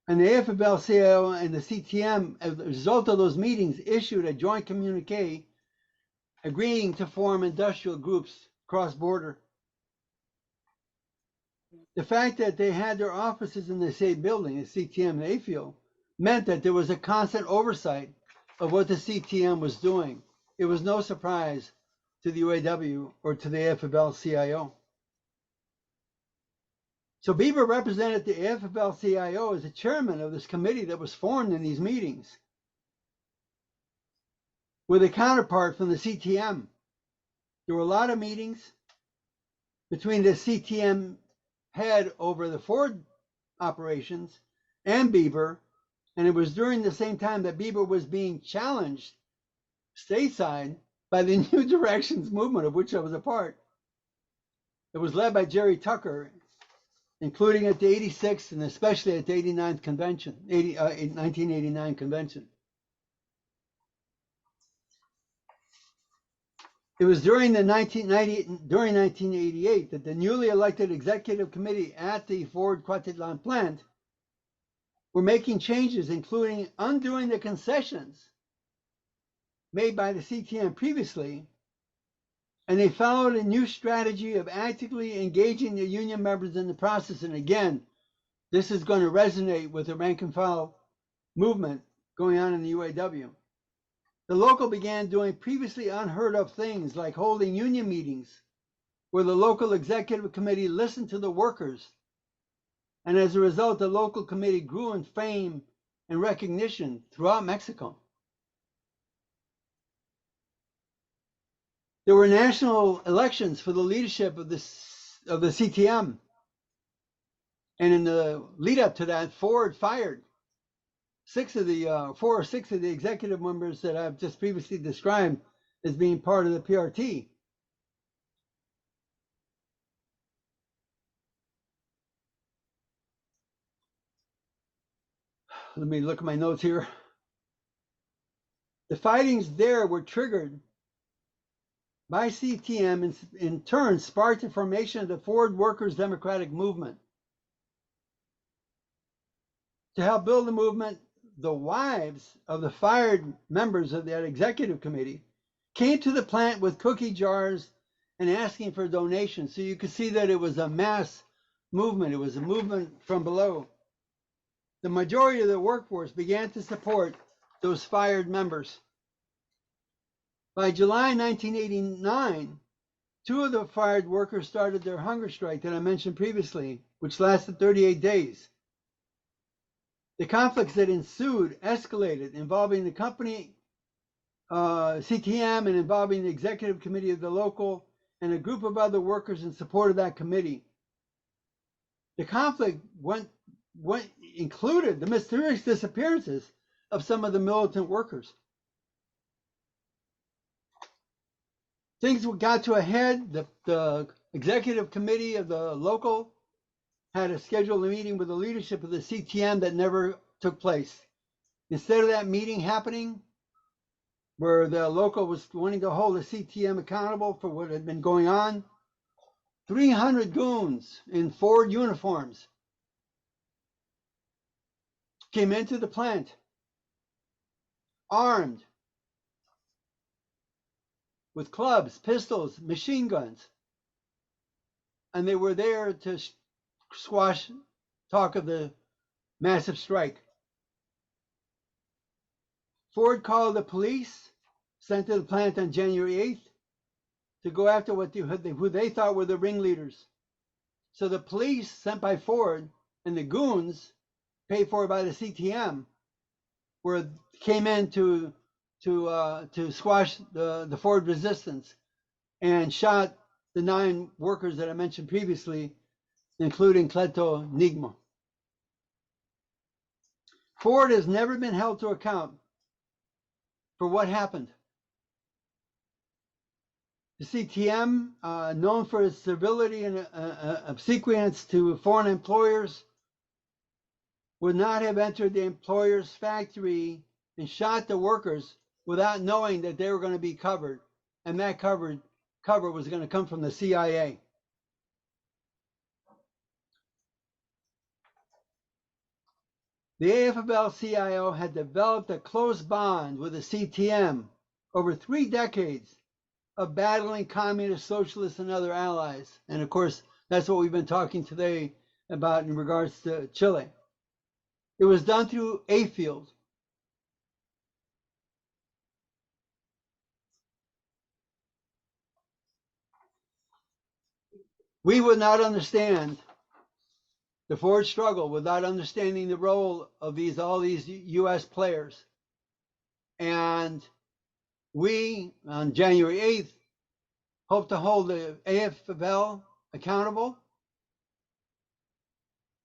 And the AFL-CIO and the CTM, as a result of those meetings, issued a joint communique agreeing to form industrial groups cross-border. The fact that they had their offices in the same building, the CTM and AIFLD, meant that there was a constant oversight of what the CTM was doing. It was no surprise to the UAW or to the AFL-CIO. So Bieber represented the AFL-CIO as the chairman of this committee that was formed in these meetings, with a counterpart from the CTM. There were a lot of meetings between the CTM head over the Ford operations and Bieber, and it was during the same time that Bieber was being challenged stateside by the New Directions movement, of which I was a part. It was led by Jerry Tucker, including at the 86th and especially at the 89th convention, 1989 convention. It was during 1988 that the newly elected executive committee at the Ford Cuautitlán plant were making changes, including undoing the concessions made by the CTM previously, and they followed a new strategy of actively engaging the union members in the process. And again, this is going to resonate with the rank and file movement going on in the UAW. The local began doing previously unheard of things like holding union meetings where the local executive committee listened to the workers. And as a result, the local committee grew in fame and recognition throughout Mexico. There were national elections for the leadership of the CTM. And in the lead up to that, Ford fired 4 or 6 of the executive members that I've just previously described as being part of the PRT. Let me look at my notes here. The fightings there were triggered by CTM and in turn sparked the formation of the Ford Workers' Democratic Movement. To help build the movement, the wives of the fired members of that executive committee came to the plant with cookie jars and asking for donations. So you could see that it was a mass movement. It was a movement from below. The majority of the workforce began to support those fired members. By July 1989, 2 of the fired workers started their hunger strike that I mentioned previously, which lasted 38 days. The conflicts that ensued escalated, involving the company, CTM, and involving the executive committee of the local and a group of other workers in support of that committee. The conflict included the mysterious disappearances of some of the militant workers. Things got to a head. The executive committee of the local had a scheduled meeting with the leadership of the CTM that never took place. Instead of that meeting happening, where the local was wanting to hold the CTM accountable for what had been going on, 300 goons in Ford uniforms came into the plant, armed with clubs, pistols, machine guns. And they were there to squash talk of the massive strike. Ford called the police, sent to the plant on January 8th. to go after who they thought were the ringleaders. So the police sent by Ford and the goons paid for by the CTM came in to squash the Ford resistance and shot the 9 workers that I mentioned previously, including Cleto Nigma. Ford has never been held to account for what happened. The CTM, known for its servility and obsequience to foreign employers, would not have entered the employer's factory and shot the workers without knowing that they were going to be covered, and that cover was going to come from the CIA. The AFL-CIO had developed a close bond with the CTM over 3 decades of battling communist, socialists, and other allies. And of course, that's what we've been talking today about in regards to Chile. It was done through AIFLD. We would not understand the Ford struggle without understanding the role of all these US players. And we, on January 8th, hope to hold the AFL accountable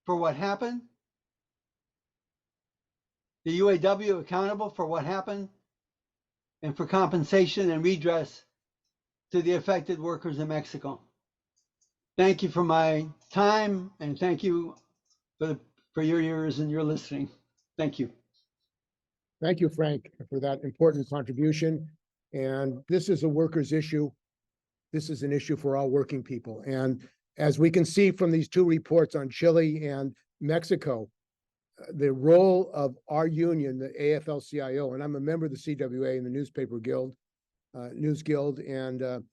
for what happened, the UAW accountable for what happened, and for compensation and redress to the affected workers in Mexico. Thank you for my time, and thank you for your ears and your listening. Thank you. Thank you, Frank, for that important contribution. And this is a workers' issue. This is an issue for all working people. And as we can see from these 2 reports on Chile and Mexico, the role of our union, the AFL-CIO, and I'm a member of the CWA and the Newspaper Guild, News Guild, and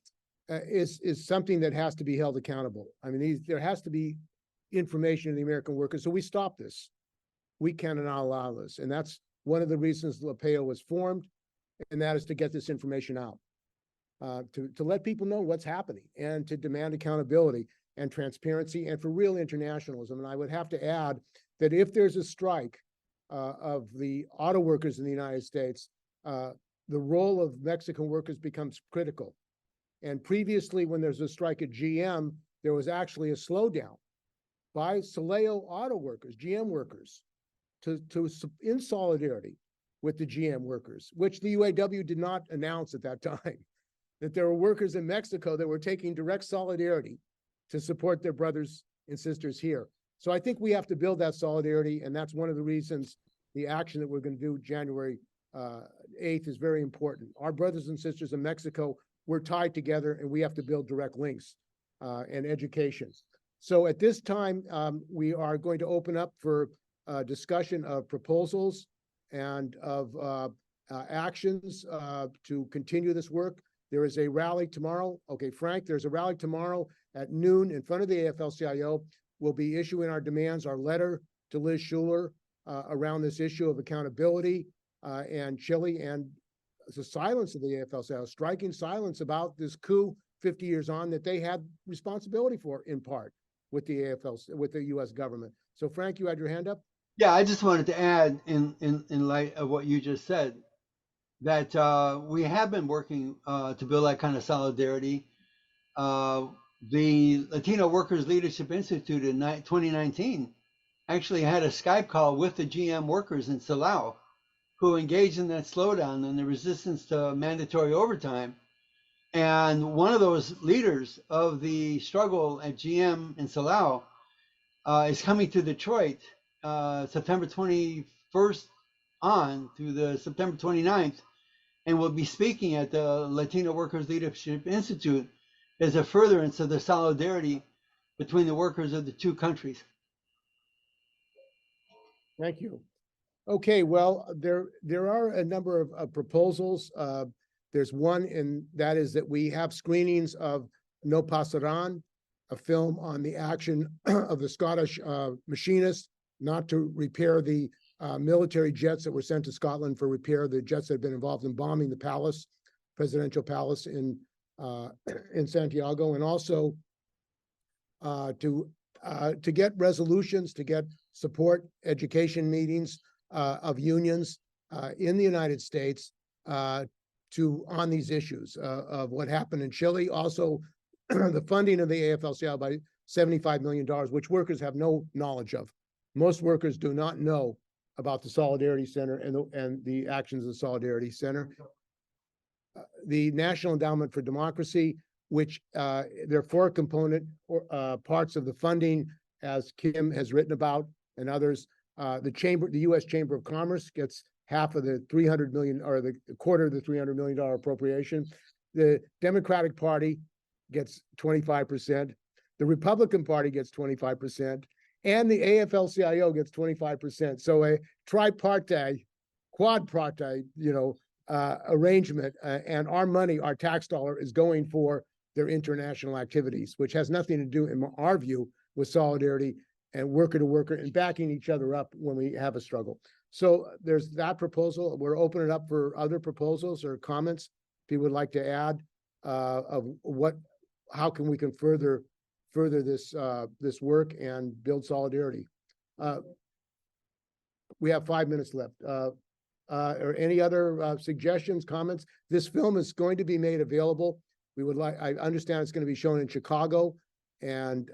is something that has to be held accountable. I mean, there has to be information to the American workers. So we stop this. We cannot allow this. And that's one of the reasons LEPAIO was formed, and that is to get this information out, to let people know what's happening and to demand accountability and transparency and for real internationalism. And I would have to add that if there's a strike of the auto workers in the United States, the role of Mexican workers becomes critical. And previously, when there's a strike at GM, there was actually a slowdown by Sileo auto workers, GM workers, in solidarity with the GM workers, which the UAW did not announce at that time, that there were workers in Mexico that were taking direct solidarity to support their brothers and sisters here. So I think we have to build that solidarity, and that's one of the reasons the action that we're going to do January 8th is very important. Our brothers and sisters in Mexico, we're tied together, and we have to build direct links and education. So at this time, we are going to open up for discussion of proposals and of actions to continue this work. There is a rally tomorrow. Okay, Frank, there's a rally tomorrow at noon in front of the AFL-CIO. We'll be issuing our demands, our letter to Liz Schuler around this issue of accountability and Chile and the silence of the AFL-CIO, striking silence about this coup 50 years on that they had responsibility for in part with the AFL, with the US government. So Frank, you had your hand up? Yeah, I just wanted to add in light of what you just said, that we have been working to build that kind of solidarity. The Latino Workers Leadership Institute in 2019 actually had a Skype call with the GM workers in Silao, who engaged in that slowdown and the resistance to mandatory overtime. And one of those leaders of the struggle at GM in Silao is coming to Detroit September 21st on through the September 29th, and will be speaking at the Latino Workers Leadership Institute as a furtherance of the solidarity between the workers of the 2 countries. Thank you. Okay, well, there are a number of proposals. There's one, and that is that we have screenings of No Pasarán, a film on the action of the Scottish machinist not to repair the military jets that were sent to Scotland for repair, the jets that had been involved in bombing the palace, presidential palace in in Santiago, and also to get resolutions, to get support education meetings of unions in the United States on these issues of what happened in Chile. Also, the funding of the AFL-CIO by $75 million, which workers have no knowledge of. Most workers do not know about the Solidarity Center and the actions of the Solidarity Center. The National Endowment for Democracy, which there are four component parts of the funding, as Kim has written about and others. The U.S. Chamber of Commerce gets half of the 300 million, or the quarter of the $300 million appropriation. The Democratic Party gets 25%. The Republican Party gets 25%, and the AFL-CIO gets 25%. So a tripartite, quadpartite, arrangement, and our money, our tax dollar, is going for their international activities, which has nothing to do, in our view, with solidarity and worker to worker and backing each other up when we have a struggle. So there's that proposal. We're opening it up for other proposals or comments if you would like to add of how can we further this work and build solidarity. We have 5 minutes left. Or any other suggestions, comments? This film is going to be made available. I understand it's going to be shown in Chicago, and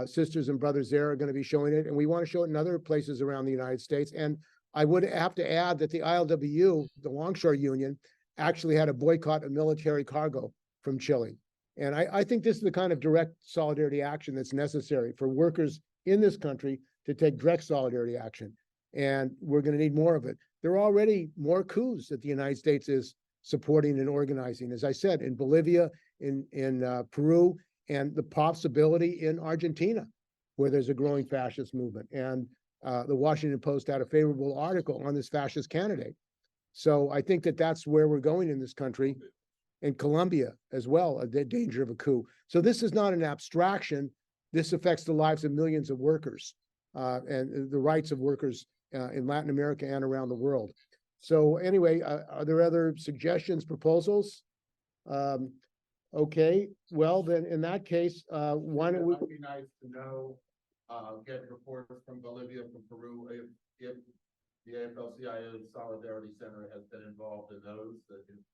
sisters and brothers there are going to be showing it, and we want to show it in other places around the United States. And I would have to add that the ILWU, the Longshore Union, actually had a boycott of military cargo from Chile. And I think this is the kind of direct solidarity action that's necessary for workers in this country to take direct solidarity action. And we're going to need more of it. There are already more coups that the United States is supporting and organizing, as I said, in Bolivia, in Peru, and the possibility in Argentina, where there's a growing fascist movement. And the Washington Post had a favorable article on this fascist candidate. So I think that that's where we're going in this country. In Colombia as well, the danger of a coup. So this is not an abstraction. This affects the lives of millions of workers and the rights of workers in Latin America and around the world. So anyway, are there other suggestions, proposals? Okay, well then in that case, why don't we? It would be nice to know, get reports from Bolivia, from Peru, if the AFL-CIO Solidarity Center has been involved in those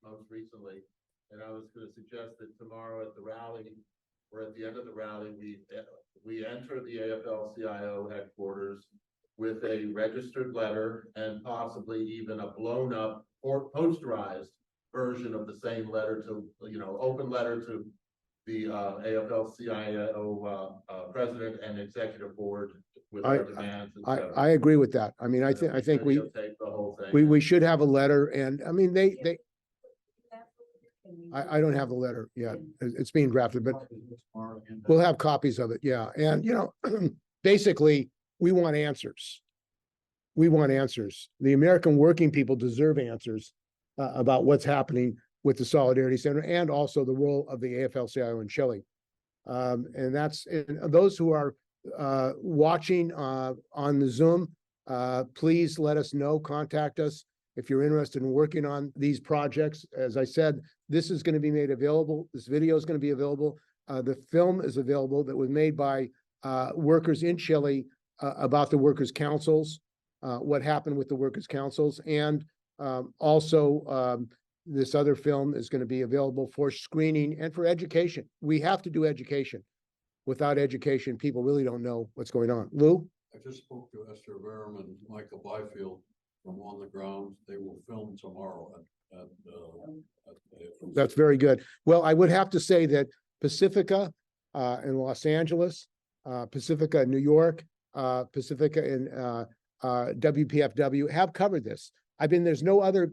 most recently. And I was going to suggest that tomorrow at the rally, or at the end of the rally, we enter the AFL-CIO headquarters with a registered letter and possibly even a blown up or posterized version of the same letter to, open letter to the AFL-CIO president and executive board with our demands. I agree with that. I mean, I think we should have a letter, and I mean I don't have the letter yet. It's being drafted, but we'll have copies of it. Yeah. And, basically, we want answers. We want answers. The American working people deserve answers about what's happening with the Solidarity Center and also the role of the AFL-CIO in Chile. And those who are watching on the Zoom, please let us know, contact us if you're interested in working on these projects. As I said, this is going to be made available. This video is going to be available. The film is available that was made by workers in Chile about the workers' councils, what happened with the workers' councils. And also this other film is going to be available for screening and for education. We have to do education. Without education, people really don't know what's going on. Lou? I just spoke to Esther Verum and Michael Byfield from On the Ground. They will film tomorrow at That's very good. Well, I would have to say that Pacifica in Los Angeles, Pacifica in New York, Pacifica in WPFW have covered this. I mean, there's no other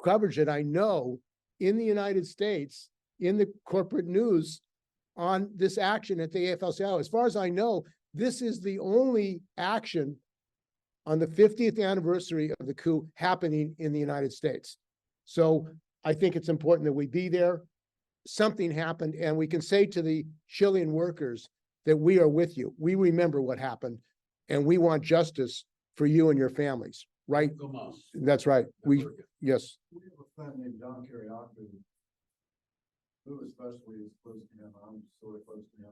coverage that I know in the United States in the corporate news on this action at the AFL-CIO. As far as I know, this is the only action on the 50th anniversary of the coup happening in the United States. So I think it's important that we be there. Something happened, and we can say to the Chilean workers that we are with you. We remember what happened, and we want justice for you and your families, right? That's right. Yes. We have a friend named Don Kiriakou Who especially is close to him, I'm sort of close to him.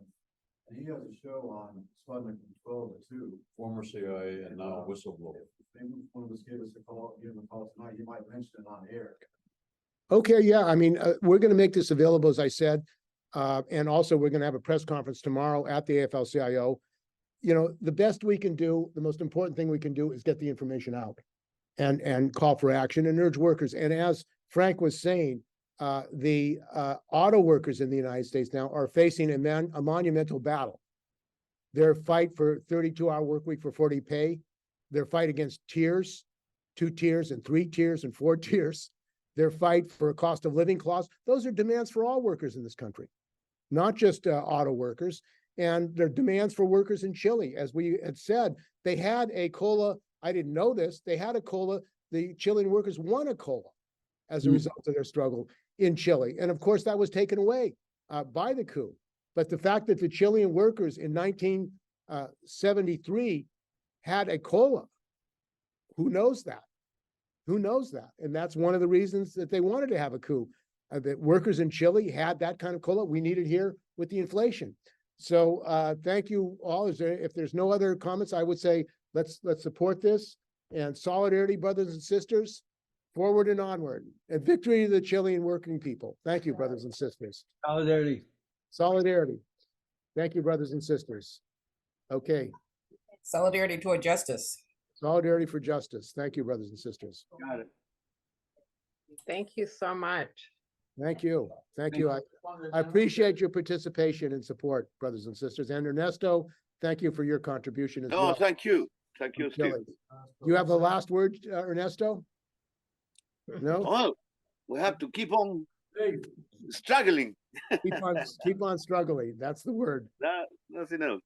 And he has a show on Sputnik from 12 to 2. Former CIA and now whistleblower. Maybe one of us give us a call, give him a call tonight, you might mention it on air. Okay, yeah, I mean, we're gonna make this available, as I said. And also, we're gonna have a press conference tomorrow at the AFL-CIO. You know, the best we can do, the most important thing we can do is get the information out and call for action and urge workers. And as Frank was saying, the auto workers in the United States now are facing a monumental battle. Their fight for 32-hour work week for 40 pay, their fight against tiers, 2 tiers and 3 tiers and 4 tiers, their fight for a cost of living clause. Those are demands for all workers in this country, not just auto workers. And their demands for workers in Chile, as we had said, they had a COLA. I didn't know this. They had a COLA. The Chilean workers won a COLA as a result of their struggle in Chile. And of course, that was taken away by the coup. But the fact that the Chilean workers in 1973 had a COLA, who knows that? Who knows that? And that's one of the reasons that they wanted to have a coup. That workers in Chile had that kind of COLA. We need it here with the inflation. So thank you all. If there's no other comments, I would say let's support this. And solidarity, brothers and sisters, forward and onward. And victory to the Chilean working people. Thank you, brothers and sisters. Solidarity. Solidarity. Thank you, brothers and sisters. Okay. Solidarity toward justice. Solidarity for justice. Thank you, brothers and sisters. Got it. Thank you so much. Thank you. Thank you. I appreciate your participation and support, brothers and sisters. And Ernesto, thank you for your contribution as well. No, thank you. Thank you, Steve. You have the last word, Ernesto? No? Well, we have to keep on struggling. Keep on struggling. That's the word. That's enough.